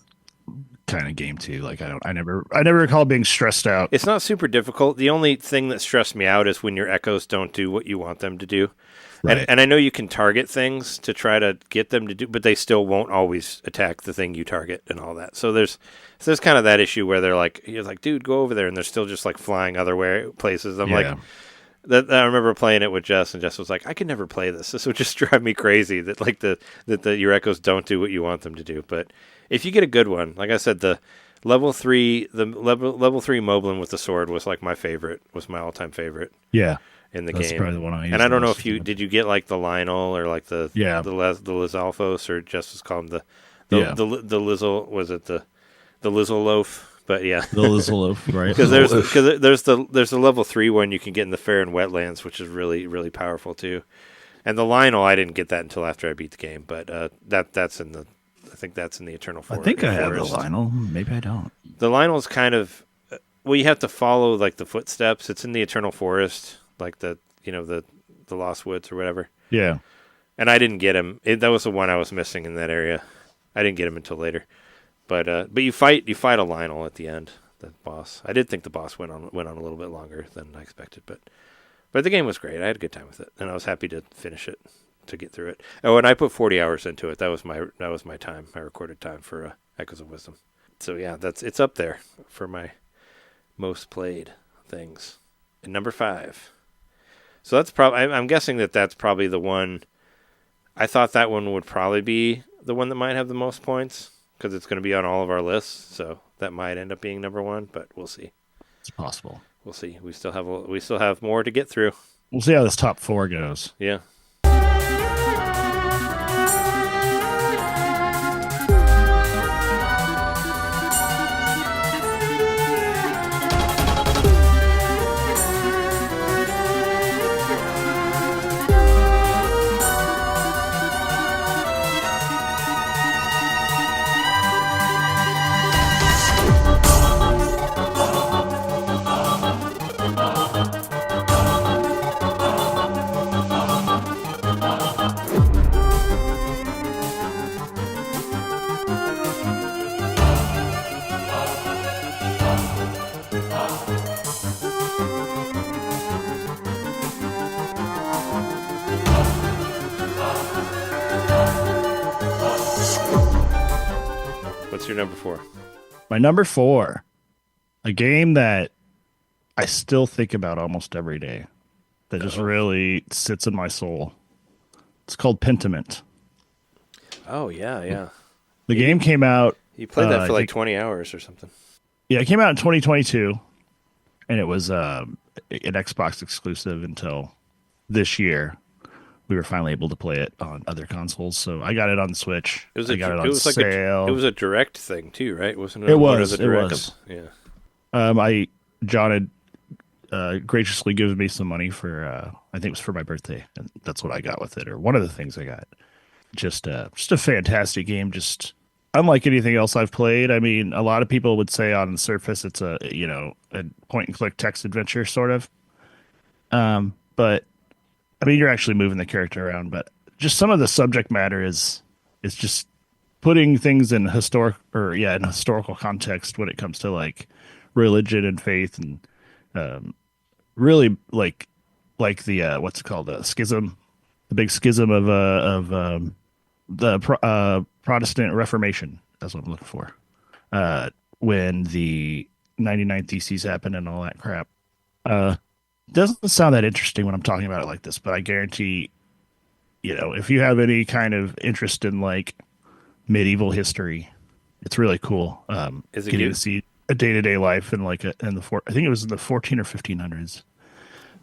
kind of game too. Like I never recall being stressed out. It's not super difficult. The only thing that stressed me out is when your echoes don't do what you want them to do. Right. And I know you can target things to try to get them to do, but they still won't always attack the thing you target and all that. So there's kind of that issue where you're like, dude, go over there, and they're still just like flying other places. I'm like, I remember playing it with Jess, and Jess was like, I could never play this. This would just drive me crazy that your echoes don't do what you want them to do. But if you get a good one, like I said, the level 3 Moblin with the sword was like my favorite, was my all-time favorite. Yeah. In the That's game. Probably the one I used. And I don't know if did you get like the Lionel or like the Lizalfos, or just was called the Lizzle, was it the Lizzle loaf? But yeah, the Lizzle loaf, right? Because there's the level 3 one you can get in the Fair and Wetlands, which is really, really powerful too. And the Lionel, I didn't get that until after I beat the game, but that's in the Eternal Forest. I think I have the Lionel. Maybe I don't. The Lionel's kind of you have to follow like the footsteps. It's in the Eternal Forest. Like the Lost Woods or whatever. Yeah. And I didn't get him. That was the one I was missing in that area. I didn't get him until later. But you fight a Lionel at the end, the boss. I did think the boss went on a little bit longer than I expected, but the game was great. I had a good time with it, and I was happy to finish it, to get through it. Oh, and I put 40 hours into it. That was my time, my recorded time for Echoes of Wisdom. So yeah, it's up there for my most played things. And number 5. So that's probably, I'm guessing that's probably the one. I thought that one would probably be the one that might have the most points because it's going to be on all of our lists. So that might end up being number 1, but we'll see. It's possible. We'll see. We still have more to get through. We'll see how this top 4 goes. Yeah. What's your number 4? My number 4, a game that I still think about almost every day, that just really sits in my soul. It's called Pentiment. Oh, yeah. The game came out... You played that for 20 hours or something. Yeah, it came out in 2022, and it was an Xbox exclusive until this year. We were finally able to play it on other consols, so I got it on the Switch. It was sale. It was a direct thing too, right? Wasn't it? It was. Yeah. John had graciously given me some money for I think it was for my birthday, and that's what I got with it, or one of the things I got. Just a fantastic game. Just unlike anything else I've played. I mean, a lot of people would say on the surface it's a point and click text adventure sort of, but I mean, you're actually moving the character around, but just some of the subject matter is just putting things in historical context when it comes to like religion and faith, and really like the what's it called, schism, the big schism of the Protestant Reformation. That's what I'm looking for. When the 99 Theses happened and all that crap. Doesn't sound that interesting when I'm talking about it like this, but I guarantee, if you have any kind of interest in like medieval history, it's really cool. Getting to see a day-to-day life in I think it was in the 14 or 1500s.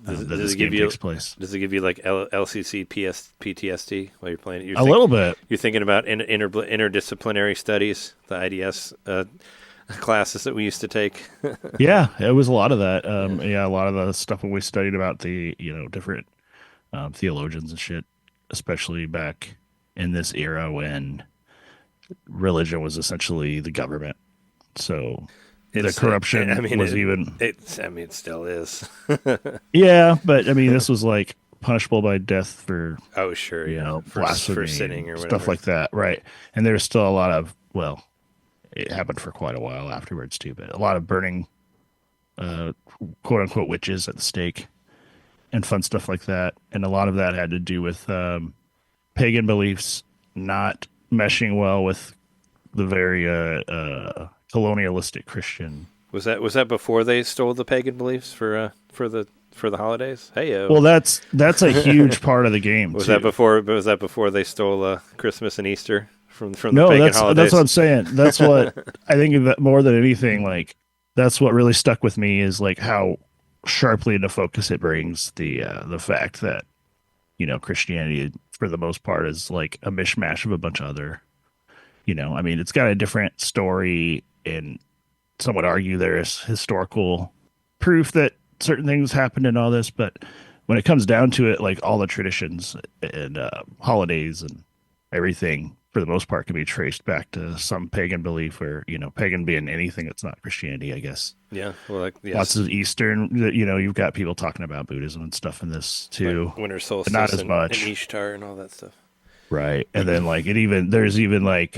Does it give you like LCC PTSD while you're playing it? A little bit. You're thinking about interdisciplinary studies, the IDS classes that we used to take. Yeah, it was a lot of that. A lot of the stuff when we studied about the different theologians and shit, especially back in this era when religion was essentially the government. So the It's, corruption I mean, was it still is. yeah, but I mean, this was like punishable by death for, Oh, sure, you yeah. know, For blasphemy, sinning or stuff whatever. like that, right? And there's still a lot of, well, it happened for quite a while afterwards too, but a lot of burning, uh, quote unquote witches at the stake and fun stuff like that. And a lot of that had to do with pagan beliefs not meshing well with the very colonialistic Christian. Was that before they stole the pagan beliefs for the holidays? Hey, Well, that's a huge part of the game. Was too. was that before they stole Christmas and Easter from the No, pagan that's holidays? what I'm saying. That's what I think that more than anything, like that's what really stuck with me is like how sharply into focus it brings the fact that Christianity for the most part is like a mishmash of a bunch of other, I mean, it's got a different story, and some would argue there is historical proof that certain things happened and all this, but when it comes down to it, like all the traditions and holidays and everything for the most part can be traced back to some pagan belief, or pagan being anything that's not Christianity, I guess. Yeah, well, yes. Lots of Eastern, you've got people talking about Buddhism and stuff in this too. Like winter solstice, but not as much. and Ishtar and all that stuff. Right. And then like there's even like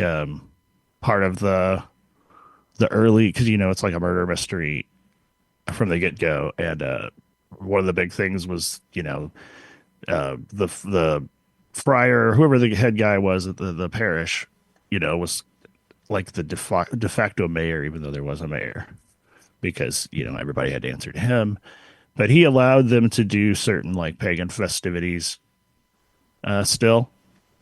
part of the early, because it's like a murder mystery from the get-go, and one of the big things was the friar, whoever the head guy was at the parish, was like the de facto mayor, even though there was a mayor, because everybody had to answer to him. But he allowed them to do certain like pagan festivities still.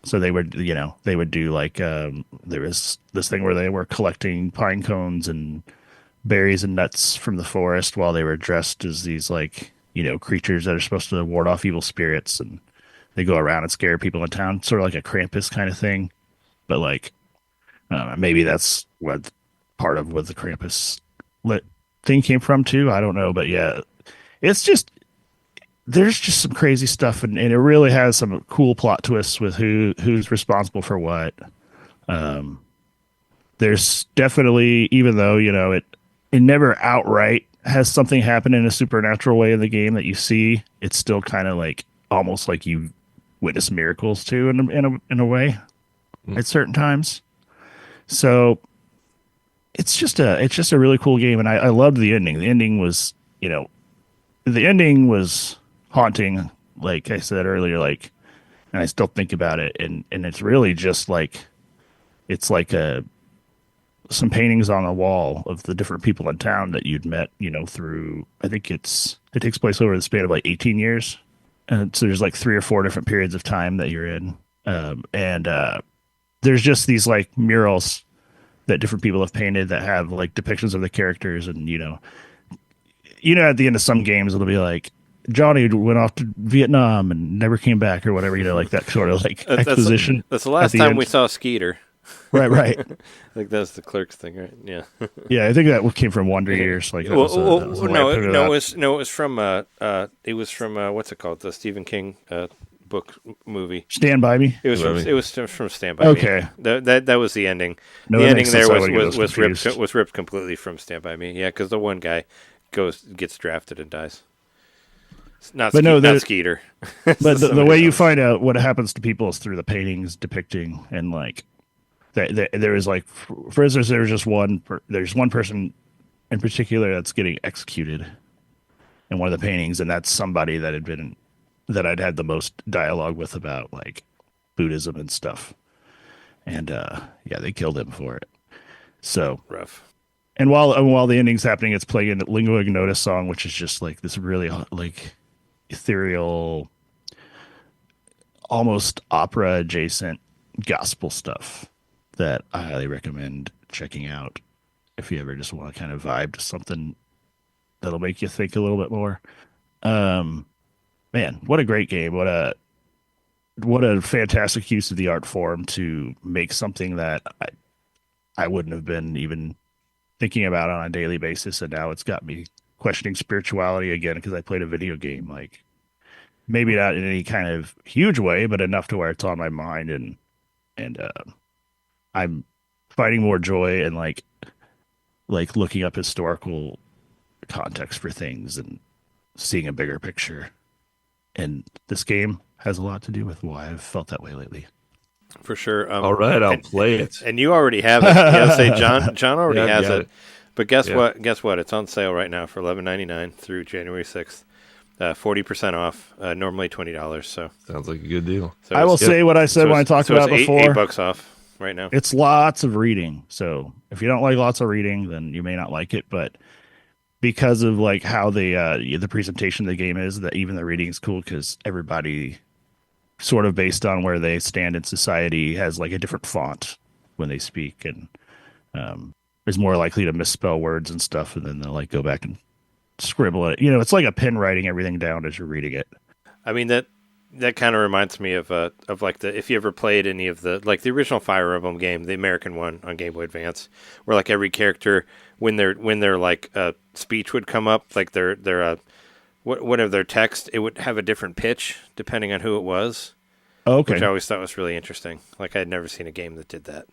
So they would do like there was this thing where they were collecting pine cones and berries and nuts from the forest while they were dressed as these like creatures that are supposed to ward off evil spirits, and they go around and scare people in town, sort of like a Krampus kind of thing. But like maybe that's what part of what the Krampus thing came from too. I don't know, but yeah, it's just there's just some crazy stuff, and it really has some cool plot twists with who's responsible for what. There's definitely, even though it never outright has something happen in a supernatural way in the game that you see, it's still kind of like almost like you witness miracles too in a way at certain times. So it's just a really cool game, and I loved the ending. The ending was haunting, like I said earlier, like, and I still think about it, and it's really just like it's like some paintings on a wall of the different people in town that you'd met, through, I think it takes place over the span of like 18 years. And so there's like 3 or 4 different periods of time that you're in. And there's just these like murals that different people have painted that have like depictions of the characters. And, at the end of some games, it'll be like, Johnny went off to Vietnam and never came back or whatever, like that sort of like exposition. That's the last time we saw Skeeter. Right. Like that's the Clerks thing, right? Yeah. Yeah, I think that came from Wonder Years. Like, it was from what's it called? The Stephen King book movie. Stand By Me. It was from Stand By Me. Okay, that was the ending. No, the ending there was ripped completely from Stand By Me. Yeah, because the one guy gets drafted and dies. Not Skeeter. But the way you find out what happens to people is through the paintings depicting, and like there is like, for instance, there's one person in particular that's getting executed in one of the paintings, and that's somebody that I'd had the most dialogue with about like Buddhism and stuff, and they killed him for it. So rough. And while the ending's happening, it's playing a Lingua Ignota song, which is just like this really like ethereal, almost opera adjacent gospel stuff that I highly recommend checking out if you ever just want to kind of vibe to something that'll make you think a little bit more. Man, what a great game. What a fantastic use of the art form to make something that I wouldn't have been even thinking about on a daily basis, and now it's got me questioning spirituality again because I played a video game. Like, maybe not in any kind of huge way, but enough to where it's on my mind, and I'm finding more joy in like looking up historical context for things and seeing a bigger picture. And this game has a lot to do with why I've felt that way lately. For sure. All right, I'll play it. And you already have it. Say John already Yeah, I've has got it. But guess what? Guess what? It's on sale right now for $11.99 through January 6th. 40% off. Normally $20. So Sounds like a good deal. so I will it's- say what I said when I talked about it's before. $8 off right now. It's lots of reading. So if you don't like lots of reading, then you may not like it. But because of like how the presentation of the game is, that even the reading is cool because everybody sort of based on where they stand in society has like a different font when they speak and is more likely to misspell words and stuff, and then they'll like go back and scribble it. You know, it's like a pen writing everything down as you're reading it. I mean that kind of reminds me of like if you ever played any of the like the original Fire Emblem game, the American one on Game Boy Advance, where like every character when their like speech would come up, like their whatever their text, it would have a different pitch depending on who it was. Okay. Which I always thought was really interesting. Like I had never seen a game that did that.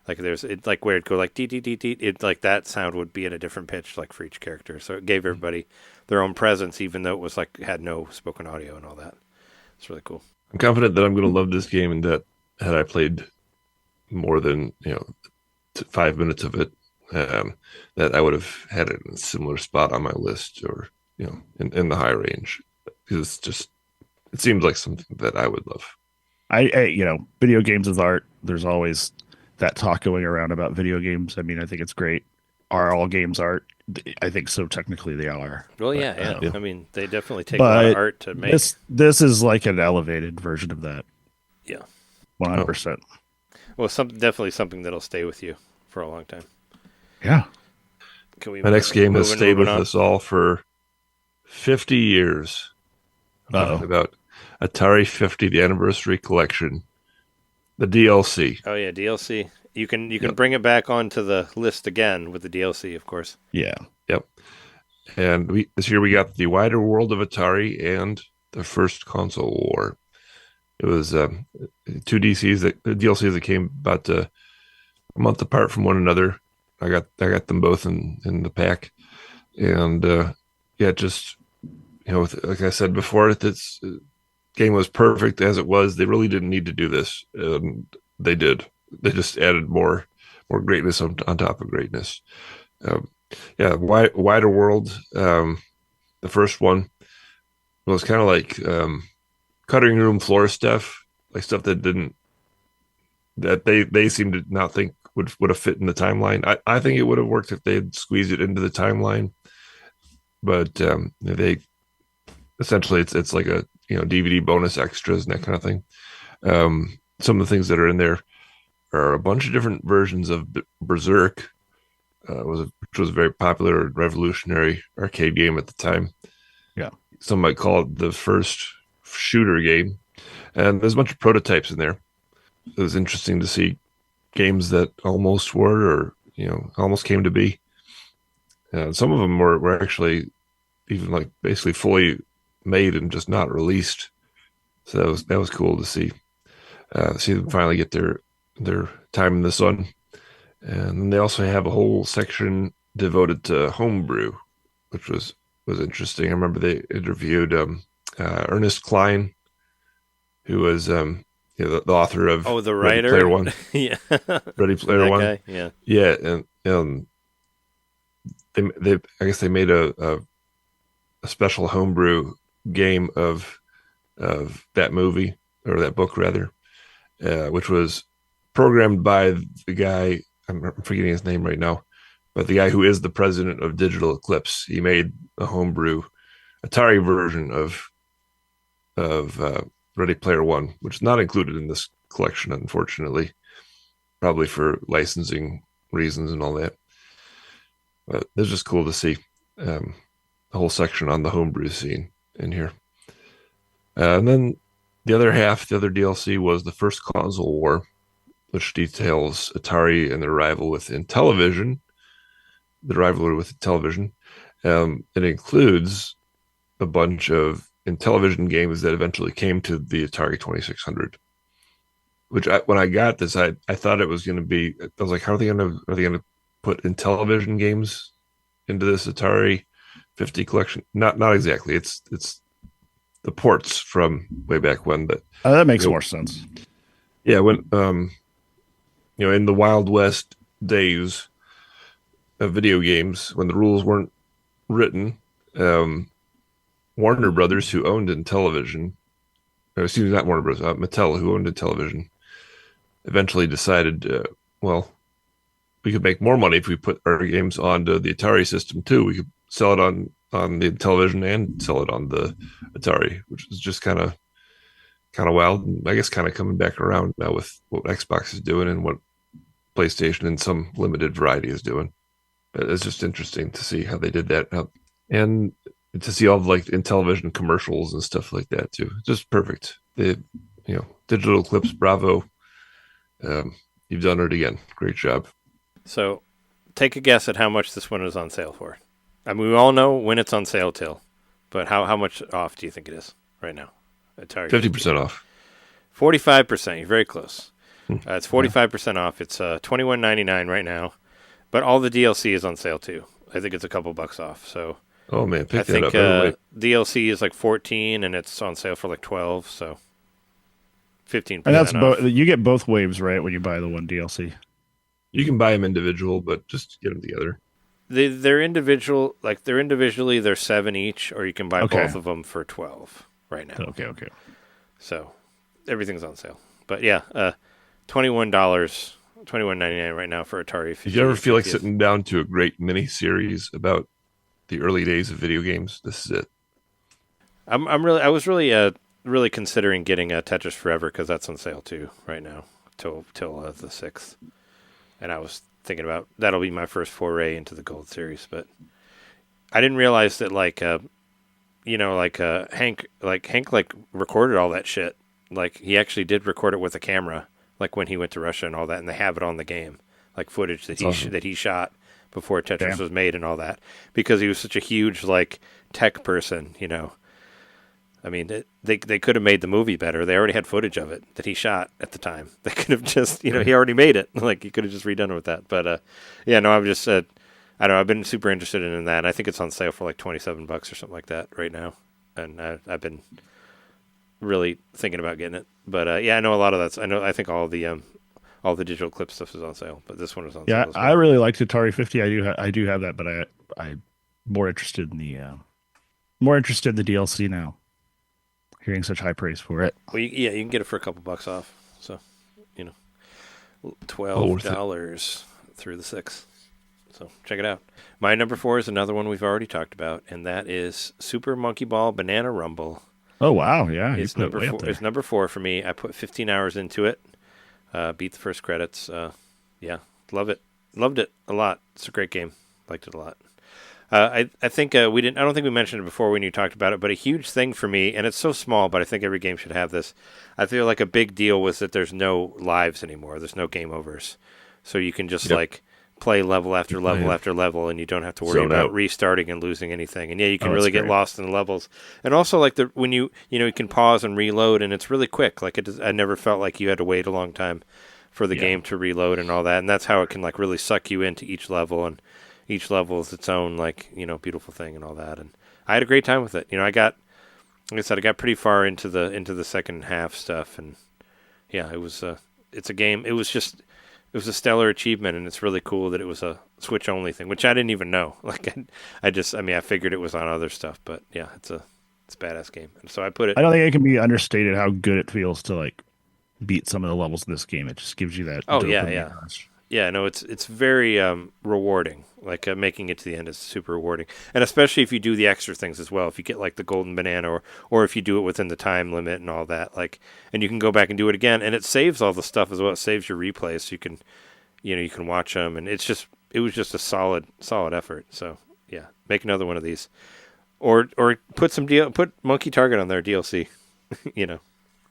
Like it like where it'd go like dee dee dee dee. It like that sound would be in a different pitch like for each character. So it gave everybody their own presence, even though it was like had no spoken audio and all that. It's really cool. I'm confident that I'm going to love this game, and that had I played more than 5 minutes of it, that I would have had it in a similar spot on my list, or in the high range. Because it seems like something that I would love. I video games is art. There's always that talk going around about video games. I mean, I think it's great. Are all games art? I think so. Technically, they are. Well, but, yeah. I mean, they definitely take a lot of art to make. This is like an elevated version of that. Yeah, 100%. Well, definitely something that'll stay with you for a long time. Yeah. My next game has stayed with us all for 50 years. About Atari 50, the Anniversary Collection, the DLC. Oh yeah, DLC. You can bring it back onto the list again with the DLC, of course. Yeah. Yep. And this year we got the Wider World of Atari and the First Console War. It was two DLCs that came about a month apart from one another. I got them both in the pack, and just like I said before, this game was perfect as it was. They really didn't need to do this, and they did. They just added more greatness on top of greatness. Wider World. The first one was kind of like cutting room floor stuff, like stuff that they seemed to not think would have fit in the timeline. I think it would have worked if they had squeezed it into the timeline, but they essentially it's like a DVD bonus extras and that kind of thing. Some of the things that are in there are a bunch of different versions of Berserk, which was a very popular revolutionary arcade game at the time. Yeah, some might call it the first shooter game, and there's a bunch of prototypes in there. It was interesting to see games that almost were, or almost came to be. Some of them were actually even like basically fully made and just not released. So that was cool to see. See them finally get their time in the sun. And then they also have a whole section devoted to homebrew, which was interesting. I remember they interviewed Ernest Cline, who was the author of the writer, Ready Player One. Yeah, Ready Player One. Guy? Yeah, yeah, and they I guess they made a special homebrew game of that movie, or that book rather, which was programmed by the guy, I'm forgetting his name right now, but the guy who is the president of Digital Eclipse. He made a homebrew Atari version of Ready Player One, which is not included in this collection, unfortunately, probably for licensing reasons and all that. But it's just cool to see a whole section on the homebrew scene in here. And then the other DLC was the First Console War, which details Atari and their rivalry with Intellivision. It includes a bunch of Intellivision games that eventually came to the Atari 2600, when I got this, I thought it was going to be. I was like, how are they going to put Intellivision games into this Atari 50 collection? Not exactly. It's the ports from way back when. That makes more sense. Yeah, when in the Wild West days of video games, when the rules weren't written, Warner Brothers, who owned Intellivision, excuse me, not Warner Brothers, Mattel, who owned Intellivision, eventually decided, we could make more money if we put our games onto the Atari system too. We could sell it on the television and sell it on the Atari, which is just kind of wild. And I guess kind of coming back around now with what Xbox is doing and what PlayStation in some limited variety is doing. It's just interesting to see how they did that, and to see all of like Intellivision commercials and stuff like that too. Just perfect. Digital Clips, bravo. You've done it again. Great job. So, take a guess at how much this one is on sale for. I mean, we all know when it's on sale till, but how much off do you think it is right now? Atari 50% off. 45%. You're very close. It's 45% off. It's $21.99 right now, but all the DLC is on sale too. I think it's a couple bucks off. So, oh man, pick I that think up. DLC is like 14, and it's on sale for like 12. So, 15%. And that's off. You get both waves, right, when you buy the one DLC. You can buy them individual, but just get them together. They're individual, they're individually. They're 7 each, or you can buy both of them for 12 right now. Okay. So everything's on sale. But yeah, $21.99 right now for Atari. If you ever feel like sitting down to a great mini series about the early days of video games, this is it. I was really considering getting Tetris Forever because that's on sale too right now till the 6th. And I was thinking about that'll be my first foray into the Gold Series, but I didn't realize that Hank recorded all that shit. Like he actually did record it with a camera, like when he went to Russia and all that, and they have it on the game, like footage that he shot before Tetris was made and all that, because he was such a huge tech person, I mean, they could have made the movie better. They already had footage of it that he shot at the time. They could have just, he already made it. He could have just redone it with that. But, I'm just, I don't know. I've been super interested in that. I think it's on sale for like $27 or something like that right now. And I've been really thinking about getting it. But, I know a lot of that's, I think all the digital clip stuff is on sale, but this one is on sale as well. I really liked Atari 50. I do have that, but I'm more interested in the DLC now. Hearing such high praise for it. Well, you can get it for a couple bucks off. So, $12 through the 6th. So check it out. My number 4 is another one we've already talked about, and that is Super Monkey Ball Banana Rumble. Oh wow, yeah, it's number 4 for me. I put 15 hours into it. Beat the first credits. Loved it a lot. It's a great game. Liked it a lot. I think we didn't. I don't think we mentioned it before when you talked about it, but a huge thing for me, and it's so small, but I think every game should have this. I feel like a big deal was that there's no lives anymore. There's no game overs, so you can just play level after level after level, and you don't have to worry about restarting and losing anything. And you can really get lost in the levels. And also, when you can pause and reload, and it's really quick. I never felt like you had to wait a long time for the game to reload and all that. And that's how it can really suck you into each level, and each level is its own beautiful thing and all that. And I had a great time with it. I got pretty far into the second half stuff, and it was it's a game. It was a stellar achievement, and it's really cool that it was a Switch only thing, which I didn't even know. I figured it was on other stuff, but it's a badass game. And so I put it. I don't think it can be understated how good it feels to beat some of the levels in this game. It just gives you that. Oh yeah. Rush. Yeah, no, it's very rewarding. Making it to the end is super rewarding, and especially if you do the extra things as well. If you get the golden banana, or if you do it within the time limit and all that, and you can go back and do it again, and it saves all the stuff as well. It saves your replays, so you can, you can watch them, and it was just a solid effort. So make another one of these, or put Monkey Target on their DLC,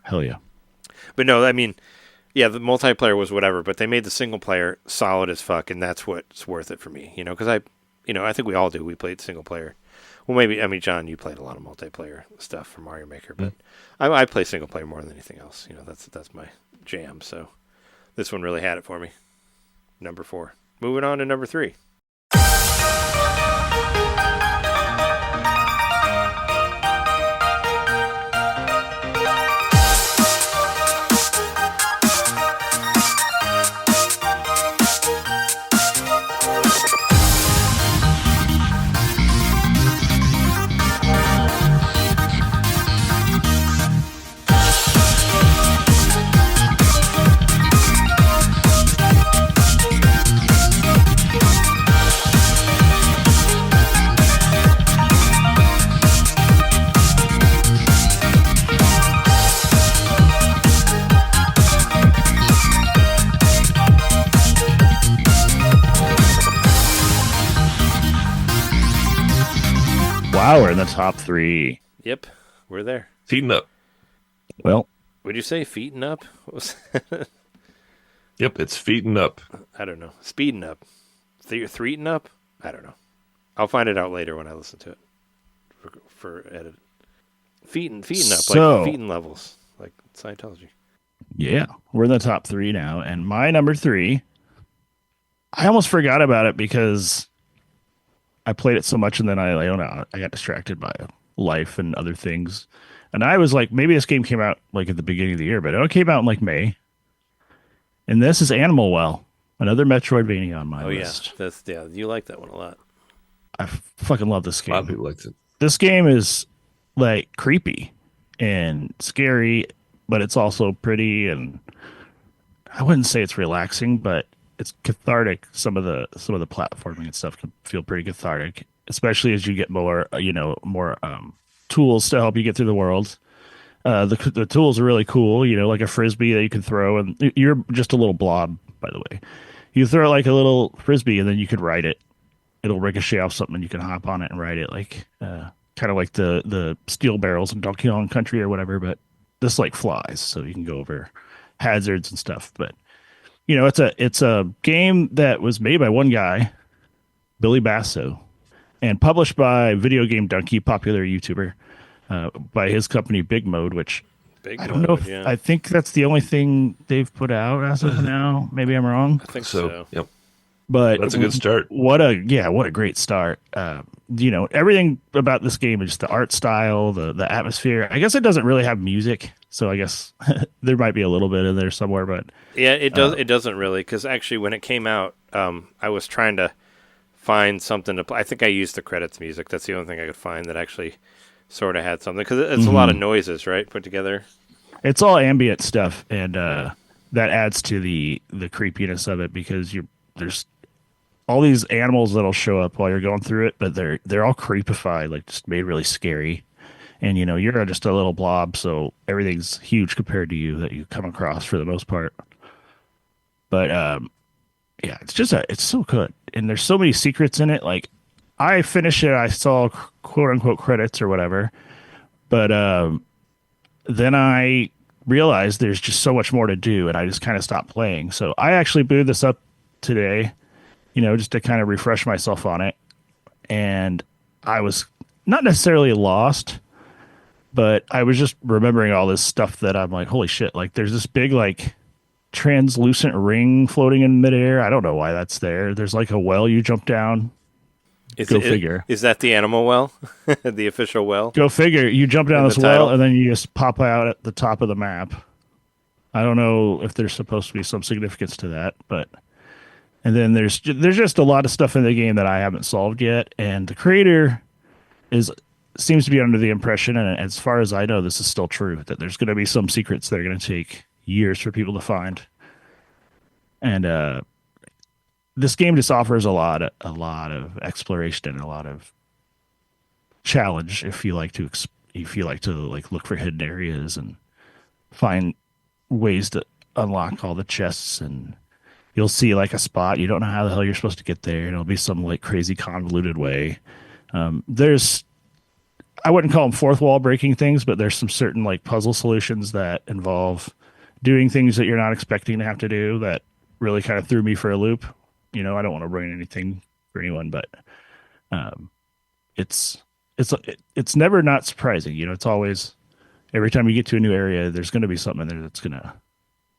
Hell yeah. But no, I mean. Yeah, the multiplayer was whatever, but they made the single player solid as fuck, and that's what's worth it for me. Because I think we all do. We played single player. Well, maybe John, you played a lot of multiplayer stuff for Mario Maker, but I play single player more than anything else. That's Jam. So this one really had it for me. Number 4. Moving on to number 3. Wow, we're in the top 3. Yep, we're there. Feeding up. Well, Would you say feeting up? What was Yep, it's feeding up. I don't know. Speeding up. Threeting up? I don't know. I'll find it out later when I listen to it for edit. Feeting up, So- like feeding levels, like Scientology. yeah, we're in the top 3 now. And my number 3, I almost forgot about it because I played it so much and then I got distracted by life and other things. And I was like, maybe this game came out like at the beginning of the year, but it came out in like May. And this is Animal Well, another Metroidvania on my list. You like that one a lot. I fucking love this A lot of game. people liked it. This game is like creepy and scary, but it's also pretty, and I wouldn't say it's relaxing, but it's cathartic. Some of the platforming and stuff can feel pretty cathartic, especially as you get more tools to help you get through the world. The tools are really cool, like a frisbee that you can throw, and you're just a little blob, by the way. You throw like a little frisbee, and then you could ride it. It'll ricochet off something, and you can hop on it and ride it, like kind of like the steel barrels in Donkey Kong Country or whatever. But this like flies, so you can go over hazards and stuff. But it's a game that was made by one guy, Billy Basso, and published by Video Game Donkey, popular YouTuber, by his company Big Mode, which I don't know if I think that's the only thing they've put out as of now. Maybe I'm wrong. I think so. Yep. But That's a good start. What a great start. Everything about this game is just the art style, the atmosphere. I guess it doesn't really have music, so I guess there might be a little bit in there somewhere, but Yeah, it does. It doesn't really, because actually, when it came out, I was trying to find something to play. I think I used the credits music. That's the only thing I could find that actually sort of had something, because it's a lot of noises, right, put together. It's all ambient stuff, and that adds to the creepiness of it, because there's all these animals that'll show up while you're going through it, but they're all creepified, like just made really scary. And you're just a little blob, so everything's huge compared to you that you come across for the most part. But yeah, it's so good, and there's so many secrets in it. Like, I finished it, I saw quote unquote credits or whatever, but then I realized there's just so much more to do, and I just kind of stopped playing. So I actually booted this up today, just to kind of refresh myself on it. And I was not necessarily lost, but I was just remembering all this stuff that I'm like, holy shit, like there's this big, like, translucent ring floating in midair. I don't know why that's there. There's like a well you jump down. Go figure. Is that the animal well? The official well? Go figure. You jump down this title? well, and then you just pop out at the top of the map. I don't know if there's supposed to be some significance to that, but... And then there's just a lot of stuff in the game that I haven't solved yet, and the creator seems to be under the impression, and as far as I know, this is still true, that there's going to be some secrets that are going to take years for people to find. And this game just offers a lot of exploration and a lot of challenge if you like to like look for hidden areas and find ways to unlock all the chests. And you'll see like a spot, you don't know how the hell you're supposed to get there, and it'll be some like crazy convoluted way. I wouldn't call them fourth wall breaking things, but there's some certain like puzzle solutions that involve doing things that you're not expecting to have to do that really kind of threw me for a loop. I don't want to ruin anything for anyone, but it's never not surprising. It's always, every time you get to a new area, there's going to be something in there that's going to,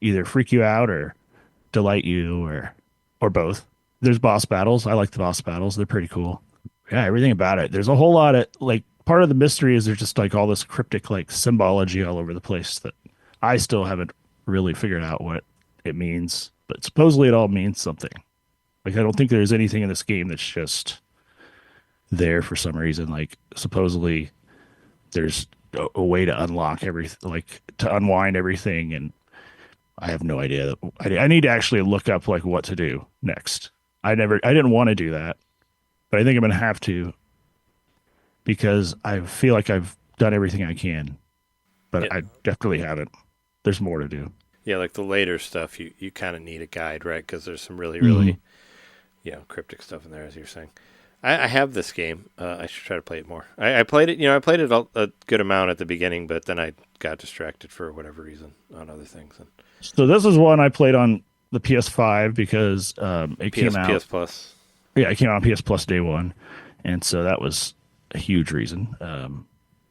either freak you out or delight you or both. There's boss battles. I like the boss battles. They're pretty cool. Yeah, everything about it. There's a whole lot of like part of the mystery is there's just like all this cryptic like symbology all over the place that I still haven't really figured out what it means, but supposedly it all means something. Like I don't think there's anything in this game that's just there for some reason. Like supposedly there's a way to unlock everything, like to unwind everything, and I have no idea. I need to actually look up like what to do next. I didn't want to do that, but I think I'm gonna have to because I feel like I've done everything I can, but I definitely haven't. There's more to do. Yeah, like the later stuff, you kind of need a guide, right? Because there's some really, cryptic stuff in there, as you're saying. I have this game. I should try to play it more. I played it. I played it a good amount at the beginning, but then I got distracted for whatever reason on other things. And so this is one I played on the PS5 because it came out. PS Plus. Yeah, it came out on PS Plus day one, and so that was a huge reason.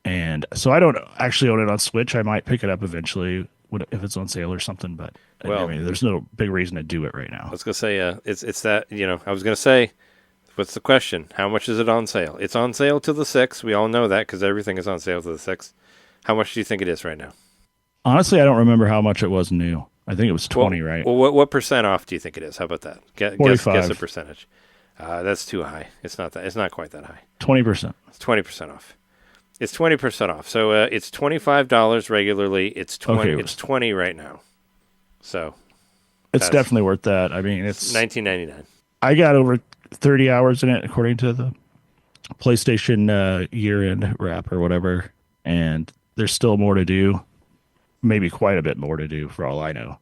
And so I don't actually own it on Switch. I might pick it up eventually if it's on sale or something. But I mean, there's no big reason to do it right now. I was gonna say, it's that I was gonna say. What's the question? How much is it on sale? It's on sale to the 6th. We all know that because everything is on sale to the 6th. How much do you think it is right now? Honestly, I don't remember how much it was new. I think it was 20, right? Well, what percent off do you think it is? How about that? Guess a percentage. That's too high. It's not that. It's not quite that high. 20%. It's 20% off. It's 20% off. So it's $25 regularly. It's 20. Okay, it's 20 right now. So it's definitely worth that. I mean, it's $19.99. I got over 30 hours in it according to the PlayStation year-end wrap or whatever, and there's still more to do, maybe quite a bit more to do for all I know,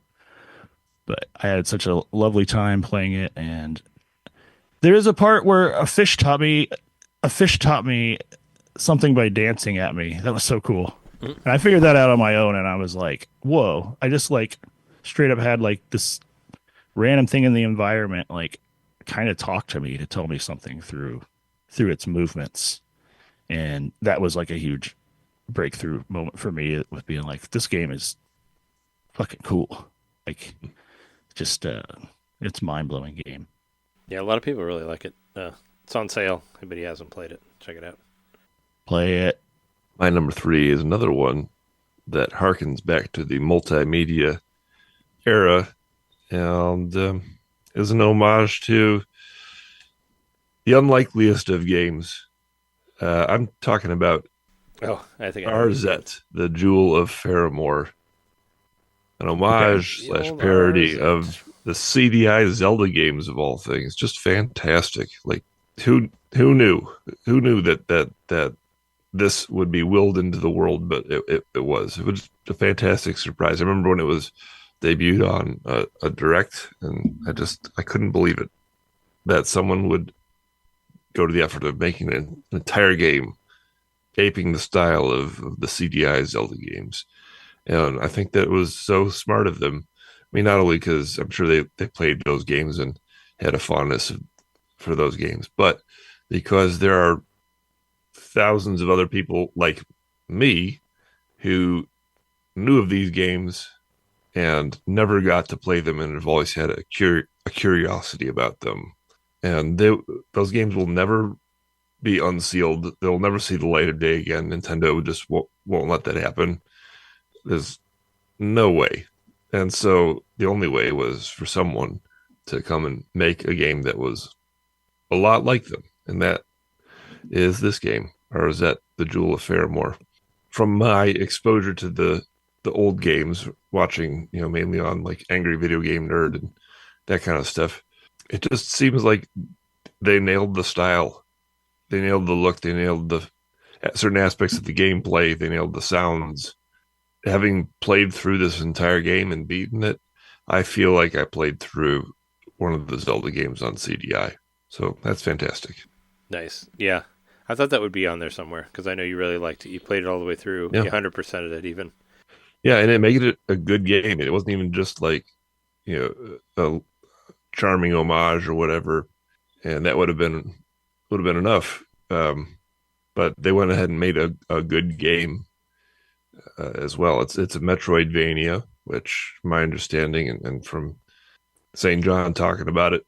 but I had such a lovely time playing it. And there is a part where a fish taught me something by dancing at me. That was so cool. And I figured that out on my own, and I was like, whoa. I just like straight up had like this random thing in the environment like kind of talk to me to tell me something through its movements. And that was like a huge breakthrough moment for me with being like, this game is fucking cool. Like just it's mind-blowing game. Yeah, a lot of people really like it. It's on sale. Anybody hasn't played it, check it out. Play it. My number 3 is another one that harkens back to the multimedia era and is an homage to the unlikeliest of games. I'm talking about Arzette, the Jewel of Faramore, an homage / parody of the CDI Zelda games of all things. Just fantastic. Like who knew that this would be willed into the world, but it was a fantastic surprise. I remember when it was debuted on a direct, and I couldn't believe it that someone would go to the effort of making an entire game aping the style of the CDI Zelda games. And I think that was so smart of them. I mean, not only because I'm sure they played those games and had a fondness for those games, but because there are thousands of other people like me who knew of these games and never got to play them, and have always had a curiosity about them. And those games will never be unsealed. They'll never see the light of day again. Nintendo just won't let that happen. There's no way. And so the only way was for someone to come and make a game that was a lot like them. And that is this game, or is that the Jewel of Faramore? From my exposure to the old games, watching, mainly on like Angry Video Game Nerd and that kind of stuff, it just seems like they nailed the style. They nailed the look. They nailed the certain aspects of the gameplay. They nailed the sounds. Having played through this entire game and beaten it, I feel like I played through one of the Zelda games on CDI. So that's fantastic. Nice. Yeah. I thought that would be on there somewhere because I know you really liked it. You played it all the way through. Yeah. 100%ed it even. Yeah, and it made it a good game. It wasn't even just like, a charming homage or whatever, and that would have been enough. But they went ahead and made a good game as well. It's a Metroidvania, which my understanding and from St. John talking about it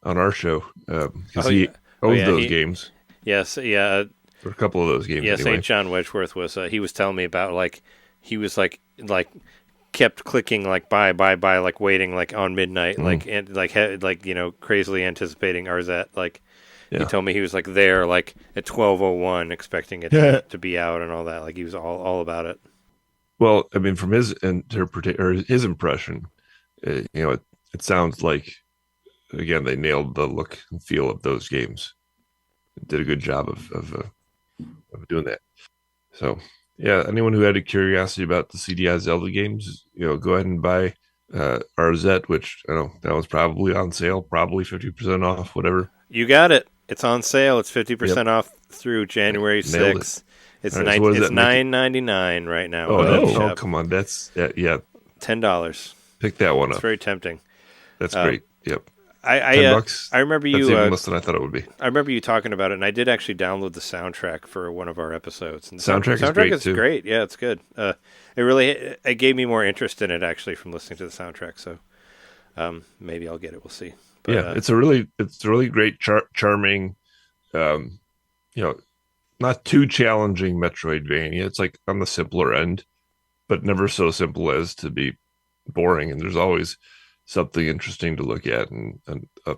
on our show, because he owns those games. Yes, yeah. Or a couple of those games, yeah, anyway. St. John Wedgeworth was, he was telling me about, like, he was, like kept clicking, like, buy, like, waiting, like, on midnight, like, you know, crazily anticipating Arzette, like, he told me he was, like, there, like, at 12:01, expecting it to be out and all that, like, he was all about it. Well, I mean, from his interpretation, or his impression, you know, it sounds like, again, they nailed the look and feel of those games. Did a good job of doing that. So, yeah, anyone who had a curiosity about the CDI Zelda games, you know, go ahead and buy Arzette, which I know that was probably on sale, probably 50% off, whatever. You got it. It's on sale. It's 50% off through January 6th. It's right, so it's $9.99 right now. Oh, come on. That's $10. Pick that one up. It's very tempting. That's great. Yep. $10. I remember you. That's even less than I thought it would be. I remember you talking about it, and I did actually download the soundtrack for one of our episodes. And the soundtrack is great. Yeah, it's good. It gave me more interest in it actually from listening to the soundtrack. So maybe I'll get it. We'll see. But, yeah, it's a really great, charming, you know, not too challenging Metroidvania. It's like on the simpler end, but never so simple as to be boring. And there's always something interesting to look at, and a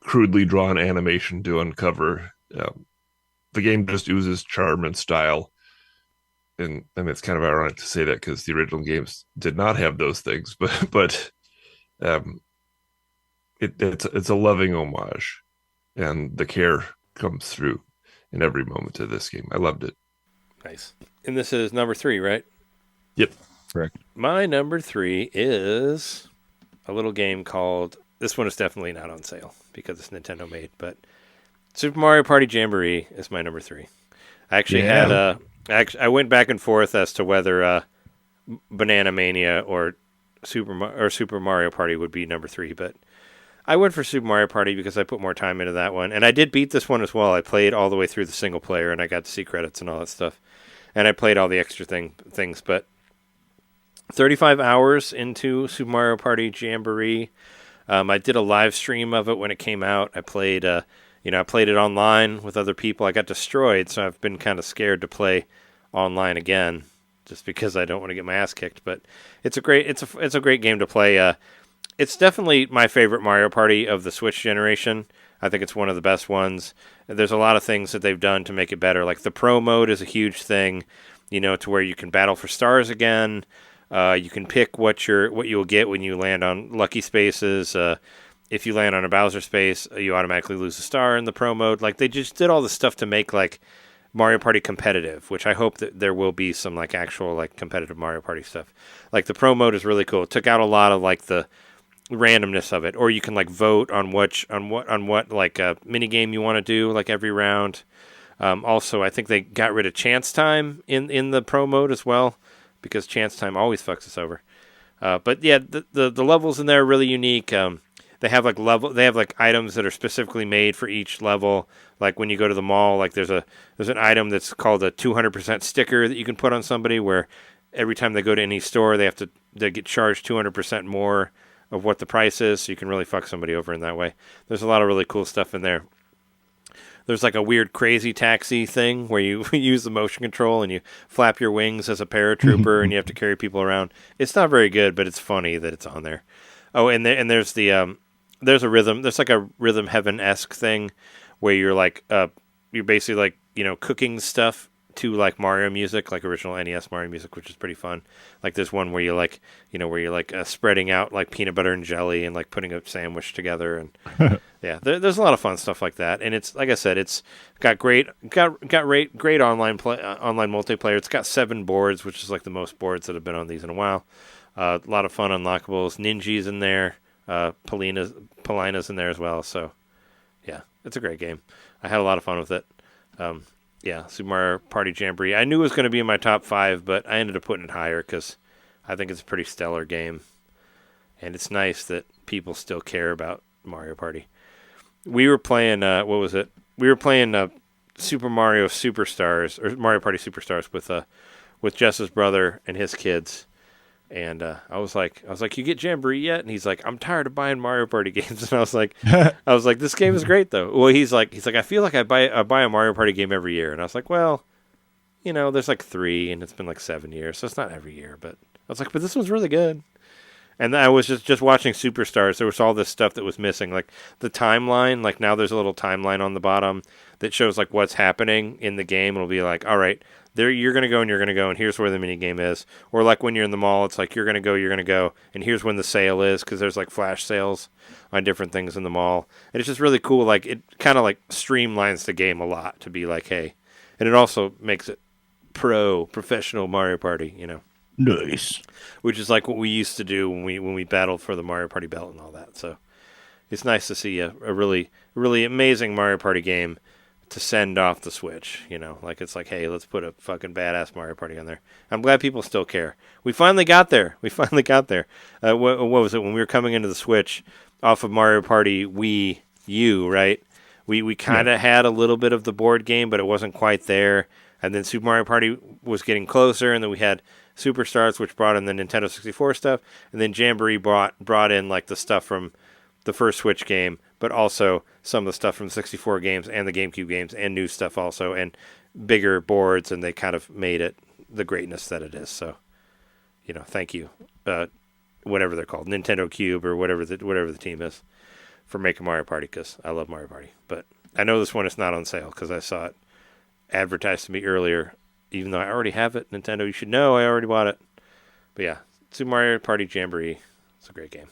crudely drawn animation to uncover. The game just oozes charm and style, and it's kind of ironic to say that because the original games did not have those things, but it's a loving homage, and the care comes through in every moment of this game. I loved it. Nice. And this is number 3, right? Yep. Correct. My number 3 is a little game called, this one is definitely not on sale because it's Nintendo made, but Super Mario Party Jamboree is my number 3. I actually I went back and forth as to whether Banana Mania or Super Mario Party would be number 3, but I went for Super Mario Party because I put more time into that one, and I did beat this one as well. I played all the way through the single player, and I got to see credits and all that stuff, and I played all the extra things, but 35 hours into Super Mario Party Jamboree. I did a live stream of it when it came out. I played, I played it online with other people. I got destroyed, so I've been kind of scared to play online again, just because I don't want to get my ass kicked. But it's a great game to play. It's definitely my favorite Mario Party of the Switch generation. I think it's one of the best ones. There's a lot of things that they've done to make it better. Like the Pro mode is a huge thing, to where you can battle for stars again. You can pick what you'll get when you land on lucky spaces. If you land on a Bowser space, you automatically lose a star in the Pro mode. Like they just did all this stuff to make like Mario Party competitive, which I hope that there will be some like actual like competitive Mario Party stuff. Like the Pro mode is really cool. It took out a lot of like the randomness of it, or you can like vote on what like mini game you want to do like every round. Also, I think they got rid of chance time in the Pro mode as well, because chance time always fucks us over. But yeah, the levels in there are really unique. They have like items that are specifically made for each level. Like when you go to the mall, like there's an item that's called a 200% sticker that you can put on somebody, where every time they go to any store, they get charged 200% more of what the price is, so you can really fuck somebody over in that way. There's a lot of really cool stuff in there. There's like a weird crazy taxi thing where you use the motion control and you flap your wings as a paratrooper and you have to carry people around. It's not very good, but it's funny that it's on there. Oh, and there's there's a rhythm. There's like a Rhythm Heaven-esque thing where you're like you're basically like cooking stuff to like Mario music, like original NES Mario music, which is pretty fun. Like there's one where you like where you're like spreading out like peanut butter and jelly and like putting a sandwich together, and yeah, there's a lot of fun stuff like that. And it's like I said, it's got great online multiplayer. It's got 7 boards, which is like the most boards that have been on these in a while. A lot of fun unlockables. Ninji's in there. Polina's in there as well. So yeah, it's a great game. I had a lot of fun with it. Yeah, Super Mario Party Jamboree. I knew it was going to be in my top 5, but I ended up putting it higher because I think it's a pretty stellar game. And it's nice that people still care about Mario Party. We were playing, what was it? We were playing Super Mario Superstars, or Mario Party Superstars with Jess's brother and his kids. And I was like, you get Jamboree yet? And he's like, I'm tired of buying Mario Party games. And I was like, this game is great though. Well, he's like, I feel like I buy a Mario Party game every year. And I was like, well, there's like 3, and it's been like 7 years, so it's not every year. But I was like, but this one's really good. And I was just watching Superstars. There was all this stuff that was missing, like the timeline. Like now, there's a little timeline on the bottom that shows like what's happening in the game. It'll be like, all right, there you're gonna go, and here's where the mini game is. Or like when you're in the mall, it's like you're gonna go, and here's when the sale is, because there's like flash sales on different things in the mall. And it's just really cool. Like it kind of like streamlines the game a lot to be like, hey, and it also makes it professional Mario Party, Nice. Which is like what we used to do when we battled for the Mario Party belt and all that. So it's nice to see a really, really amazing Mario Party game to send off the Switch. Like it's like, hey, let's put a fucking badass Mario Party on there. I'm glad people still care. We finally got there. What was it when we were coming into the Switch off of Mario Party Wii U, right? We kind of had a little bit of the board game, but it wasn't quite there. And then Super Mario Party was getting closer, and then we had Superstars, which brought in the Nintendo 64 stuff, and then Jamboree brought in like the stuff from the first Switch game, but also some of the stuff from the 64 games and the GameCube games and new stuff also, and bigger boards, and they kind of made it the greatness that it is. So, thank you, whatever they're called, Nintendo Cube or whatever the team is, for making Mario Party, because I love Mario Party. But I know this one is not on sale because I saw it advertised to me earlier. Even though I already have it, Nintendo, you should know I already bought it. But yeah, Super Mario Party Jamboree. It's a great game.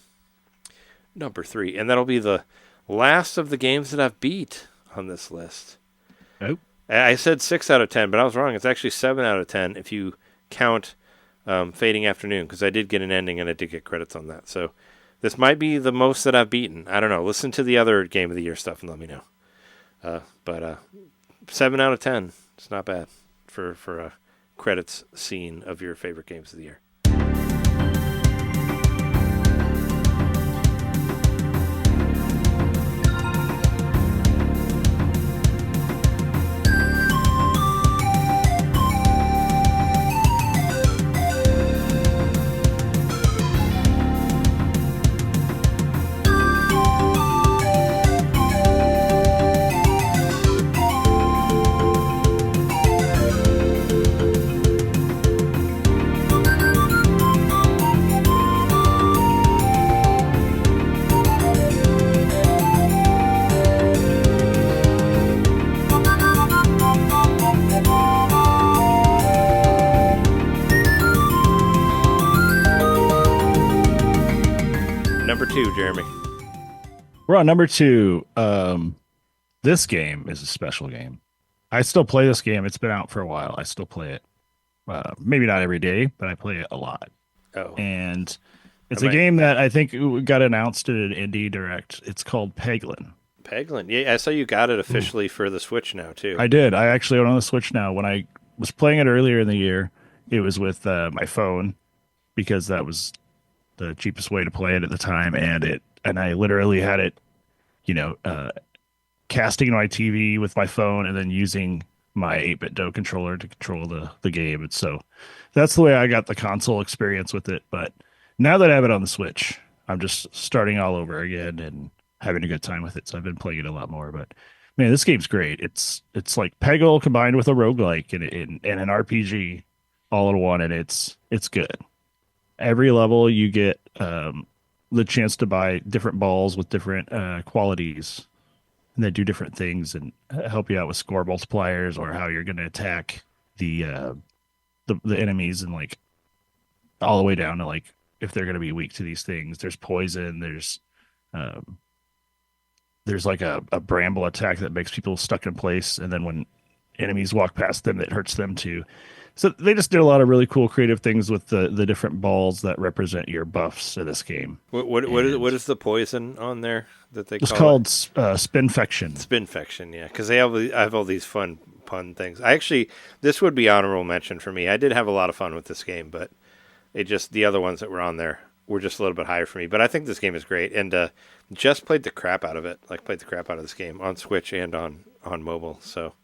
Number 3. And that'll be the last of the games that I've beat on this list. Oh. I said 6 out of 10, but I was wrong. It's actually 7 out of 10 if you count Fading Afternoon, because I did get an ending and I did get credits on that. So this might be the most that I've beaten. I don't know. Listen to the other Game of the Year stuff and let me know. But 7 out of 10. It's not bad for a credits scene of your favorite games of the year. Number 2, Jeremy. We're on number 2. This game is a special game. I still play this game. It's been out for a while. I still play it. Maybe not every day, but I play it a lot. Oh. And it's a game that I think got announced at an Indie Direct. It's called Peglin. Peglin. Yeah, I saw you got it officially for the Switch now, too. I did. I actually own it on the Switch now. When I was playing it earlier in the year, it was with my phone, because that was the cheapest way to play it at the time. And I literally had it, casting my TV with my phone and then using my 8-bit Do controller to control the game. And so that's the way I got the console experience with it. But now that I have it on the Switch, I'm just starting all over again and having a good time with it. So I've been playing it a lot more. But man, this game's great. It's like Peggle combined with a roguelike and an RPG all in one, and it's good. Every level you get the chance to buy different balls with different qualities, and they do different things and help you out with score multipliers or how you're going to attack the enemies, and like all the way down to like if they're going to be weak to these things. There's poison. There's like a bramble attack that makes people stuck in place, and then when enemies walk past them, it hurts them too. So they just did a lot of really cool creative things with the different balls that represent your buffs in this game. What is the poison on there that they call it? It's called Spinfection. Spinfection, yeah, because I have all these fun pun things. This would be honorable mention for me. I did have a lot of fun with this game, but the other ones that were on there were just a little bit higher for me. But I think this game is great, and just played the crap out of it. Like played the crap out of this game on Switch and on mobile. So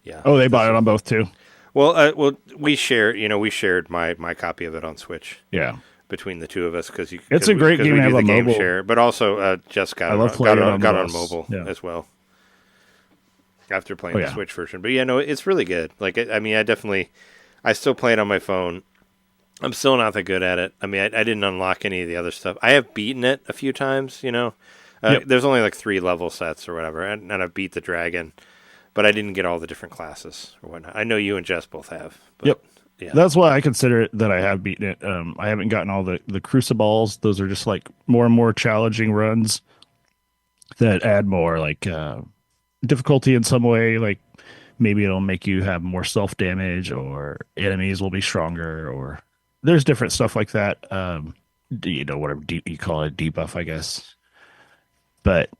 yeah. Oh, they bought it on both too. Well, we shared my copy of it on Switch. Yeah. Between the two of us, because it's a great game to have on mobile. Share, but also Jess got on mobile as well after playing the Switch version. But yeah, no, it's really good. Like, I mean, I still play it on my phone. I'm still not that good at it. I mean, I didn't unlock any of the other stuff. I have beaten it a few times. There's only like 3 level sets or whatever, and I've beat the dragon, but I didn't get all the different classes or whatnot. I know you and Jess both have. But, yep. Yeah. That's why I consider it that I have beaten it. I haven't gotten all the crucibles. Those are just like more and more challenging runs that add more like difficulty in some way. Like maybe it'll make you have more self damage, or enemies will be stronger, or there's different stuff like that. Whatever you call it, debuff, I guess. But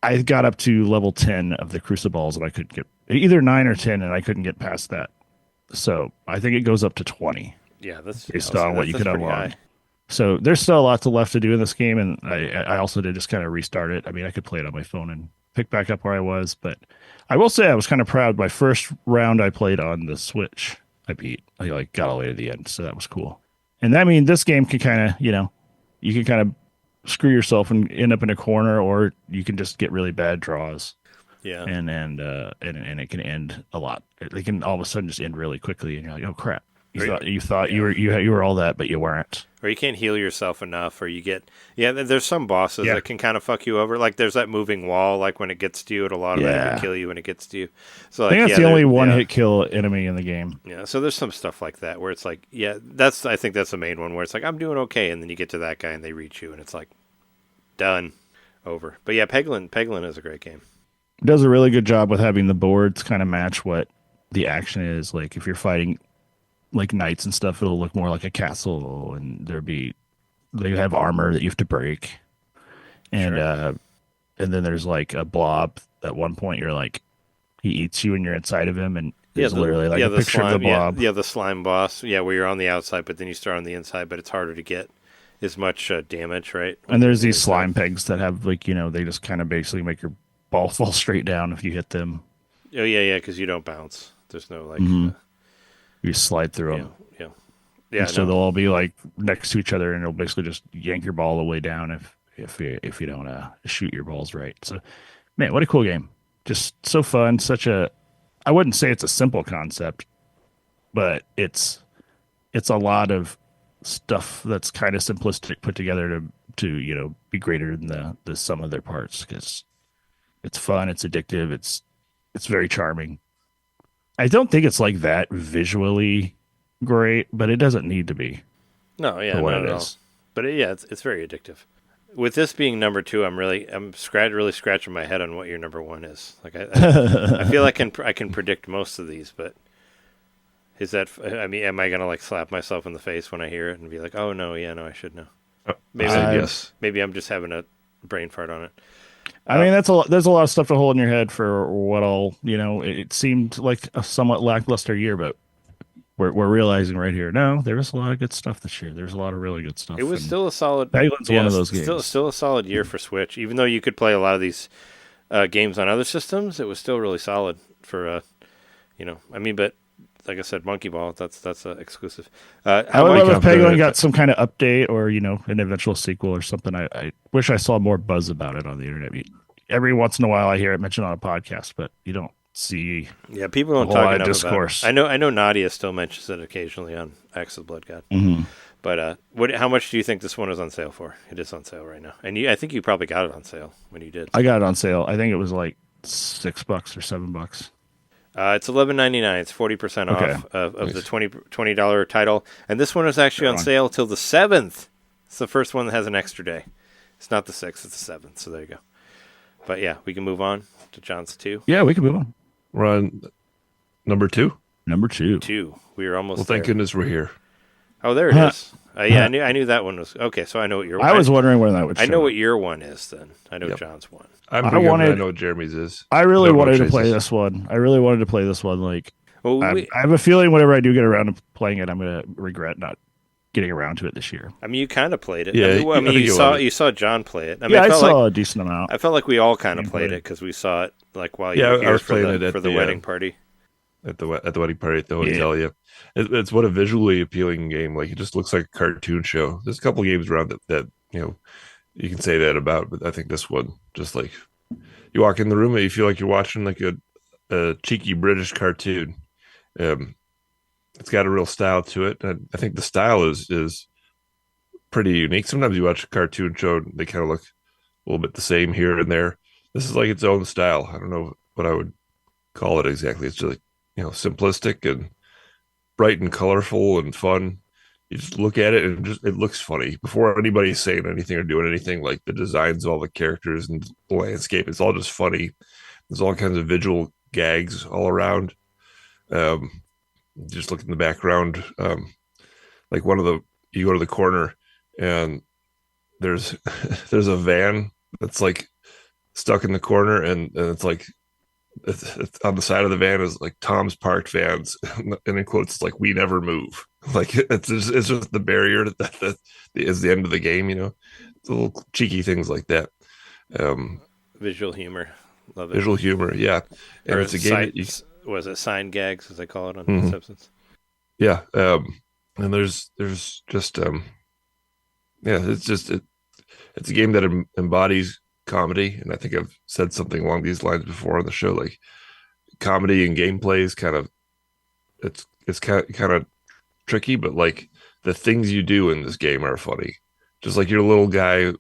I got up to level 10 of the crucibles, and I couldn't get either 9 or 10, and I couldn't get past that. So I think it goes up to 20. Yeah, that's based on what you could unlock. So there's still a lot left to do in this game, and I also did just kind of restart it. I mean, I could play it on my phone and pick back up where I was, but I will say I was kind of proud. My first round I played on the Switch, I beat. I got all the way to the end, so that was cool. And I mean, this game can kind of, you can kind of screw yourself and end up in a corner, or you can just get really bad draws. Yeah, and it can end a lot. It can all of a sudden just end really quickly, and you're like, oh crap! You thought you were all that, but you weren't. Or you can't heal yourself enough, or you get There's some bosses that can kind of fuck you over. Like there's that moving wall. Like when it gets to you, it'll automatically kill you when it gets to you. So I think that's the only one-hit kill enemy in the game. Yeah, so there's some stuff like that where it's like, I think that's the main one where it's like I'm doing okay, and then you get to that guy and they reach you, and it's like done, over. But yeah, Peglin is a great game. It does a really good job with having the boards kind of match what the action is. Like if you're fighting like knights and stuff, it'll look more like a castle, and they have armor that you have to break. And and then there's like a blob at one point, you're like, he eats you and you're inside of him, and it's literally like a picture of the blob. The slime boss, where you're on the outside, but then you start on the inside, but it's harder to get as much damage, right? And there's these slime pegs that have they just kind of basically make your ball fall straight down if you hit them. Oh yeah, because you don't bounce. There's no like you slide through them. Yeah. So they'll all be like next to each other, and it'll basically just yank your ball the way down if you don't shoot your balls right. So, man, what a cool game! Just so fun. I wouldn't say it's a simple concept, but it's a lot of stuff that's kind of simplistic put together to be greater than the sum of their parts, because it's fun, it's addictive, it's very charming. I don't think it's like that visually great, but it doesn't need to be. No, yeah, not at all. But it's very addictive. With this being number 2, I'm really scratching my head on what your number 1 is. Like I feel like I can predict most of these, but is that? I mean, am I gonna like slap myself in the face when I hear it and be like, oh no, I should know. Maybe yes. Maybe I'm just having a brain fart on it. I mean, there's a lot of stuff to hold in your head for what all, it seemed like a somewhat lackluster year, but we're realizing right here, no, there was a lot of good stuff this year. There's a lot of really good stuff. It was still a solid. Peglin's one of those games. Still a solid year for Switch. Even though you could play a lot of these games on other systems, it was still really solid for, I mean, but like I said, Monkey Ball, that's exclusive. I would love if Peglin got some kind of update or, an eventual sequel or something. I wish I saw more buzz about it on the internet. Every once in a while I hear it mentioned on a podcast, but you don't see people don't talk enough discourse. About it. I know Nadia still mentions it occasionally on Axe of the Blood God. Mm-hmm. But how much do you think this one is on sale for? It is on sale right now. And I think you probably got it on sale when you did. I got it on sale. I think it was like $6 or $7. It's $11.99. It's 40% off of the $20 title. And this one is actually on sale till the 7th. It's the first one that has an extra day. It's not the 6th, it's the 7th. So there you go. But yeah, we can move on to John's 2. Yeah, we can move on. We're on number 2? Number 2. 2. We were almost thank goodness we're here. Oh, there it is. I knew that one was... Okay, so I know what your... I was wondering where that would show. I know what your one is then. I know John's one. I know what Jeremy's is. I really wanted to play this one. Like, I have a feeling whenever I do get around to playing it, I'm going to regret not getting around to it this year. I mean, you kind of played it. Yeah, I mean, you saw John play it. I mean, I saw a decent amount. I felt like we all kind of played it because we saw it like while you were here for the wedding party. at the wedding party at the hotel. Yeah, it's what a visually appealing game. Like it just looks like a cartoon show. There's a couple games around that you can say that about, but I think this one just like you walk in the room and you feel like you're watching like a cheeky British cartoon. It's got a real style to it, and I think the style is pretty unique. Sometimes you watch a cartoon show and they kind of look a little bit the same here and there. This is like its own style. I don't know what I would call it exactly. It's just like, simplistic and bright and colorful and fun. You just look at it and it looks funny before anybody's saying anything or doing anything. Like the designs of all the characters and the landscape, it's all just funny. There's all kinds of visual gags all around. Just look in the background. Like you go to the corner and there's a van that's like stuck in the corner, and it's like it's on the side of the van is like Tom's parked vans, and in quotes it's like we never move. Like it's just the barrier that is the end of the game. It's little cheeky things like that. Visual humor, love it. Visual humor, yeah. And it's a game. Was it sign gags as they call it on Substance? Yeah, and there's just it's a game that embodies comedy, and I think I've said something along these lines before on the show. Like comedy and gameplay is it's kind of tricky, but like the things you do in this game are funny. Just like your little guy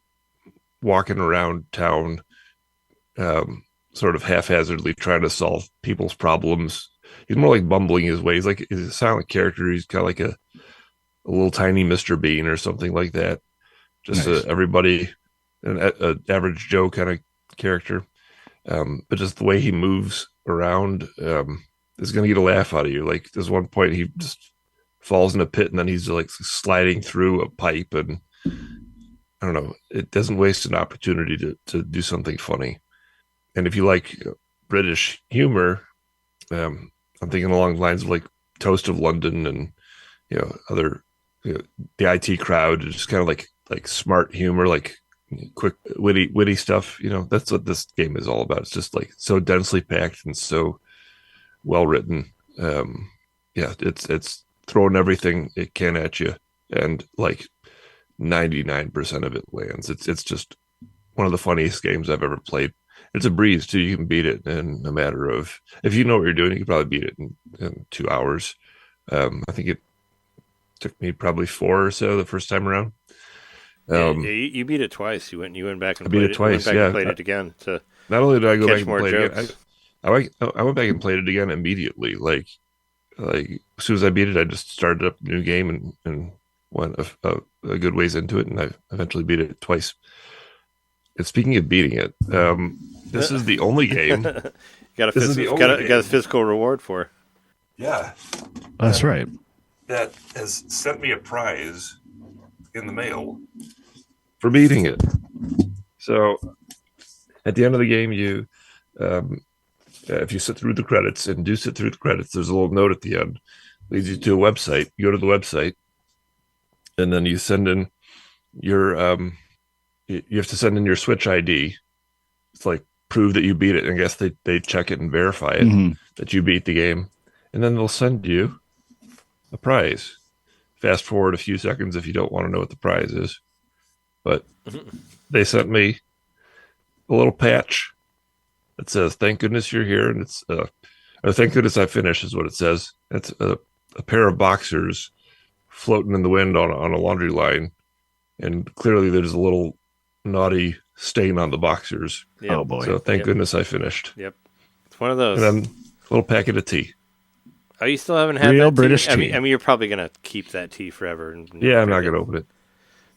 walking around town, sort of haphazardly trying to solve people's problems. He's more like bumbling his way. He's a silent character. He's kind of like a little tiny Mr. Bean or something like that. Just nice. Everybody, an average Joe kind of character. But just the way he moves around is going to get a laugh out of you. Like there's one point he just falls in a pit and then he's like sliding through a pipe, and I don't know. It doesn't waste an opportunity to do something funny. And if you like British humor, I'm thinking along the lines of like Toast of London and other the IT Crowd, just kind of like smart humor, like quick witty stuff. That's what this game is all about. It's just like so densely packed and so well written. It's throwing everything it can at you, and like 99% of it lands. It's just one of the funniest games I've ever played. It's a breeze too. You can beat it in a matter of, if you know what you're doing, you can probably beat it in 2 hours. I think it took me probably 4 or so the first time around. You beat it twice. You went back and I beat it twice. And played it again. To not only did I go back and play jokes. it again, I went back and played it again immediately. Like as soon as I beat it, I just started up a new game and went a good ways into it, and I eventually beat it twice. And speaking of beating it, this is the only game. got a physical reward for. Yeah, that's right. That has sent me a prize in the mail for beating it. So at the end of the game, you if you sit through the credits, and do sit through the credits, there's a little note at the end, leads you to a website. You go to the website, and then you send in your you have to send in your Switch ID. It's like prove that you beat it. And I guess they check it and verify it that you beat the game, and then they'll send you a prize. Fast forward a few seconds if you don't want to know what the prize is. But they sent me a little patch that says, "Thank goodness you're here," and it's or "Thank goodness I finished" is what it says. It's a pair of boxers floating in the wind on a laundry line, and clearly there's a little naughty stain on the boxers. Yep. Oh boy! So thank goodness I finished. Yep, it's one of those. And then a little packet of tea. Oh, you still haven't had Real that British tea? tea. I mean, you're probably gonna keep that tea forever. Yeah, I'm not gonna open it.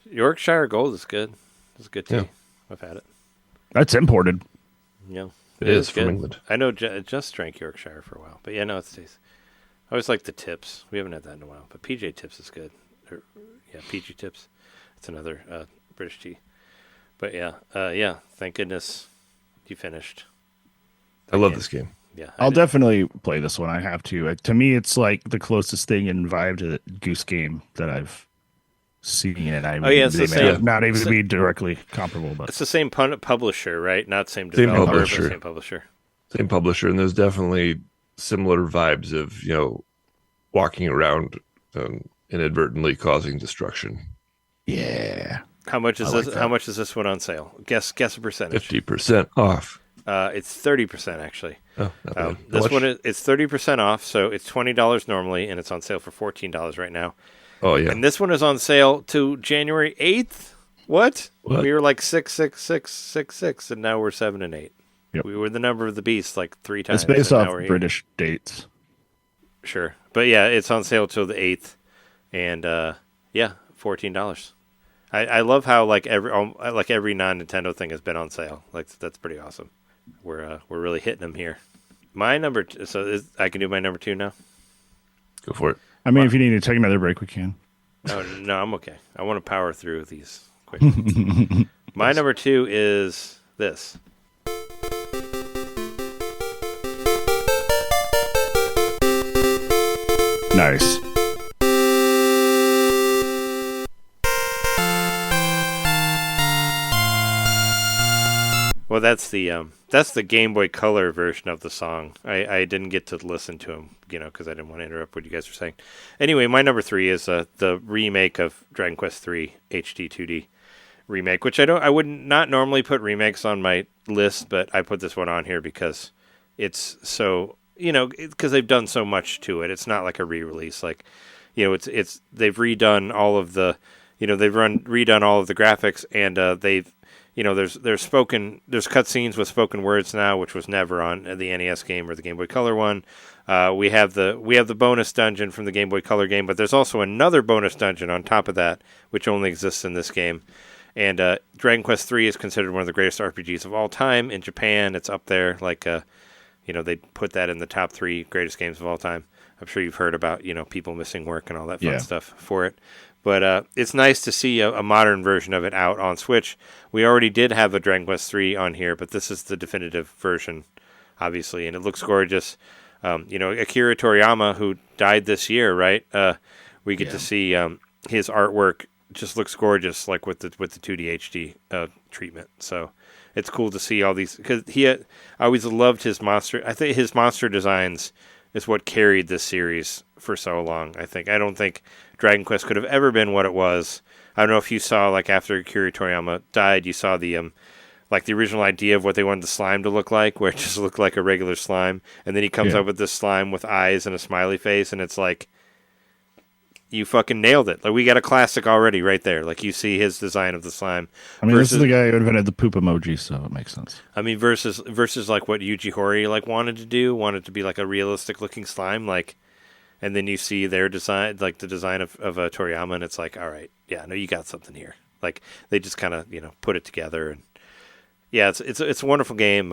Yorkshire Gold is good. It's good tea. Yeah. I've had it. That's imported. Yeah, It is good. from England. I know. Just drank Yorkshire for a while, but yeah, no, it's tasty. I always like the Tips. We haven't had that in a while, but PJ Tips is good. PG Tips. It's another British tea. But yeah. Thank goodness you finished. I love this game. Yeah, I'll definitely play this one. I have to. To me, it's like the closest thing in vibe to the Goose Game that I've seen. And it's the same. Not even to be directly comparable, but it's the same publisher, right? Not same developer, but same publisher. Same publisher, and there's definitely similar vibes of walking around inadvertently causing destruction. Yeah. How much is like this? that. How much is this one on sale? Guess a percentage. 50% off. It's 30% actually. Oh, not bad. How This much? one it's 30% off, so it's $20 normally, and it's on sale for $14 right now. Oh yeah. And this one is on sale to January 8th. What? We were like 6, 6, 6, 6, 6, and now we're 7 and 8. Yep. We were the number of the beast like 3 times. It's based and off now we're here. British dates. Sure, but yeah, it's on sale till the 8th, and yeah, $14. I love how like every non-Nintendo thing has been on sale. Like that's pretty awesome. We're really hitting them here. My number I can do my number 2 now. Go for it. I mean, if you need to take another break, we can. Oh, no, I'm okay. I want to power through these quick. My number 2 is this. Nice. Well, that's the Game Boy Color version of the song. I didn't get to listen to them, because I didn't want to interrupt what you guys were saying. Anyway, my number 3 is the remake of Dragon Quest III HD 2D remake, which I would not normally put remakes on my list, but I put this one on here because it's so because they've done so much to it. It's not like a re-release, like it's they've redone all of the redone all of the graphics, and they've there's cutscenes with spoken words now, which was never on the NES game or the Game Boy Color one. We have the bonus dungeon from the Game Boy Color game, but there's also another bonus dungeon on top of that, which only exists in this game. And Dragon Quest III is considered one of the greatest RPGs of all time in Japan. It's up there, like they put that in the top 3 greatest games of all time. I'm sure you've heard about people missing work and all that fun stuff for it. But it's nice to see a modern version of it out on Switch. We already did have a Dragon Quest III on here, but this is the definitive version, obviously, and it looks gorgeous. Akira Toriyama, who died this year, right? We get to see his artwork just looks gorgeous, like with the 2D HD treatment. So it's cool to see all these, because I always loved his monster. I think his monster designs is what carried this series for so long. I don't think Dragon Quest could have ever been what it was. I don't know if you saw, like, after Akira Toriyama died, you saw the the original idea of what they wanted the slime to look like, where it just looked like a regular slime, and then he comes up with this slime with eyes and a smiley face, and it's like, you fucking nailed it. Like, we got a classic already right there. Like, you see his design of the slime. I mean, this is the guy who invented the poop emoji, so it makes sense. I mean, versus like what Yuji Horii wanted to be like a realistic looking slime, like, and then you see their design, like the design of Toriyama, and it's like, all right, yeah, no, you got something here. Like, they just kind of put it together, and yeah, it's a wonderful game.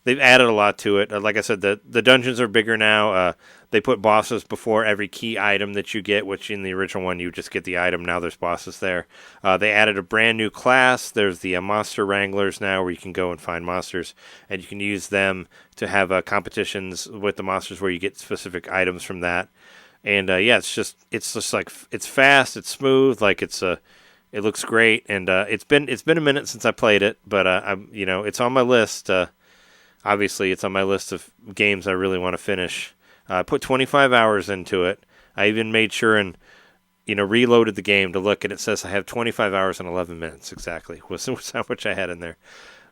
They've added a lot to it. Like I said, the dungeons are bigger now. They put bosses before every key item that you get, which in the original one you just get the item. Now there's bosses there. They added a brand new class. There's the monster wranglers now, where you can go and find monsters, and you can use them to have competitions with the monsters where you get specific items from that. And it's just like, it's fast, it's smooth, like it looks great, and it's been a minute since I played it, but it's on my list. Obviously, it's on my list of games I really want to finish. I put 25 hours into it. I even made sure and reloaded the game to look, and it says I have 25 hours and 11 minutes exactly. Was how much I had in there.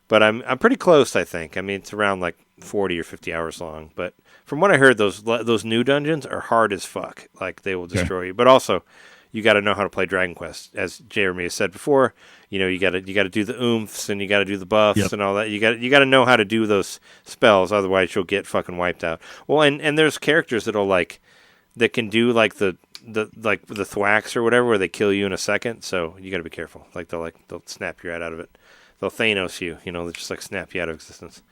But I'm pretty close, I think. I mean, it's around like 40 or 50 hours long. But from what I heard, those new dungeons are hard as fuck. Like, they will destroy you. But also, you got to know how to play Dragon Quest. As Jeremy has said before, you got to do the oomphes, and you got to do the buffs and all that. You got to know how to do those spells, otherwise you'll get fucking wiped out. Well, and there's characters that can do like the thwacks or whatever, where they kill you in a second. So you got to be careful. They'll snap your head out of it. They'll Thanos you. They'll just like snap you out of existence.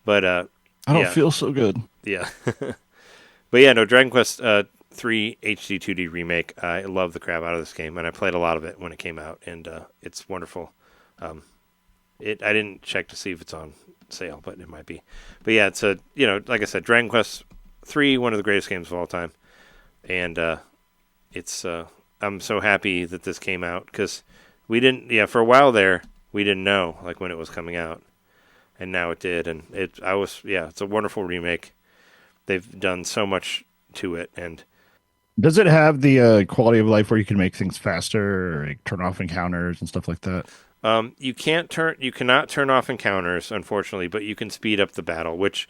But I don't feel so good. Yeah. But yeah, no, Dragon Quest 3 HD 2D remake. I love the crap out of this game, and I played a lot of it when it came out, and it's wonderful. I didn't check to see if it's on sale, but it might be. But yeah, it's like I said, Dragon Quest 3, one of the greatest games of all time, and I'm so happy that this came out, because we didn't. For a while there, we didn't know like when it was coming out, and now it did, and it's a wonderful remake. they've done so much to it. And does it have the quality of life where you can make things faster or like, turn off encounters and stuff like that? you cannot turn off encounters, unfortunately, but you can speed up the battle, which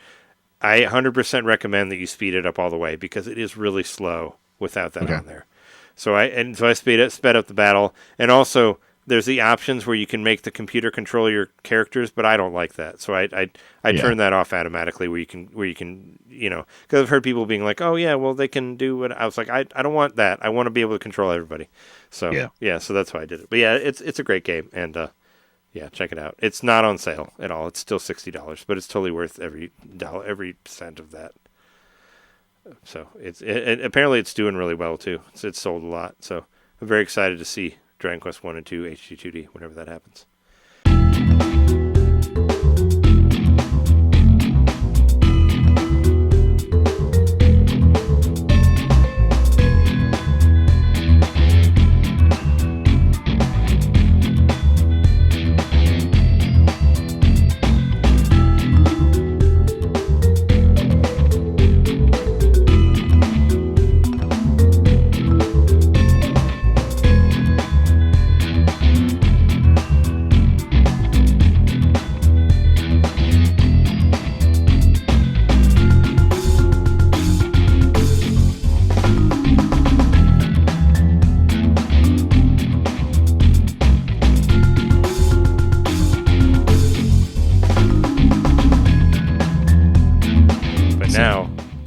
I 100% recommend that you speed it up all the way because it is really slow without that on there. So I sped up the battle, and also there's the options where you can make the computer control your characters, but I don't like that. So I turn that off automatically where you can because I've heard people being like, oh yeah, well they can do what I was like. I don't want that. I want to be able to control everybody. So so that's why I did it. But yeah, it's a great game, and check it out. It's not on sale at all. It's still $60, but it's totally worth every cent of that. So apparently it's doing really well too. It's sold a lot. So I'm very excited to see Dragon Quest 1 and 2 HD2D whenever that happens.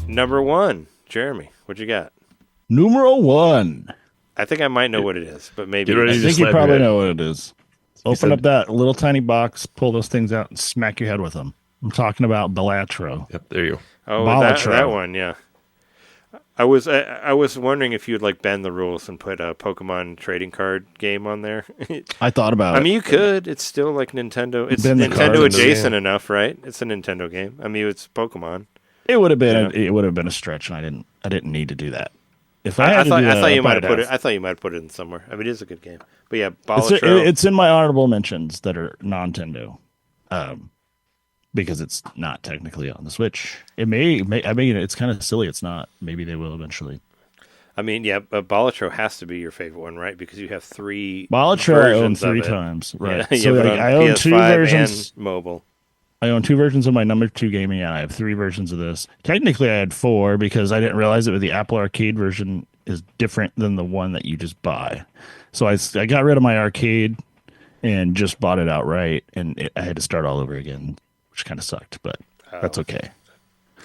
Number 1, Jeremy, what you got? Numero 1. I think I might know what it is, but maybe I think you probably know what it is. Open up that little tiny box, pull those things out, and smack your head with them. I'm talking about Balatro. Yep, there you go. Oh, that one, yeah. I was wondering if you'd like bend the rules and put a Pokemon trading card game on there. I thought about it. I mean, you could. It's still like Nintendo. It's Nintendo adjacent enough, right? It's a Nintendo game. I mean, it's Pokemon. It would have been a stretch, and I didn't need to do that. If I thought you might have put it in somewhere. I mean, it is a good game. But yeah, Balatro. It's in my honorable mentions that are non-Nintendo, because it's not technically on the Switch. It may. I mean, it's kind of silly. It's not. Maybe they will eventually. I mean, yeah, but Balatro has to be your favorite one, right? Because you have 3 Balatro I own 3 times, right? Yeah, so I own PS5 2 versions. And mobile. I own 2 versions of my number 2 gaming, and I have 3 versions of this. Technically, I had 4 because I didn't realize that the Apple Arcade version is different than the one that you just buy. So I got rid of my arcade and just bought it outright, and I had to start all over again, which kind of sucked, but that's okay.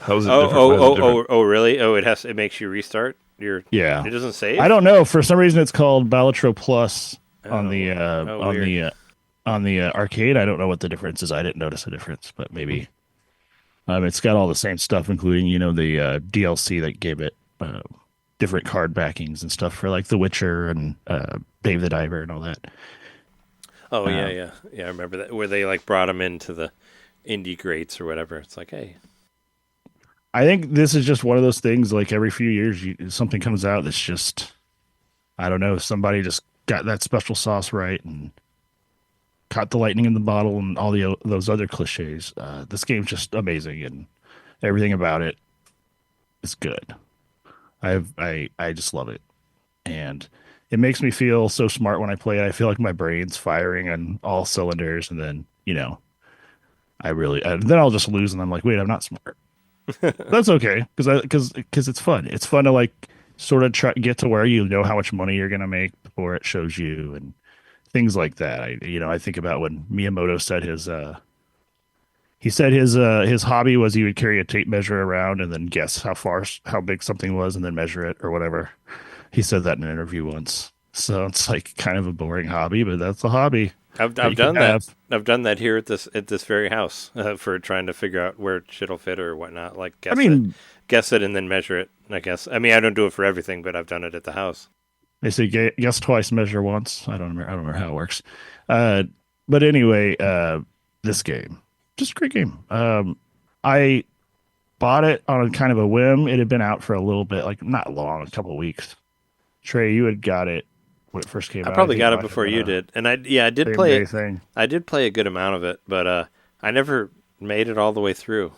How's it different? Oh, really? Oh, it makes you restart? It doesn't save? I don't know. For some reason, it's called Balatro Plus on the arcade. I don't know what the difference is. I didn't notice a difference, but maybe it's got all the same stuff, including the DLC that gave it different card backings and stuff for like The Witcher and Dave the Diver and all that. Oh yeah. I remember that where they like brought them into the indie greats or whatever. It's like, hey, I think this is just one of those things. Like every few years, something comes out that's just, I don't know, somebody just got that special sauce right and caught the lightning in the bottle and all those other cliches. This game's just amazing, and everything about it is good. I just love it, and it makes me feel so smart when I play it. I feel like my brain's firing on all cylinders, and then then I'll just lose, and I'm like, wait, I'm not smart. That's okay, because it's fun. It's fun to like sort of get to where you know how much money you're gonna make before it shows you, and things like that. I think about when Miyamoto said his hobby was he would carry a tape measure around and then guess how big something was and then measure it or whatever. He said that in an interview once. So it's like kind of a boring hobby, but that's a hobby. I've done that. I've done that here at this very house for trying to figure out where shit'll fit or whatnot. Like guess it and then measure it. I guess. I mean, I don't do it for everything, but I've done it at the house. They say guess twice, measure once. I don't remember how it works. But anyway, this game, just a great game. I bought it on kind of a whim. It had been out for a little bit, like not long, a couple of weeks. Trey, you had got it when it first came out. I probably got it before you did, and I did play it. I did play a good amount of it, but I never made it all the way through.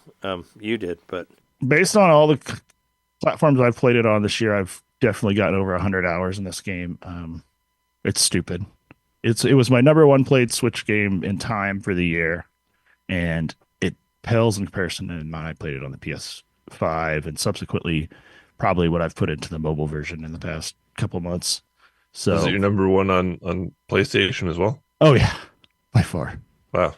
You did, but based on all the platforms I've played it on this year, I've definitely gotten over 100 hours in this game. It's stupid. It was my number one played Switch game in time for the year, and it pales in comparison to when I played it on the PS5 and subsequently probably what I've put into the mobile version in the past couple months. So, is it your number one on PlayStation as well? oh yeah, by far. Wow.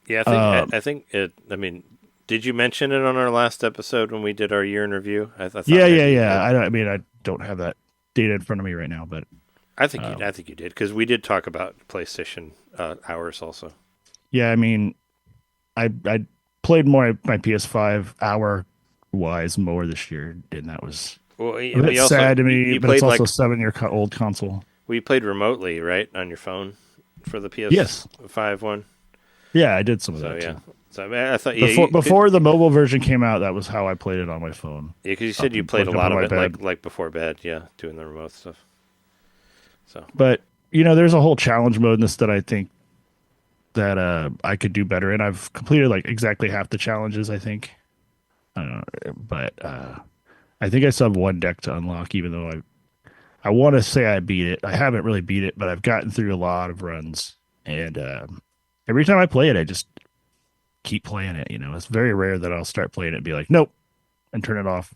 Yeah, I think it. I mean, did you mention it on our last episode when we did our year in review? I thought Yeah. maybe you did. I mean, I don't have that data in front of me right now, but I think you did because we did talk about PlayStation hours also. yeah, I mean, I played more my PS5 hour wise more this year, and that was Well, a bit sad to me. But it's also a 7-year old console. We played remotely, right, on your phone for the PS5 Yes. one. Yeah, I did some of So that yeah, too. so I, mean, I thought Before the mobile version came out, that was how I played it on my phone. Yeah, because you said you played a Plugged lot up of in it my bed. like before bed. Yeah, doing the remote stuff. So But there's a whole challenge mode in this that I think that I could do better in. I've completed like exactly half the challenges, I think. But I think I still have one deck to unlock, even though I want to say I beat it. I haven't really beat it, but I've gotten through a lot of runs, and every time I play it, I just keep playing it. It's very rare that I'll start playing it and be like, nope, and turn it off,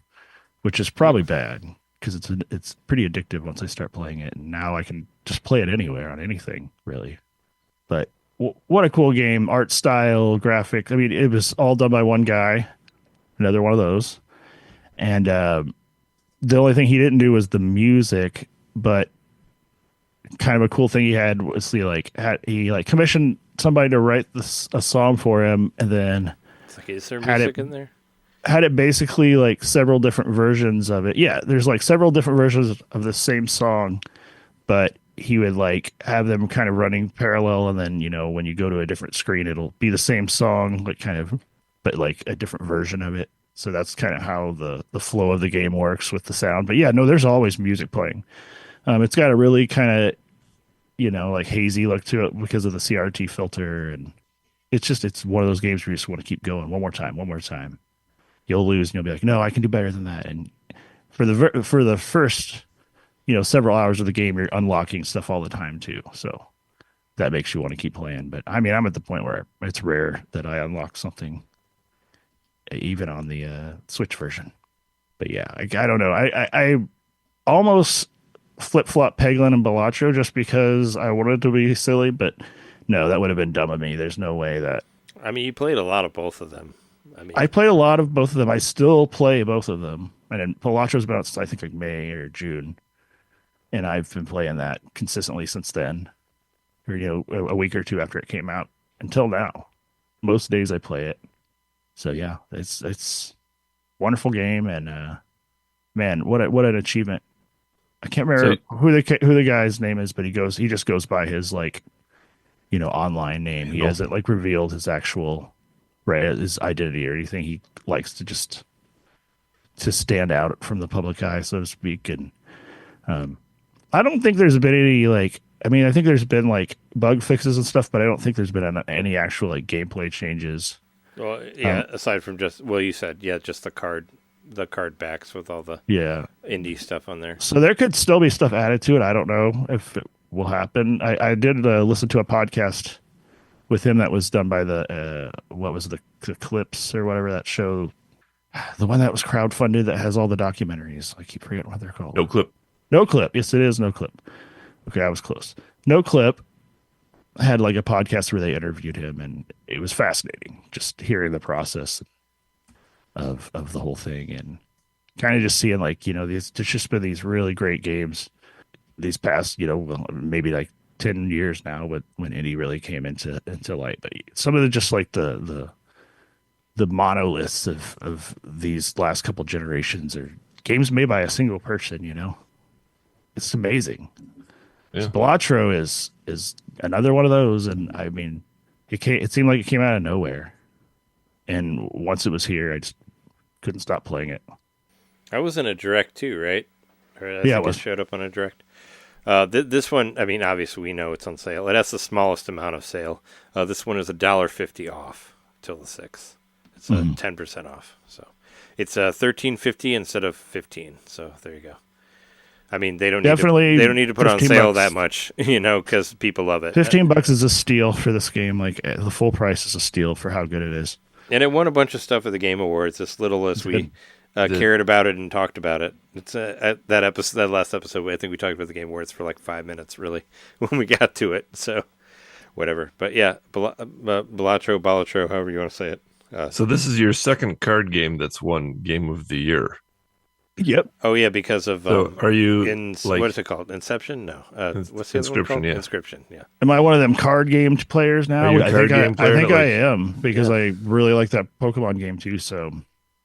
which is probably bad because it's pretty addictive once I start playing it. And now I can just play it anywhere on anything, really. But what a cool game! Art style, graphic. I mean, it was all done by one guy. Another one of those, and the only thing he didn't do was the music, but kind of a cool thing he had was he commissioned somebody to write a song for him, and then it's like, is there music in there? Had it basically like several different versions of it. Yeah, there's like several different versions of the same song, but he would like have them kind of running parallel, and then when you go to a different screen, it'll be the same song, like kind of, but like a different version of it. So that's kind of how the flow of the game works with the sound. But yeah, no, there's always music playing. It's got a really kind of, like hazy look to it because of the CRT filter. And it's one of those games where you just want to keep going. One more time. You'll lose and you'll be like, no, I can do better than that. And for the first, several hours of the game, you're unlocking stuff all the time too. So that makes you want to keep playing. But I mean, I'm at the point where it's rare that I unlock something even on the Switch version. But yeah, I don't know. I almost flip-flop Peglin and Balatro just because I wanted to be silly, but no, that would have been dumb of me. There's no way that... I mean, you played a lot of both of them. I played a lot of both of them. I still play both of them. And then Balatro's been out since, I think, like May or June. And I've been playing that consistently since then. Or, a week or two after it came out until now. Most days I play it. So yeah, it's wonderful game, and man, what an achievement! I can't remember who the guy's name is, but he just goes by his online name. He hasn't like revealed his actual his identity or anything. He likes to stand out from the public eye, so to speak. And I don't think there's been any I think there's been like bug fixes and stuff, but I don't think there's been any actual like gameplay changes. Well, yeah. Aside from you said just the card backs with all the indie stuff on there. So there could still be stuff added to it. I don't know if it will happen. I did listen to a podcast with him that was done by the Clips or whatever that show, the one that was crowdfunded that has all the documentaries. I keep forgetting what they're called. No Clip. Yes, it is No Clip. Okay, I was close. No Clip had like a podcast where they interviewed him, and it was fascinating just hearing the process of the whole thing, and kind of just seeing there's just been these really great games these past maybe like 10 years now, but when indie really came into light. But some of the just like the monoliths of these last couple generations are games made by a single person. It's amazing. Yeah. Balatro is another one of those, and I mean, it seemed like it came out of nowhere, and once it was here, I just couldn't stop playing it. I was in a direct too, right? It showed up on a direct. This one, I mean, obviously we know it's on sale. It has the smallest amount of sale. This one is $1.50 off till the 6th. It's 10% off. So It's $13.50 instead of $15. So there you go. I mean, they don't Definitely they don't need to put on sale $15. that much, because people love it. $15 is a steal for this game. Like the full price is a steal for how good it is. And it won a bunch of stuff at the Game Awards. As little as we cared about it and talked about it. It's at that last episode. I think we talked about the Game Awards for like 5 minutes, really, when we got to it. So, whatever. But yeah, Balatro, however you want to say it. So this is your second card game that's won Game of the Year. Yep. Oh yeah, because of so are you what is it called? Inception? No. What's the other one called? Yeah. Inscription. Yeah. Am I one of them card game players now? Are you a card game player? I think I am because I really like that Pokemon game too. So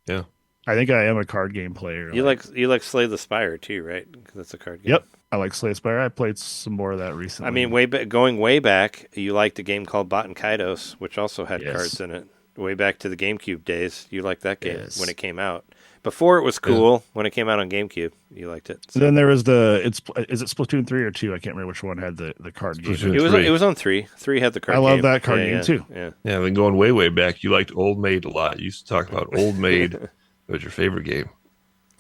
yeah, I think I am a card game player. You like Slay the Spire too, right? Because that's a card game. Yep. I like Slay the Spire. I played some more of that recently. I mean, going way back, you liked a game called Bot and Kaidos, which also had cards in it. Way back to the GameCube days, you liked that game when it came out. Before it was cool, when it came out on GameCube, you liked it. So. Then there was is it Splatoon 3 or 2? I can't remember which one had the card game. It was on 3. 3 had the card game. I love that card game too. Yeah, then going way back, you liked Old Maid a lot. You used to talk about Old Maid. It was your favorite game.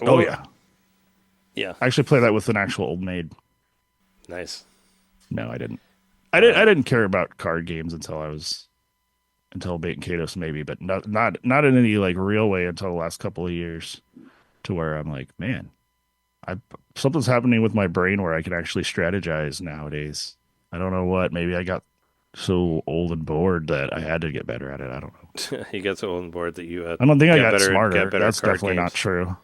Oh yeah. Yeah. I actually played that with an actual Old Maid. Nice. No, I didn't. I didn't care about card games until Bait and Kados maybe, but not in any like real way until the last couple of years, to where I'm like, man, something's happening with my brain where I can actually strategize nowadays. I don't know what. Maybe I got so old and bored that I had to get better at it. I don't know. You got so old and bored that you. I don't think I got smarter. That's definitely not true.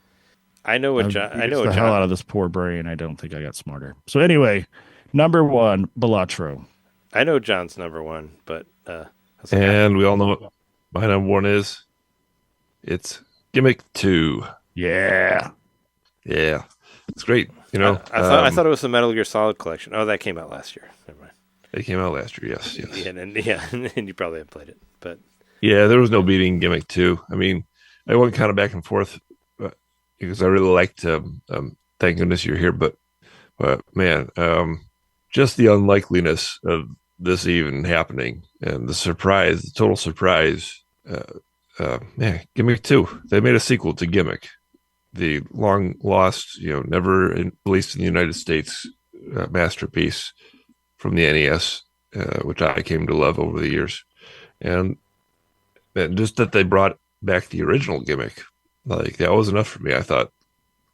I know what John. I know what the hell out of this poor brain. I don't think I got smarter. So anyway, number 1, Balatro. I know John's number 1, but. And we all know what my number 1 is. It's Gimmick 2. Yeah. It's great. I thought it was the Metal Gear Solid collection. Oh, that came out last year. Never mind. It came out last year. Yes. And you probably haven't played it, but yeah, there was no beating Gimmick 2. I mean, I went kind of back and forth because I really liked. Thank goodness you're here, but man, just the unlikeliness of this even happening and the total surprise. Man, Gimmick 2. They made a sequel to Gimmick, the long lost, never released in the United States masterpiece from the NES, which I came to love over the years. And just that they brought back the original Gimmick, like that was enough for me. I thought,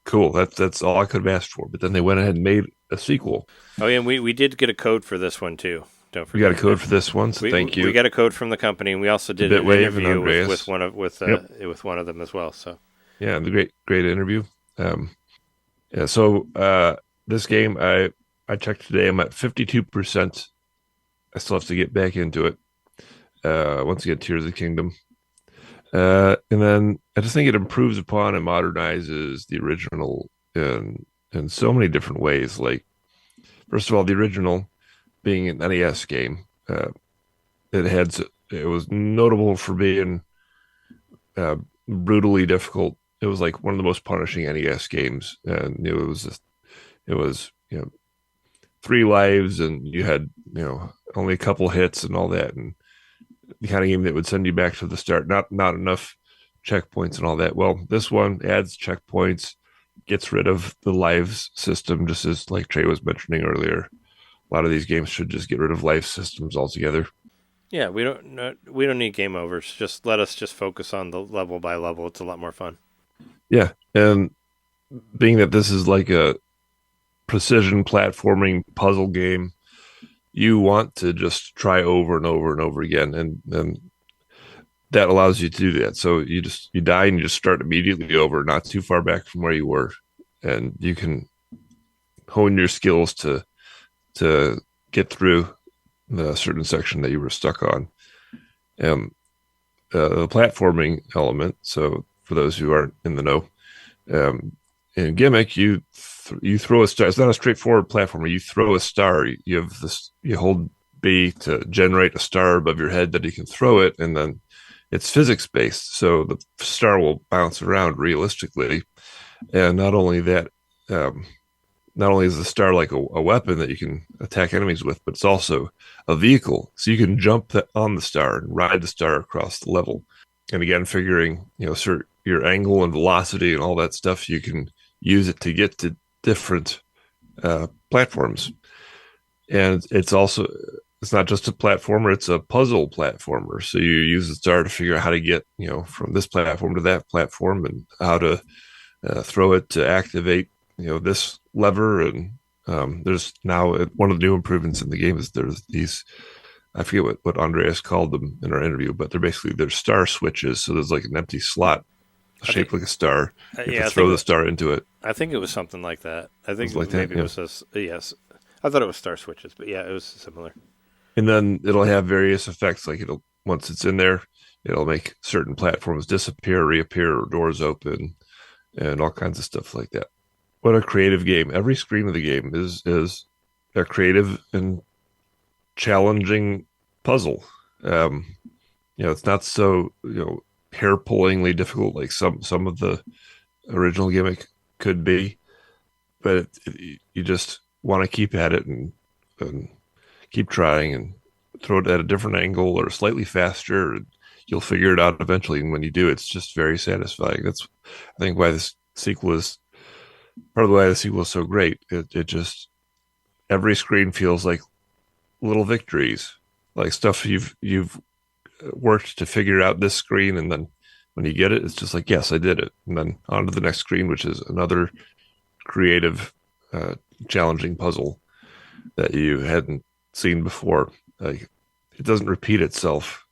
cool, that's all I could have asked for. But then they went ahead and made a sequel. Oh yeah, and we did get a code for this one too. Don't forget. We got a code for this one, so thank you. We got a code from the company, and we also did an interview with one of them as well. So yeah, the great interview. So this game, I checked today. I'm at 52%. I still have to get back into it. Once again, Tears of the Kingdom. And then I just think it improves upon and modernizes the original in so many different ways. Like, first of all, the original being an NES game, it was notable for being brutally difficult. It was like one of the most punishing NES games, and it was 3 lives, and you had only a couple hits and all that, and the kind of game that would send you back to the start. Not enough checkpoints and all that. Well, this one adds checkpoints, gets rid of the lives system, just as like Trey was mentioning earlier. A lot of these games should just get rid of life systems altogether. Yeah, we don't need game overs. Just let us just focus on the level by level. It's a lot more fun. Yeah, and being that this is like a precision platforming puzzle game, you want to just try over and over and over again, and that allows you to do that. So you die and you just start immediately over, not too far back from where you were, and you can hone your skills to get through the certain section that you were stuck on. The platforming element. So for those who aren't in the know, in Gimmick, you throw a star. It's not a straightforward platformer. You throw a star. You have this. You hold B to generate a star above your head that you can throw it, and then it's physics based. So the star will bounce around realistically, and not only that. Not only is the star like a weapon that you can attack enemies with, but it's also a vehicle. So you can jump on the star and ride the star across the level. And you can, hone your skills to get through the certain section that you were stuck on. The platforming element. So for those who aren't in the know, in Gimmick, you throw a star. It's not a straightforward platformer. You throw a star. You have this. You hold B to generate a star above your head that you can throw it, and then it's physics based. So the star will bounce around realistically, and not only that. Not only is the star like a weapon that you can attack enemies with, but it's also a vehicle. So you can jump on the star and ride the star across the level. And again, figuring, your angle and velocity and all that stuff, you can use it to get to different platforms. And it's not just a platformer, it's a puzzle platformer. So you use the star to figure out how to get, from this platform to that platform, and how to throw it to activate, this lever. And there's now one of the new improvements in the game is there's these, I forget what Andreas called them in our interview, but they're star switches. So there's like an empty slot shaped like a star. You have to throw the star into it. I think it was something like that. I think maybe it was yes. I thought it was star switches, but yeah, it was similar. And then it'll have various effects. Like once it's in there, it'll make certain platforms disappear, reappear, or doors open, and all kinds of stuff like that. What a creative game. Every screen of the game is a creative and challenging puzzle. It's not so, hair-pullingly difficult like some of the original Gimmick could be, but you just want to keep at it and keep trying and throw it at a different angle or slightly faster, and you'll figure it out eventually. And when you do, it's just very satisfying. That's, I think, why this sequel is part of the way the sequel is so great. It just, every screen feels like little victories, like stuff you've worked to figure out this screen, and then when you get it, it's just like, yes, I did it. And then on to the next screen, which is another creative, challenging puzzle that you hadn't seen before. Like, it doesn't repeat itself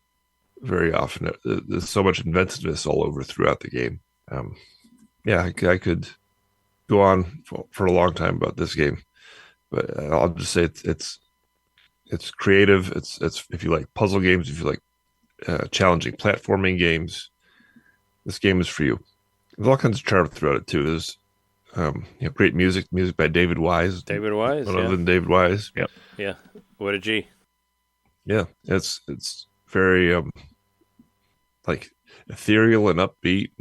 very often. There's so much inventiveness all over throughout the game. I could go on for a long time about this game, but I'll just say it's creative. It's if you like puzzle games, if you like challenging platforming games, this game is for you. There's all kinds of charm throughout it too. There's great music by David Wise. David Wise, none other than David Wise. Yep. Yeah. What a G. Yeah, it's very like ethereal and upbeat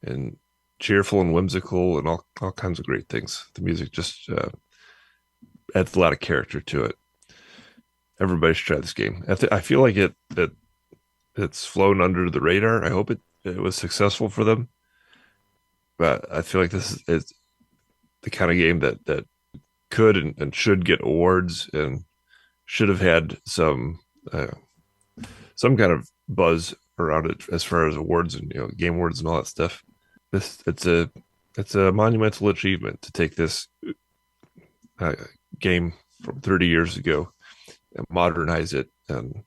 and cheerful and whimsical and all kinds of great things. The music just adds a lot of character to it. Everybody should try this game. I feel like it's flown under the radar. I hope it was successful for them, but I feel like this is the kind of game that could and should get awards and should have had some kind of buzz around it as far as awards and game awards and all that stuff. It's a monumental achievement to take this game from 30 years ago and modernize it and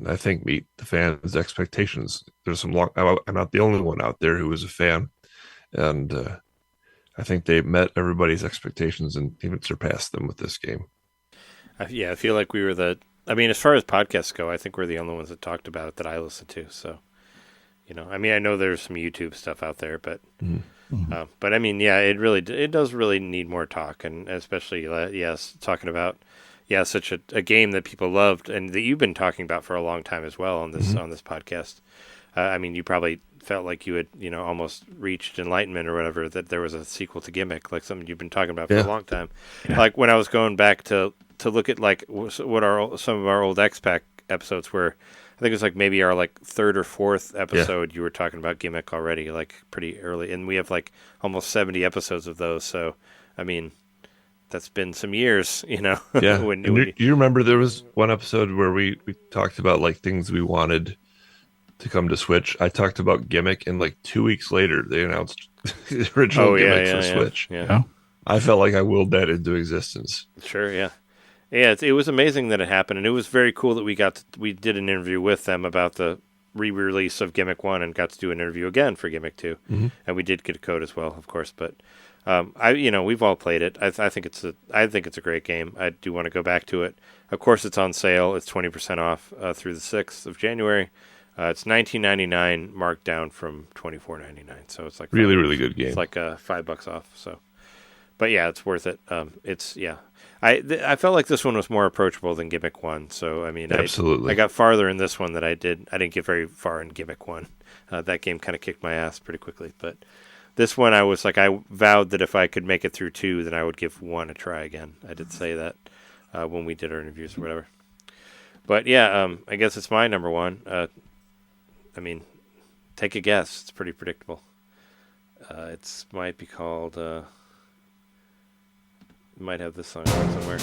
I think meet the fans' expectations. There's I'm not the only one out there who is a fan, and I think they met everybody's expectations and even surpassed them with this game. I feel like we were as far as podcasts go, I think we're the only ones that talked about it that I listened to. So, I know there's some YouTube stuff out there, but, but it does really need more talk, and especially, talking about, such a game that people loved and that you've been talking about for a long time as well on this podcast. You probably felt like you had, almost reached enlightenment or whatever, that there was a sequel to Gimmick, like something you've been talking about for a long time. Yeah. Like when I was going back to look at like what some of our old X-Pac episodes were, I think it was like maybe our like third or fourth episode, you were talking about Gimmick already, like pretty early. And we have like almost 70 episodes of those. So, that's been some years, Yeah. You remember there was one episode where we talked about like things we wanted to come to Switch. I talked about Gimmick, and like 2 weeks later they announced the original Gimmick for Switch. Yeah. I felt like I willed that into existence. Sure, yeah. Yeah, it was amazing that it happened, and it was very cool that we did an interview with them about the re-release of Gimmick 1 and got to do an interview again for Gimmick 2. Mm-hmm. And we did get a code as well, of course, but we've all played it. I think it's a great game. I do want to go back to it. Of course, it's on sale. It's 20% off through the 6th of January. It's $19.99, marked down from $24.99. So it's like really, really good game. It's like $5 off. So, but yeah, it's worth it. I felt like this one was more approachable than Gimmick 1. So absolutely, I got farther in this one than I did. I didn't get very far in Gimmick 1. That game kind of kicked my ass pretty quickly, but. This one, I was like, I vowed that if I could make it through 2, then I would give 1 a try again. I did say that when we did our interviews or whatever. But yeah, I guess it's my number 1. I mean, take a guess. It's pretty predictable. It might be called. Might have this song somewhere.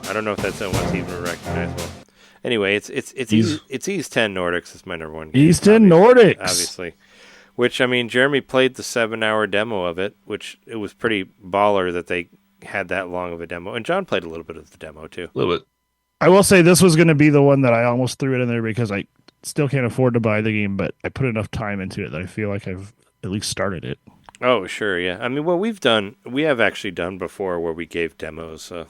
I don't know if that's one's even recognizable. Anyway, it's Ease 10 Nordics. It's my number one game. Ease 10 Nordics, obviously. Which, I mean, Jeremy played the 7-hour demo of it, which it was pretty baller that they had that long of a demo. And John played a little bit of the demo too. A little bit. I will say this was going to be the one that I almost threw it in there because I still can't afford to buy the game, but I put enough time into it that I feel like I've at least started it. Oh, sure, yeah. I mean, what we have actually done before where we gave demos, where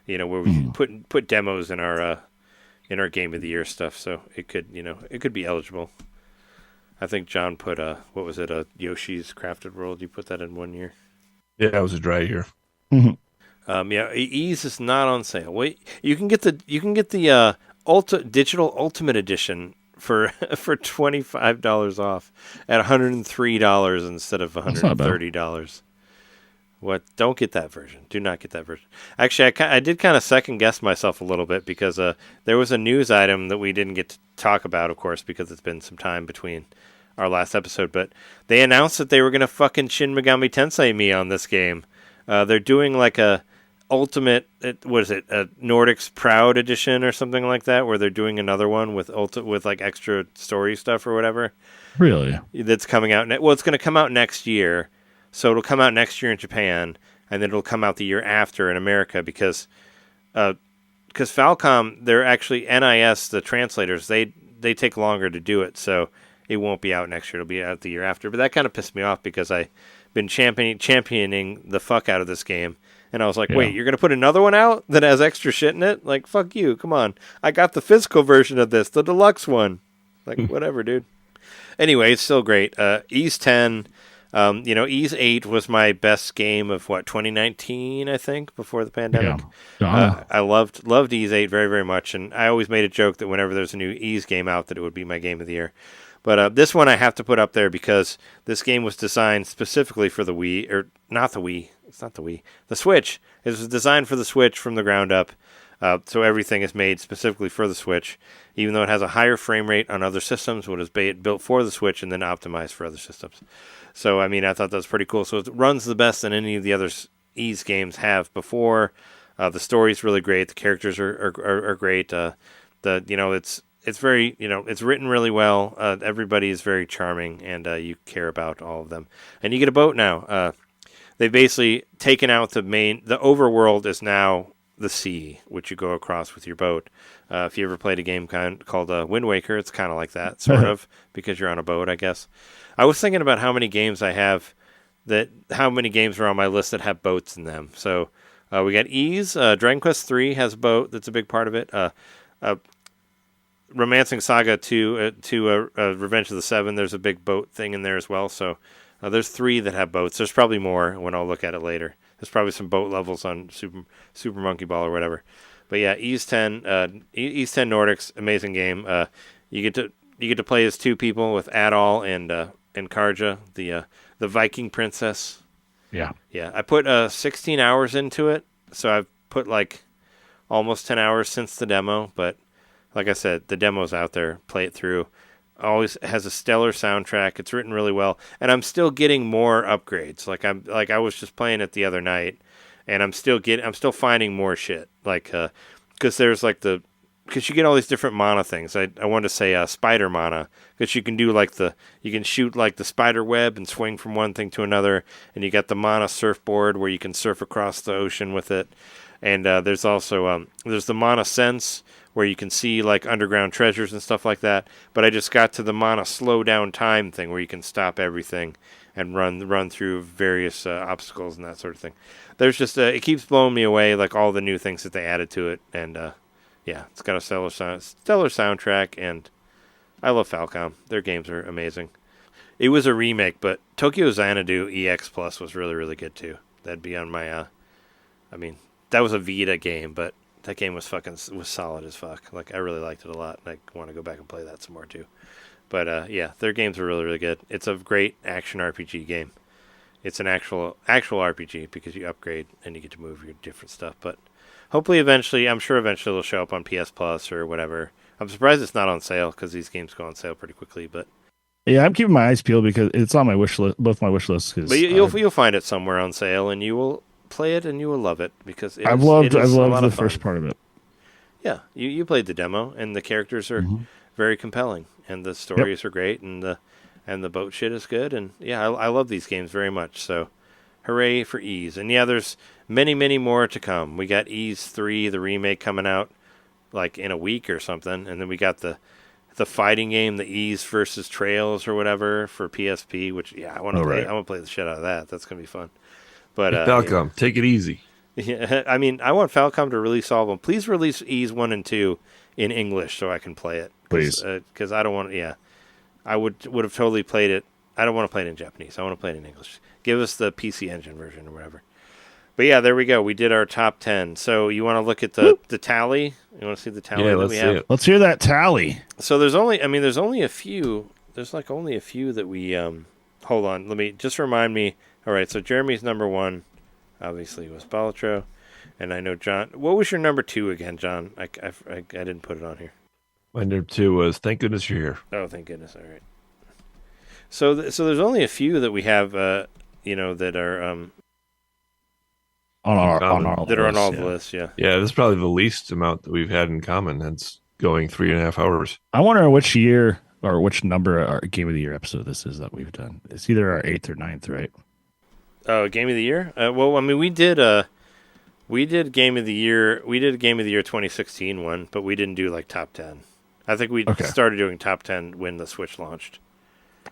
we put demos in our Game of the Year stuff, so it could be eligible. I think John put what was it, Yoshi's Crafted World? You put that in 1 year. Yeah, it was a dry year. Yeah, Ease is not on sale. Wait, you can get the digital Ultimate Edition for $25 off at $103 instead of $130. What? Don't get that version. Do not get that version. Actually, I did kind of second guess myself a little bit because there was a news item that we didn't get to talk about, of course, because it's been some time between our last episode. But they announced that they were going to fucking Shin Megami Tensei me on this game. They're doing like a Ultimate, what is it, a Nordics Proud Edition or something like that, where they're doing another one with like extra story stuff or whatever. Really? That's coming out. Well, it's going to come out next year. So it'll come out next year in Japan, and then it'll come out the year after in America because Falcom, they're actually NIS, the translators, they take longer to do it, so it won't be out next year. It'll be out the year after. But that kind of pissed me off because I've been championing the fuck out of this game. And I was like, wait, you're going to put another one out that has extra shit in it? Like, fuck you. Come on. I got the physical version of this, the deluxe one. Like, whatever, dude. Anyway, it's still great. Ease 10, Ease 8 was my best game of, 2019, I think, before the pandemic. Yeah. I loved Ease 8 very, very much. And I always made a joke that whenever there's a new Ease game out, that it would be my game of the year. But this one I have to put up there because this game was designed specifically for the Wii, or not the Wii. It's not the Wii. The Switch. It was designed for the Switch from the ground up. So everything is made specifically for the Switch, even though it has a higher frame rate on other systems. What is built for the Switch and then optimized for other systems. So, I mean, I thought that was pretty cool. So it runs the best than any of the other Ease games have before. The story's really great. The characters are great. It's very, it's written really well. Everybody is very charming, and you care about all of them. And you get a boat now. They've basically taken out the overworld is now the sea, which you go across with your boat. If you ever played a game called Wind Waker, it's kind of like that, sort of, because you're on a boat, I guess. I was thinking about how many games I have how many games are on my list that have boats in them. So we got Ease. Dragon Quest 3 has a boat that's a big part of it. Romancing Saga 2, Revenge of the Seven, there's a big boat thing in there as well. So there's 3 that have boats. There's probably more when I'll look at it later. There's probably some boat levels on Super Monkey Ball or whatever. But yeah, Ease 10 Nordics, amazing game. You get to play as 2 people with Adol and Karja, the Viking princess. Yeah. Yeah, I put 16 hours into it, so I've put like almost 10 hours since the demo, but like I said, the demo's out there. Play it through. Always has a stellar soundtrack. It's written really well, and I'm still getting more upgrades. I was just playing it the other night, and I'm still finding more shit. Because there's because you get all these different mana things. I want to say spider mana, because you can do you can shoot the spider web and swing from one thing to another, and you got the mana surfboard where you can surf across the ocean with it, and there's also there's the mana sense, where you can see underground treasures and stuff like that. But I just got to the mana slow down time thing where you can stop everything and run through various obstacles and that sort of thing. There's just it keeps blowing me away, all the new things that they added to it. And yeah, it's got a stellar soundtrack, and I love Falcom. Their games are amazing. It was a remake, but Tokyo Xanadu EX Plus was really, really good too. That'd be on my that was a Vita game, but that game was solid as fuck. I really liked it a lot, and I want to go back and play that some more too. But yeah, their games are really, really good. It's a great action RPG game. It's an actual RPG because you upgrade and you get to move your different stuff. But hopefully, I'm sure eventually it'll show up on PS Plus or whatever. I'm surprised it's not on sale because these games go on sale pretty quickly. But Yeah, I'm keeping my eyes peeled because it's on my wish list, both my wish lists. but you'll find it somewhere on sale, and you will play it and you will love it because I've loved the first part of it. Yeah, you played the demo, and the characters are very compelling, and the stories are great, and the boat shit is good, and yeah, I love these games very much. So, hooray for Ys! And yeah, there's many, many more to come. We got Ys 3, the remake, coming out like in a week or something, and then we got the fighting game, the Ys versus Trails or whatever for PSP. Which I want to play. Right. I want to play the shit out of that. That's gonna be fun. But Falcom, take it easy. Yeah, I mean, I want Falcom to really solve them. Please release Ys 1 and 2 in English so I can play it. Please, because I don't want. Yeah, I would have totally played it. I don't want to play it in Japanese. I want to play it in English. Give us the PC Engine version or whatever. But yeah, there we go. We did our top 10. So you want to look at the tally? You want to see the tally that we have? Let's hear that tally. So there's only a few. There's like only a few that we. Hold on. Let me just remind me. All right. So Jeremy's number 1. Obviously, was Balatro, and I know John. What was your number 2 again, John? I didn't put it on here. My number 2 was Thank Goodness You're Here. Oh, thank goodness! All right. So there's only a few that we have, that are on all the lists. Yeah. Yeah, this is probably the least amount that we've had in common. That's going 3.5 hours. I wonder which year or which number our Game of the Year episode this is that we've done. It's either our 8th or 9th, right? Oh, Game of the Year? Well, I mean, we did Game of the Year. We did Game of the Year 2016 one, but we didn't do like top 10. I think we started doing top 10 when the Switch launched.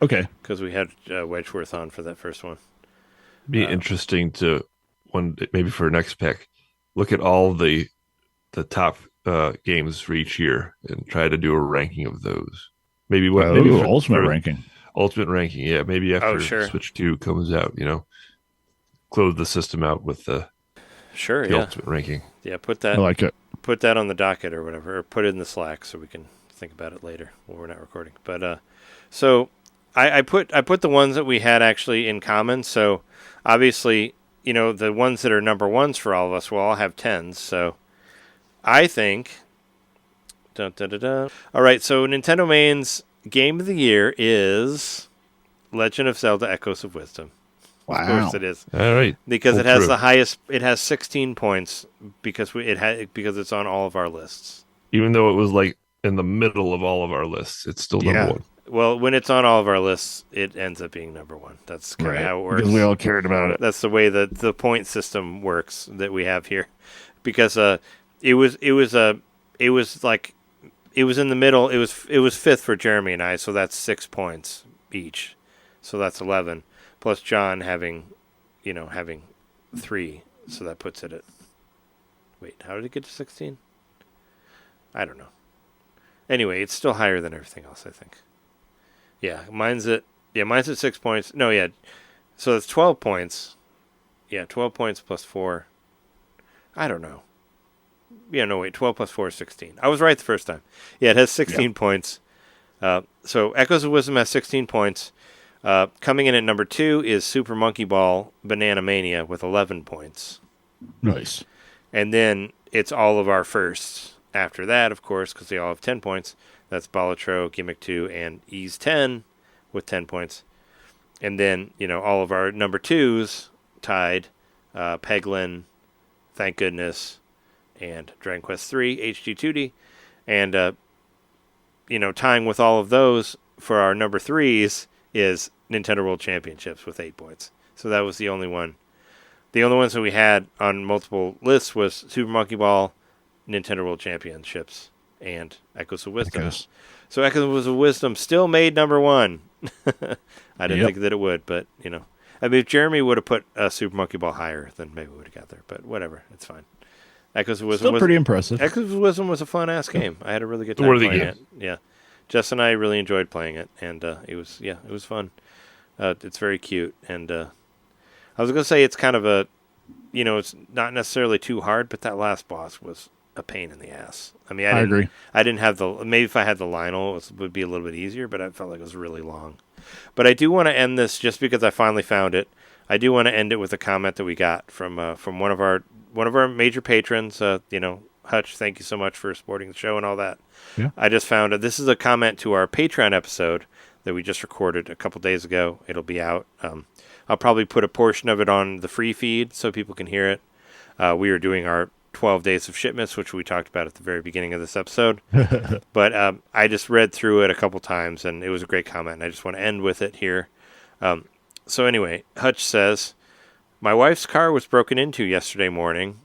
Okay. Because we had Wedgeworth on for that first one. Be interesting to maybe for next pick, look at all the top games for each year and try to do a ranking of those. Maybe ultimate ranking. Ultimate ranking, yeah. Maybe after Switch 2 comes out, close the system out with the ultimate ranking. Yeah, put that. I like it. Put that on the docket or whatever, or put it in the Slack so we can think about it later when we're not recording. But so I put the ones that we had actually in common. So obviously, the ones that are number 1s for all of us will all have 10s. So I think. All right, so NintenDomain's Game of the Year is Legend of Zelda: Echoes of Wisdom. Wow. Of course it is. All right. Because it has the highest. It has 16 points because it's on all of our lists. Even though it was like in the middle of all of our lists, it's still number 1. Well, when it's on all of our lists, it ends up being number 1. That's kind of how it works. Because we all cared about it. That's the way that the point system works that we have here. Because it was in the middle. It was 5th for Jeremy and I, so that's 6 points each. So that's 11. Plus John having 3, so that puts it at. Wait, how did it get to 16? I don't know. Anyway, it's still higher than everything else, I think. Yeah, mine's at 6 points. No, yeah. So it's 12 points. Yeah, 12 points plus 4. I don't know. Yeah, no, wait. 12 plus 4 is 16. I was right the first time. Yeah, it has 16 points. So Echoes of Wisdom has 16 points. Coming in at number 2 is Super Monkey Ball Banana Mania with 11 points. Nice. And then it's all of our firsts after that, of course, because they all have 10 points. That's Balatro, Gimmick 2, and Ys 10 with 10 points. And then, all of our number 2s tied, Peglin, Thank Goodness, and Dragon Quest III, HD2D. And, tying with all of those for our number 3s is Nintendo World Championships with 8 points. So that was the only one. The only ones that we had on multiple lists was Super Monkey Ball, Nintendo World Championships, and Echoes of Wisdom. So Echoes of Wisdom still made number 1. I didn't think that it would, but, I mean, if Jeremy would have put Super Monkey Ball higher, then maybe we would have got there. But whatever, it's fine. Echoes of Wisdom still pretty impressive. Echoes of Wisdom was a fun-ass game. I had a really good time playing it. Yeah. Jess and I really enjoyed playing it, and it was fun. It's very cute, and I was going to say it's kind of a, it's not necessarily too hard, but that last boss was a pain in the ass. I mean, I agree. I didn't have maybe if I had the Lionel, it would be a little bit easier, but I felt like it was really long. But I do want to end this just because I finally found it. I do want to end it with a comment that we got from one of our major patrons, Hutch, thank you so much for supporting the show and all that. Yeah. I just found this is a comment to our Patreon episode that we just recorded a couple days ago. It'll be out. I'll probably put a portion of it on the free feed so people can hear it. We are doing our 12 days of shipments, which we talked about at the very beginning of this episode. But I just read through it a couple times, and it was a great comment. And I just want to end with it here. So anyway, Hutch says, my wife's car was broken into yesterday morning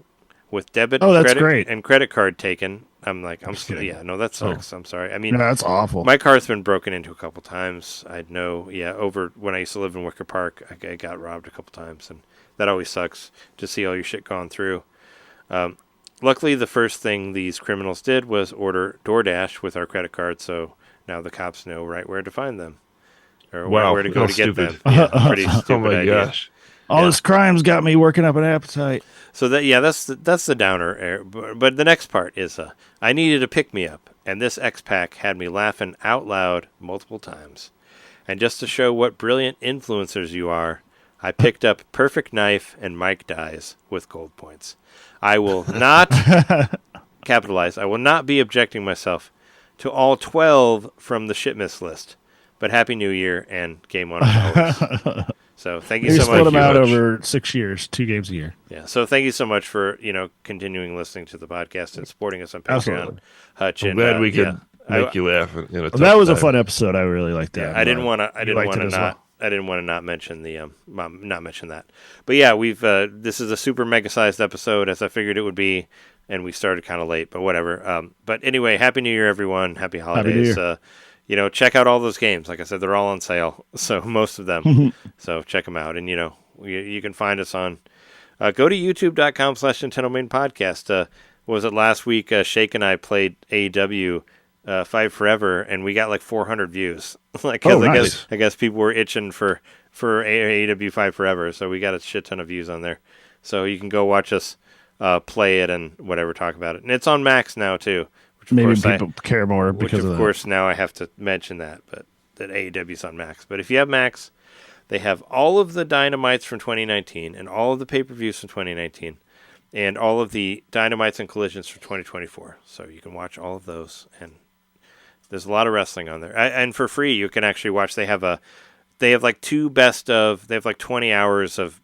with debit and credit card taken. I'm like, that sucks. I'm sorry. I mean, no, that's awful. My car's been broken into a couple times. Over when I used to live in Wicker Park, I got robbed a couple times, and that always sucks to see all your shit gone through. Luckily, the first thing these criminals did was order DoorDash with our credit card, so now the cops know right where to find them. Or where to go to get them. Yeah, pretty stupid oh my idea. gosh. All this crime's got me working up an appetite. So that's the downer. But the next part is I needed a pick-me-up, and this X-Pack had me laughing out loud multiple times. And just to show what brilliant influencers you are, I picked up Perfect Knife and Mike Dies with gold points. I will not capitalize. I will not be objecting myself to all 12 from the shipments list. But Happy New Year and Game On as always. So thank you so much. Split them out over 6 years, 2 games a year. Yeah. So thank you so much for continuing listening to the podcast and supporting us on Patreon. Absolutely. Hutch, I'm glad we could make you laugh. That was a fun episode. I really liked that. Yeah, I didn't want to not mention that. But yeah, we've this is a super mega sized episode as I figured it would be, and we started kind of late, but whatever. But anyway, Happy New Year, everyone. Happy holidays. Check out all those games. Like I said, they're all on sale. So most of them. So check them out. And, you can find us on, go to youtube.com/NintenDomain podcast. What was it last week? Shake and I played AEW Fight Forever, and we got like 400 views. Nice. I guess people were itching for AEW Fight Forever. So we got a shit ton of views on there. So you can go watch us play it and whatever, talk about it. And it's on Max now too. Maybe people care more because of course, now I have to mention that AEW's on Max. But if you have Max, they have all of the Dynamites from 2019 and all of the pay-per-views from 2019 and all of the Dynamites and Collisions from 2024. So you can watch all of those, and there's a lot of wrestling on there. And for free, you can actually watch. They have like 20 hours of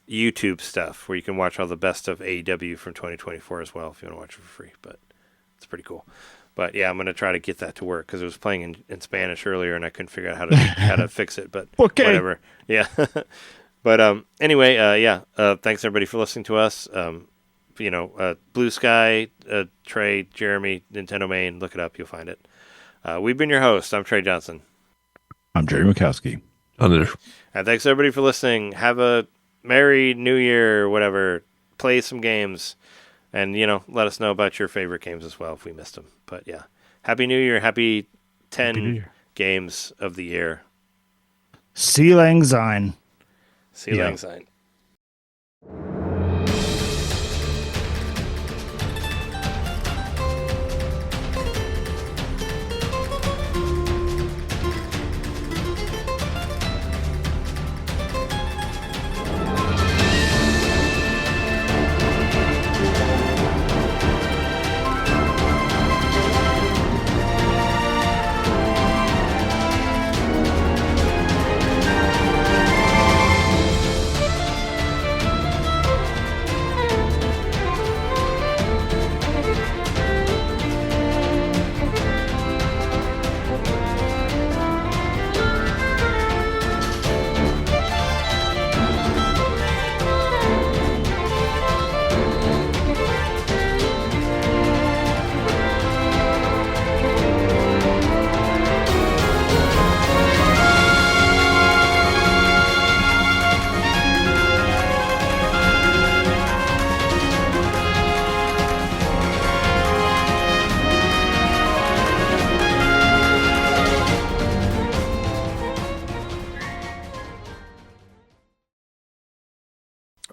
YouTube stuff where you can watch all the best of AEW from 2024 as well if you want to watch it for free. But it's pretty cool. But yeah, I'm going to try to get that to work because it was playing in Spanish earlier and I couldn't figure out how to fix it. But whatever. Yeah. But anyway, thanks everybody for listening to us. Blue Sky, Trey, Jeremy, NintenDomain, look it up. You'll find it. We've been your host. I'm Trey Johnson. I'm Jerry Mikowski. And thanks everybody for listening. Have a Merry New Year, whatever. Play some games. And, let us know about your favorite games as well if we missed them. But, yeah. Happy New Year. Happy 10 games of the year. See Lang Syne. See Lang Syne.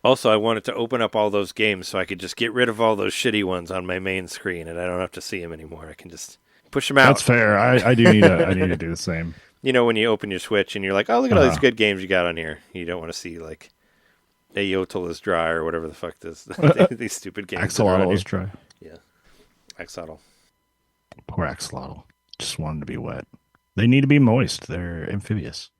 Also, I wanted to open up all those games so I could just get rid of all those shitty ones on my main screen, and I don't have to see them anymore. I can just push them out. That's fair. I do need to. I need to do the same. When you open your Switch and you're like, oh, look at all these good games you got on here. You don't want to see Ayotl is dry or whatever the fuck this these stupid games. Axolotl is dry. Yeah, Axolotl. Poor Axolotl. Just wanted to be wet. They need to be moist. They're amphibious.